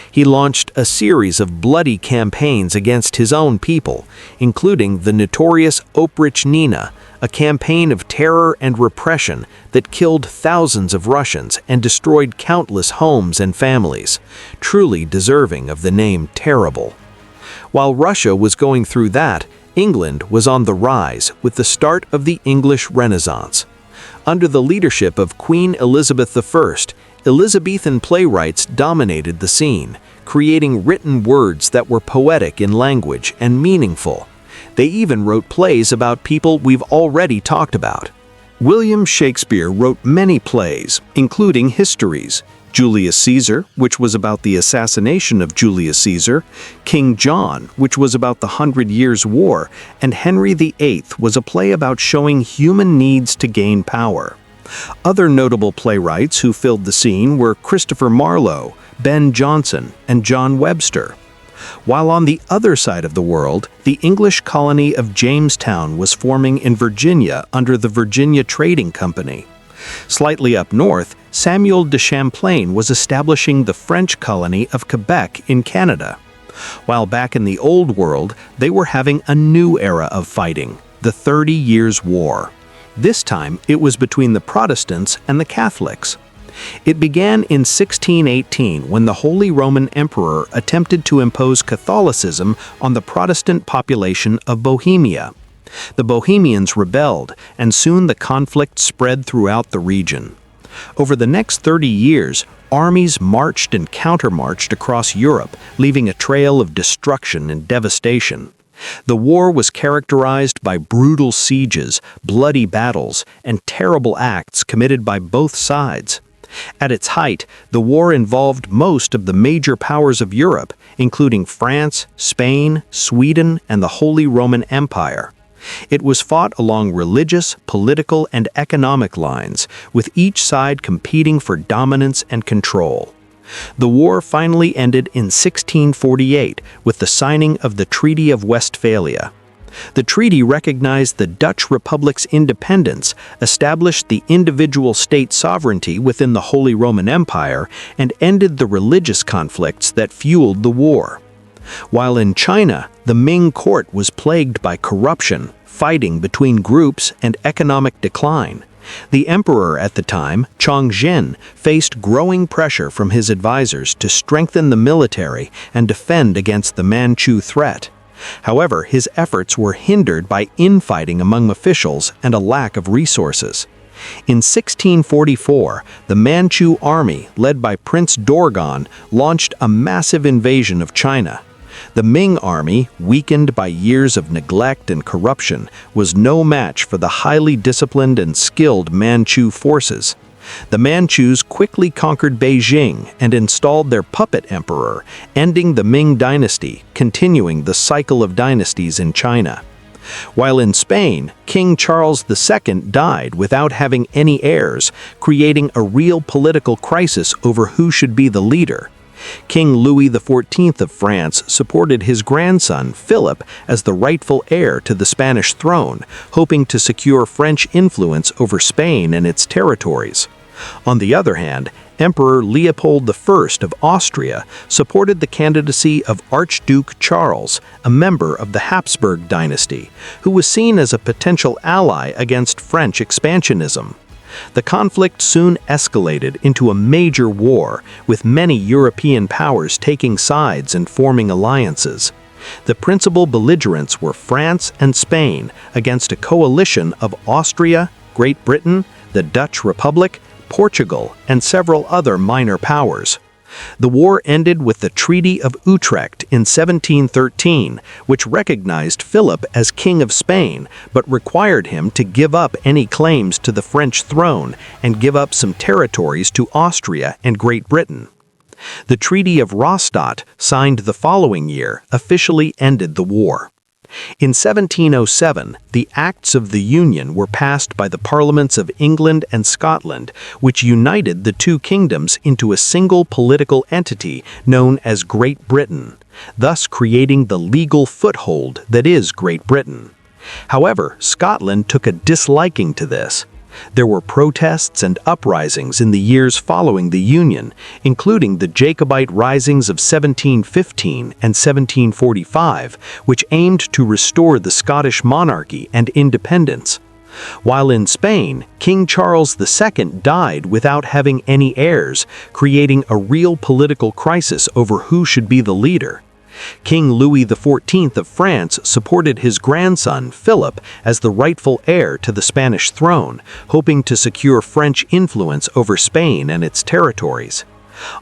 He launched a series of bloody campaigns against his own people, including the notorious Oprichnina, a campaign of terror and repression that killed thousands of Russians and destroyed countless homes and families, truly deserving of the name Terrible. While Russia was going through that, England was on the rise with the start of the English Renaissance. Under the leadership of Queen Elizabeth I, Elizabethan playwrights dominated the scene, creating written words that were poetic in language and meaningful. They even wrote plays about people we've already talked about. William Shakespeare wrote many plays, including histories: Julius Caesar, which was about the assassination of Julius Caesar; King John, which was about the 100 Years' War; and Henry VIII was a play about showing human needs to gain power. Other notable playwrights who filled the scene were Christopher Marlowe, Ben Jonson, and John Webster. While on the other side of the world, the English colony of Jamestown was forming in Virginia under the Virginia Trading Company. Slightly up north, Samuel de Champlain was establishing the French colony of Quebec in Canada. While back in the Old World, they were having a new era of fighting, the 30 Years' War. This time, it was between the Protestants and the Catholics. It began in 1618 when the Holy Roman Emperor attempted to impose Catholicism on the Protestant population of Bohemia. The Bohemians rebelled, and soon the conflict spread throughout the region. Over the next 30 years, armies marched and countermarched across Europe, leaving a trail of destruction and devastation. The war was characterized by brutal sieges, bloody battles, and terrible acts committed by both sides. At its height, the war involved most of the major powers of Europe, including France, Spain, Sweden, and the Holy Roman Empire. It was fought along religious, political, and economic lines, with each side competing for dominance and control. The war finally ended in 1648 with the signing of the Treaty of Westphalia. The treaty recognized the Dutch Republic's independence, established the individual state sovereignty within the Holy Roman Empire, and ended the religious conflicts that fueled the war. While in China, the Ming court was plagued by corruption, fighting between groups, and economic decline. The emperor at the time, Chongzhen, faced growing pressure from his advisors to strengthen the military and defend against the Manchu threat. However, his efforts were hindered by infighting among officials and a lack of resources. In 1644, the Manchu army, led by Prince Dorgan, launched a massive invasion of China. The Ming army, weakened by years of neglect and corruption, was no match for the highly disciplined and skilled Manchu forces. The Manchus quickly conquered Beijing and installed their puppet emperor, ending the Ming dynasty, continuing the cycle of dynasties in China. While in Spain, King Charles II died without having any heirs, creating a real political crisis over who should be the leader. King Louis XIV of France supported his grandson, Philip, as the rightful heir to the Spanish throne, hoping to secure French influence over Spain and its territories. On the other hand, Emperor Leopold I of Austria supported the candidacy of Archduke Charles, a member of the Habsburg dynasty, who was seen as a potential ally against French expansionism. The conflict soon escalated into a major war, with many European powers taking sides and forming alliances. The principal belligerents were France and Spain against a coalition of Austria, Great Britain, the Dutch Republic, Portugal, and several other minor powers. The war ended with the Treaty of Utrecht in 1713, which recognized Philip as King of Spain, but required him to give up any claims to the French throne and give up some territories to Austria and Great Britain. The Treaty of Rastatt, signed the following year, officially ended the war. In 1707, the Acts of the Union were passed by the Parliaments of England and Scotland, which united the two kingdoms into a single political entity known as Great Britain, thus creating the legal foothold that is Great Britain. However, Scotland took a disliking to this. There were protests and uprisings in the years following the Union, including the Jacobite risings of 1715 and 1745, which aimed to restore the Scottish monarchy and independence. While in Spain, King Charles II died without having any heirs, creating a real political crisis over who should be the leader. King Louis XIV of France supported his grandson, Philip, as the rightful heir to the Spanish throne, hoping to secure French influence over Spain and its territories.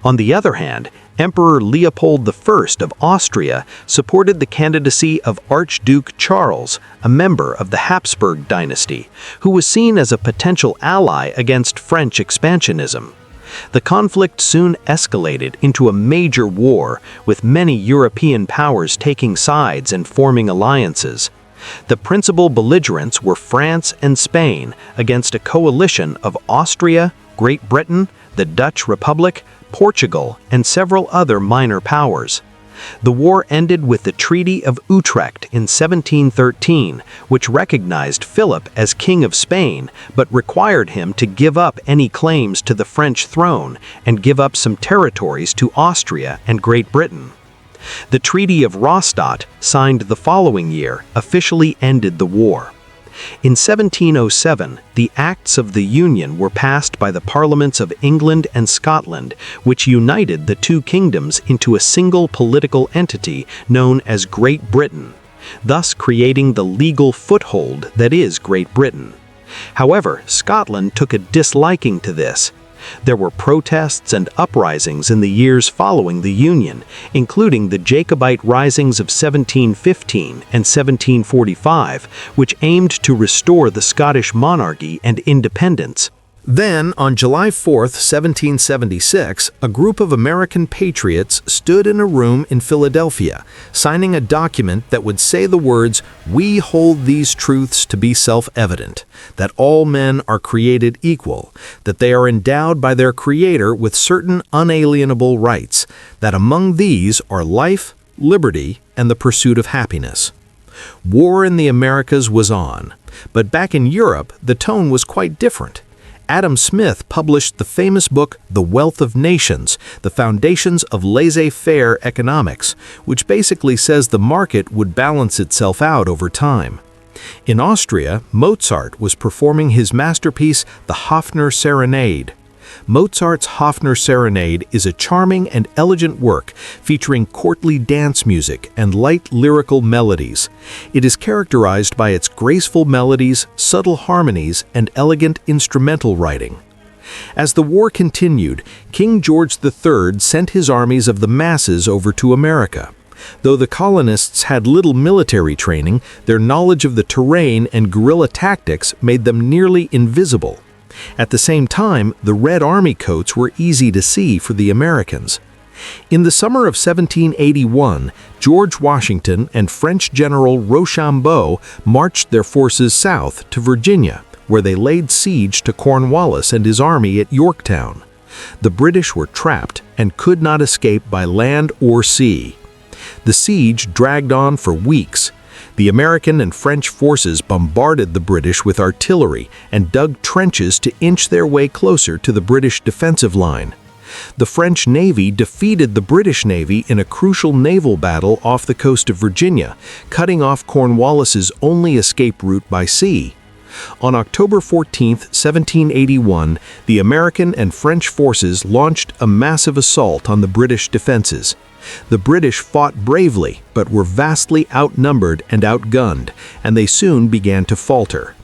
On the other hand, Emperor Leopold I of Austria supported the candidacy of Archduke Charles, a member of the Habsburg dynasty, who was seen as a potential ally against French expansionism. The conflict soon escalated into a major war, with many European powers taking sides and forming alliances. The principal belligerents were France and Spain against a coalition of Austria, Great Britain, the Dutch Republic, Portugal, and several other minor powers. The war ended with the Treaty of Utrecht in 1713, which recognized Philip as King of Spain, but required him to give up any claims to the French throne and give up some territories to Austria and Great Britain. The Treaty of Rastatt, signed the following year, officially ended the war. In 1707, the Acts of the Union were passed by the Parliaments of England and Scotland, which united the two kingdoms into a single political entity known as Great Britain, thus creating the legal foothold that is Great Britain. However, Scotland took a disliking to this. There were protests and uprisings in the years following the Union, including the Jacobite risings of 1715 and 1745, which aimed to restore the Scottish monarchy and independence. Then, on July 4, 1776, a group of American patriots stood in a room in Philadelphia, signing a document that would say the words, "We hold these truths to be self-evident, that all men are created equal, that they are endowed by their Creator with certain unalienable rights, that among these are life, liberty, and the pursuit of happiness." War in the Americas was on, but back in Europe, the tone was quite different. Adam Smith published the famous book The Wealth of Nations, The Foundations of Laissez-faire Economics, which basically says the market would balance itself out over time. In Austria, Mozart was performing his masterpiece, the Hofner Serenade. Mozart's Hofner Serenade is a charming and elegant work featuring courtly dance music and light lyrical melodies. It is characterized by its graceful melodies, subtle harmonies, and elegant instrumental writing. As the war continued, King George III sent his armies of the masses over to America. Though the colonists had little military training, their knowledge of the terrain and guerrilla tactics made them nearly invisible. At the same time, the Red Army coats were easy to see for the Americans. In the summer of 1781, George Washington and French General Rochambeau marched their forces south to Virginia, where they laid siege to Cornwallis and his army at Yorktown. The British were trapped and could not escape by land or sea. The siege dragged on for weeks. The American and French forces bombarded the British with artillery and dug trenches to inch their way closer to the British defensive line. The French Navy defeated the British Navy in a crucial naval battle off the coast of Virginia, cutting off Cornwallis's only escape route by sea. On October 14, 1781, the American and French forces launched a massive assault on the British defenses. The British fought bravely, but were vastly outnumbered and outgunned, and they soon began to falter.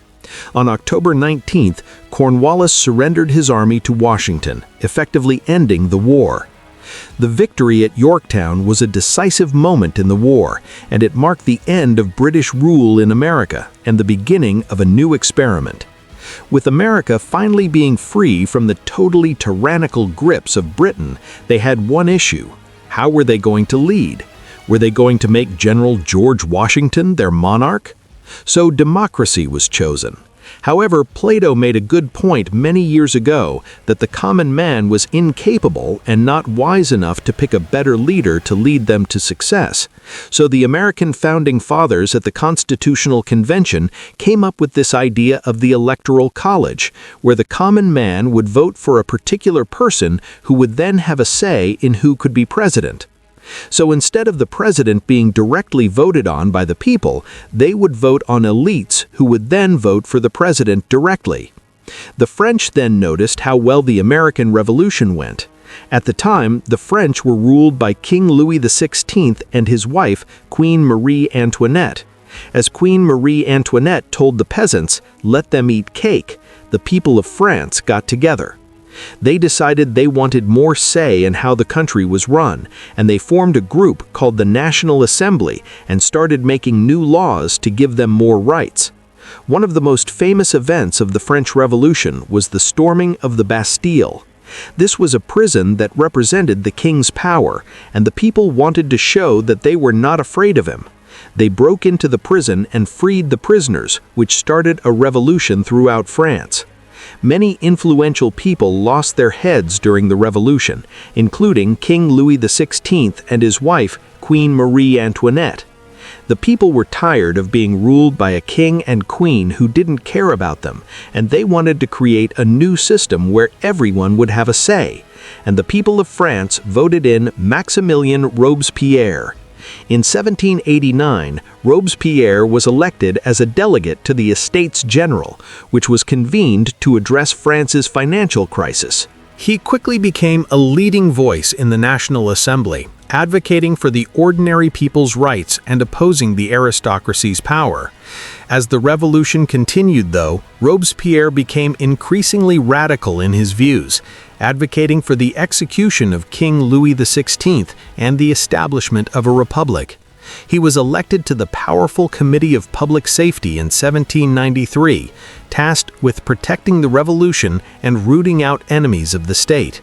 On October 19th, Cornwallis surrendered his army to Washington, effectively ending the war. The victory at Yorktown was a decisive moment in the war, and it marked the end of British rule in America and the beginning of a new experiment. With America finally being free from the totally tyrannical grips of Britain, they had one issue. How were they going to lead? Were they going to make General George Washington their monarch? So democracy was chosen. However, Plato made a good point many years ago that the common man was incapable and not wise enough to pick a better leader to lead them to success. So the American founding fathers at the Constitutional Convention came up with this idea of the Electoral College, where the common man would vote for a particular person who would then have a say in who could be president. So instead of the president being directly voted on by the people, they would vote on elites who would then vote for the president directly. The French then noticed how well the American Revolution went. At the time, the French were ruled by King Louis XVI and his wife, Queen Marie Antoinette. As Queen Marie Antoinette told the peasants, "Let them eat cake," the people of France got together. They decided they wanted more say in how the country was run, and they formed a group called the National Assembly and started making new laws to give them more rights. One of the most famous events of the French Revolution was the storming of the Bastille. This was a prison that represented the king's power, and the people wanted to show that they were not afraid of him. They broke into the prison and freed the prisoners, which started a revolution throughout France. Many influential people lost their heads during the revolution, including King Louis XVI and his wife, Queen Marie Antoinette. The people were tired of being ruled by a king and queen who didn't care about them, and they wanted to create a new system where everyone would have a say. And the people of France voted in Maximilien Robespierre. In 1789, Robespierre was elected as a delegate to the Estates General, which was convened to address France's financial crisis. He quickly became a leading voice in the National Assembly, advocating for the ordinary people's rights and opposing the aristocracy's power. As the revolution continued, though, Robespierre became increasingly radical in his views, advocating for the execution of King Louis XVI and the establishment of a republic. He was elected to the powerful Committee of Public Safety in 1793, tasked with protecting the revolution and rooting out enemies of the state.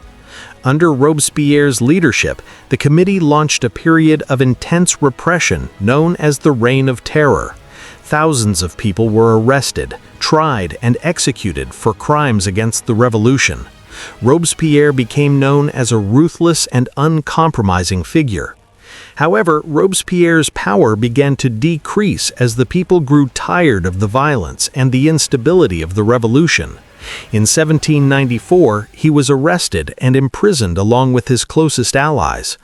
Under Robespierre's leadership, the committee launched a period of intense repression known as the Reign of Terror. Thousands of people were arrested, tried, and executed for crimes against the revolution. Robespierre became known as a ruthless and uncompromising figure. However, Robespierre's power began to decrease as the people grew tired of the violence and the instability of the revolution. In 1794, he was arrested and imprisoned along with his closest allies.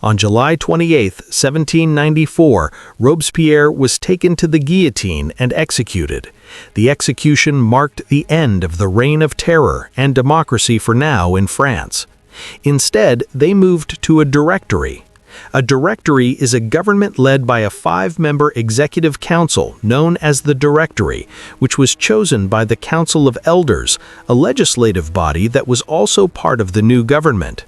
On July 28, 1794, Robespierre was taken to the guillotine and executed. The execution marked the end of the reign of terror and democracy for now in France. Instead, they moved to a directory. A directory is a government led by a 5-member executive council known as the Directory, which was chosen by the Council of Elders, a legislative body that was also part of the new government.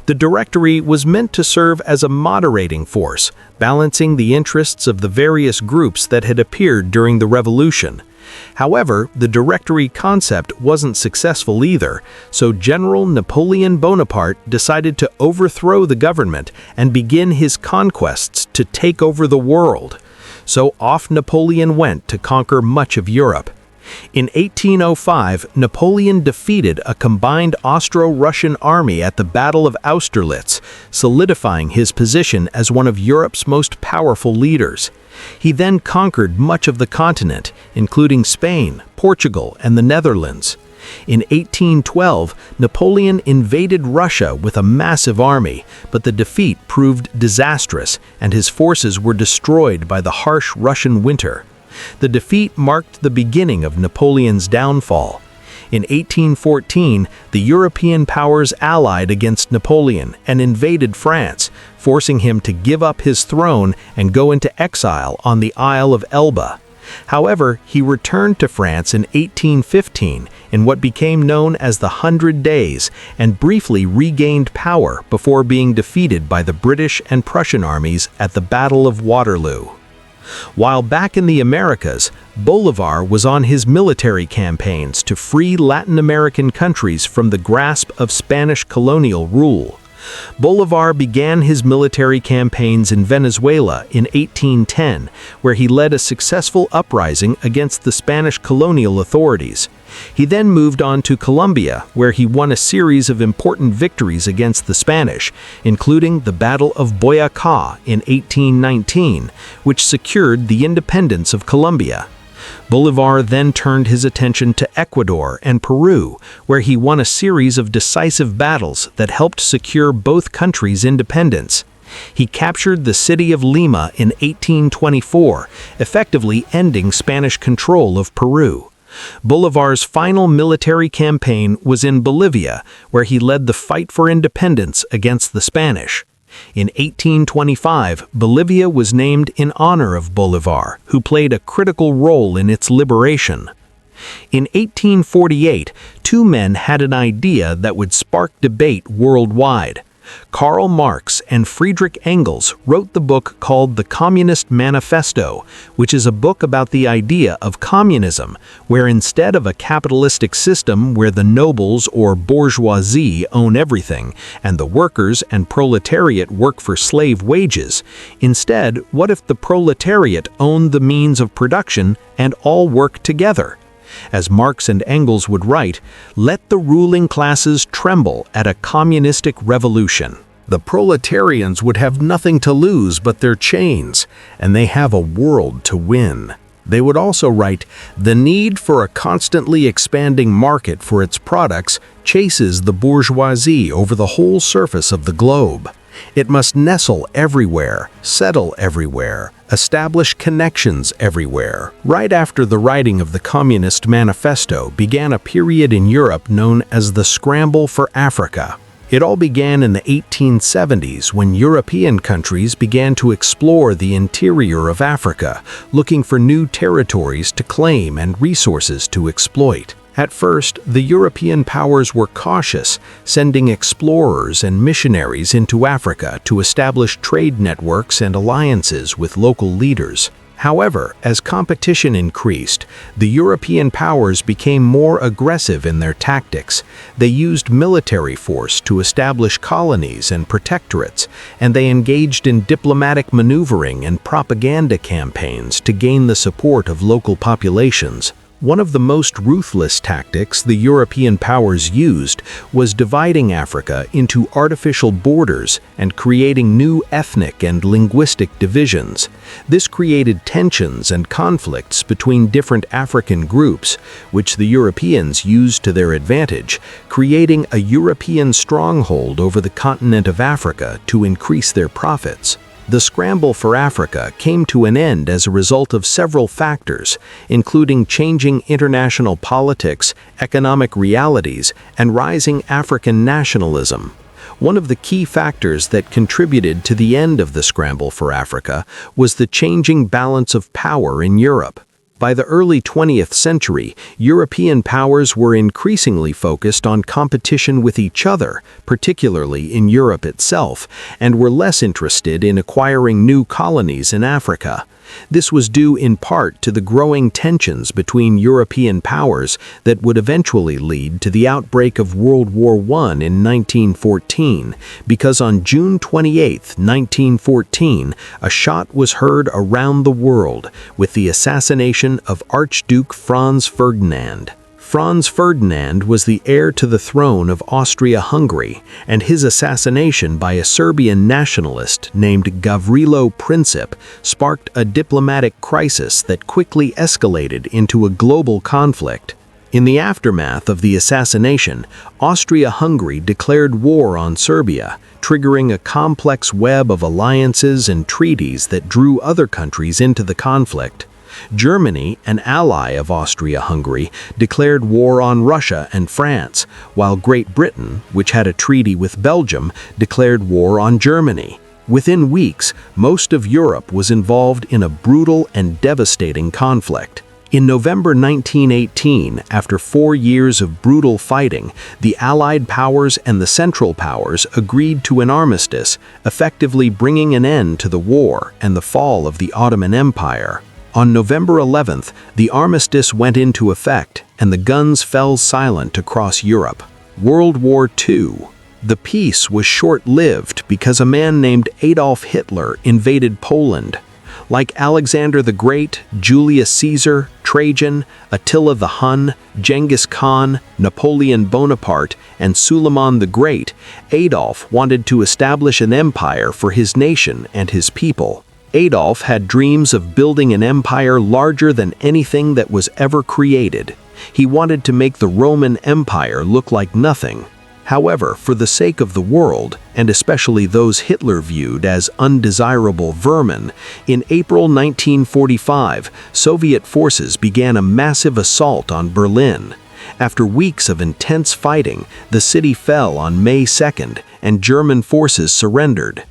The Directory was meant to serve as a moderating force, balancing the interests of the various groups that had appeared during the revolution. However, the Directory concept wasn't successful either, so General Napoleon Bonaparte decided to overthrow the government and begin his conquests to take over the world. So off Napoleon went to conquer much of Europe. In 1805, Napoleon defeated a combined Austro-Russian army at the Battle of Austerlitz, solidifying his position as one of Europe's most powerful leaders. He then conquered much of the continent, including Spain, Portugal, and the Netherlands. In 1812, Napoleon invaded Russia with a massive army, but the defeat proved disastrous, and his forces were destroyed by the harsh Russian winter. The defeat marked the beginning of Napoleon's downfall. In 1814, the European powers allied against Napoleon and invaded France, forcing him to give up his throne and go into exile on the Isle of Elba. However, he returned to France in 1815 in what became known as the 100 Days and briefly regained power before being defeated by the British and Prussian armies at the Battle of Waterloo. While back in the Americas, Bolivar was on his military campaigns to free Latin American countries from the grasp of Spanish colonial rule. Bolivar began his military campaigns in Venezuela in 1810, where he led a successful uprising against the Spanish colonial authorities. He then moved on to Colombia, where he won a series of important victories against the Spanish, including the Battle of Boyacá in 1819, which secured the independence of Colombia. Bolivar then turned his attention to Ecuador and Peru, where he won a series of decisive battles that helped secure both countries' independence. He captured the city of Lima in 1824, effectively ending Spanish control of Peru. Bolivar's final military campaign was in Bolivia, where he led the fight for independence against the Spanish. In 1825, Bolivia was named in honor of Bolivar, who played a critical role in its liberation. In 1848, two men had an idea that would spark debate worldwide. Karl Marx and Friedrich Engels wrote the book called The Communist Manifesto, which is a book about the idea of communism, where instead of a capitalistic system where the nobles or bourgeoisie own everything, and the workers and proletariat work for slave wages, instead, what if the proletariat owned the means of production and all work together? As Marx and Engels would write, let the ruling classes tremble at a communistic revolution. The proletarians would have nothing to lose but their chains, and they have a world to win. They would also write, the need for a constantly expanding market for its products chases the bourgeoisie over the whole surface of the globe. It must nestle everywhere, settle everywhere, establish connections everywhere. Right after the writing of the Communist Manifesto began a period in Europe known as the Scramble for Africa. It all began in the 1870s when European countries began to explore the interior of Africa, looking for new territories to claim and resources to exploit. At first, the European powers were cautious, sending explorers and missionaries into Africa to establish trade networks and alliances with local leaders. However, as competition increased, the European powers became more aggressive in their tactics. They used military force to establish colonies and protectorates, and they engaged in diplomatic maneuvering and propaganda campaigns to gain the support of local populations. One of the most ruthless tactics the European powers used was dividing Africa into artificial borders and creating new ethnic and linguistic divisions. This created tensions and conflicts between different African groups, which the Europeans used to their advantage, creating a European stronghold over the continent of Africa to increase their profits. The scramble for Africa came to an end as a result of several factors, including changing international politics, economic realities, and rising African nationalism. One of the key factors that contributed to the end of the scramble for Africa was the changing balance of power in Europe. By the early 20th century, European powers were increasingly focused on competition with each other, particularly in Europe itself, and were less interested in acquiring new colonies in Africa. This was due in part to the growing tensions between European powers that would eventually lead to the outbreak of World War I in 1914, because on June 28, 1914, a shot was heard around the world with the assassination of Archduke Franz Ferdinand. Franz Ferdinand was the heir to the throne of Austria-Hungary, and his assassination by a Serbian nationalist named Gavrilo Princip sparked a diplomatic crisis that quickly escalated into a global conflict. In the aftermath of the assassination, Austria-Hungary declared war on Serbia, triggering a complex web of alliances and treaties that drew other countries into the conflict. Germany, an ally of Austria-Hungary, declared war on Russia and France, while Great Britain, which had a treaty with Belgium, declared war on Germany. Within weeks, most of Europe was involved in a brutal and devastating conflict. In November 1918, after 4 years of brutal fighting, the Allied powers and the Central Powers agreed to an armistice, effectively bringing an end to the war and the fall of the Ottoman Empire. On November 11th, the armistice went into effect, and the guns fell silent across Europe. World War II. The peace was short-lived because a man named Adolf Hitler invaded Poland. Like Alexander the Great, Julius Caesar, Trajan, Attila the Hun, Genghis Khan, Napoleon Bonaparte, and Suleiman the Great, Adolf wanted to establish an empire for his nation and his people. Adolf had dreams of building an empire larger than anything that was ever created. He wanted to make the Roman Empire look like nothing. However, for the sake of the world, and especially those Hitler viewed as undesirable vermin, in April 1945, Soviet forces began a massive assault on Berlin. After weeks of intense fighting, the city fell on May 2nd, and German forces surrendered.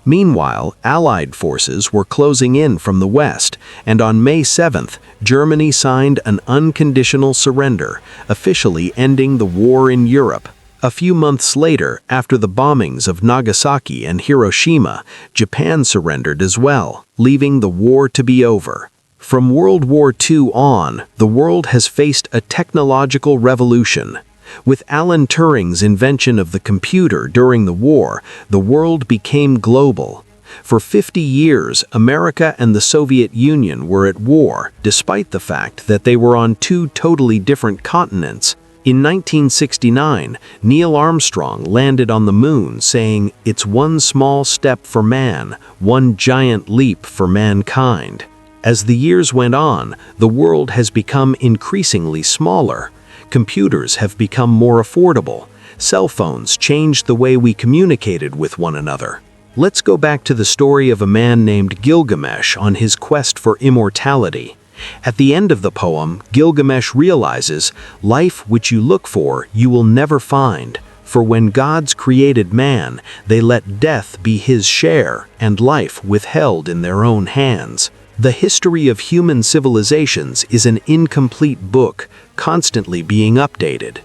Meanwhile, Allied forces were closing in from the west, and on May 7th, Germany signed an unconditional surrender, officially ending the war in Europe. A few months later, after the bombings of Nagasaki and Hiroshima, Japan surrendered as well, leaving the war to be over. From World War II on, the world has faced a technological revolution. With Alan Turing's invention of the computer during the war, the world became global. For 50 years, America and the Soviet Union were at war, despite the fact that they were on two totally different continents. In 1969, Neil Armstrong landed on the moon saying, "It's one small step for man, one giant leap for mankind." As the years went on, the world has become increasingly smaller. Computers have become more affordable. Cell phones changed the way we communicated with one another. Let's go back to the story of a man named Gilgamesh on his quest for immortality. At the end of the poem, Gilgamesh realizes, "Life which you look for, you will never find. For when gods created man, they let death be his share, and life withheld in their own hands." The history of human civilizations is an incomplete book, constantly being updated.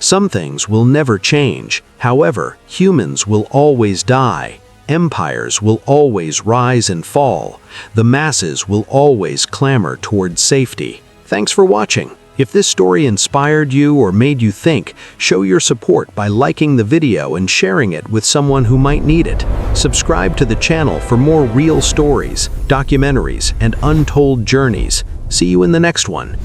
Some things will never change. However, humans will always die. Empires will always rise and fall. The masses will always clamor towards safety. Thanks for watching. If this story inspired you or made you think, show your support by liking the video and sharing it with someone who might need it. Subscribe to the channel for more real stories, documentaries, and untold journeys. See you in the next one.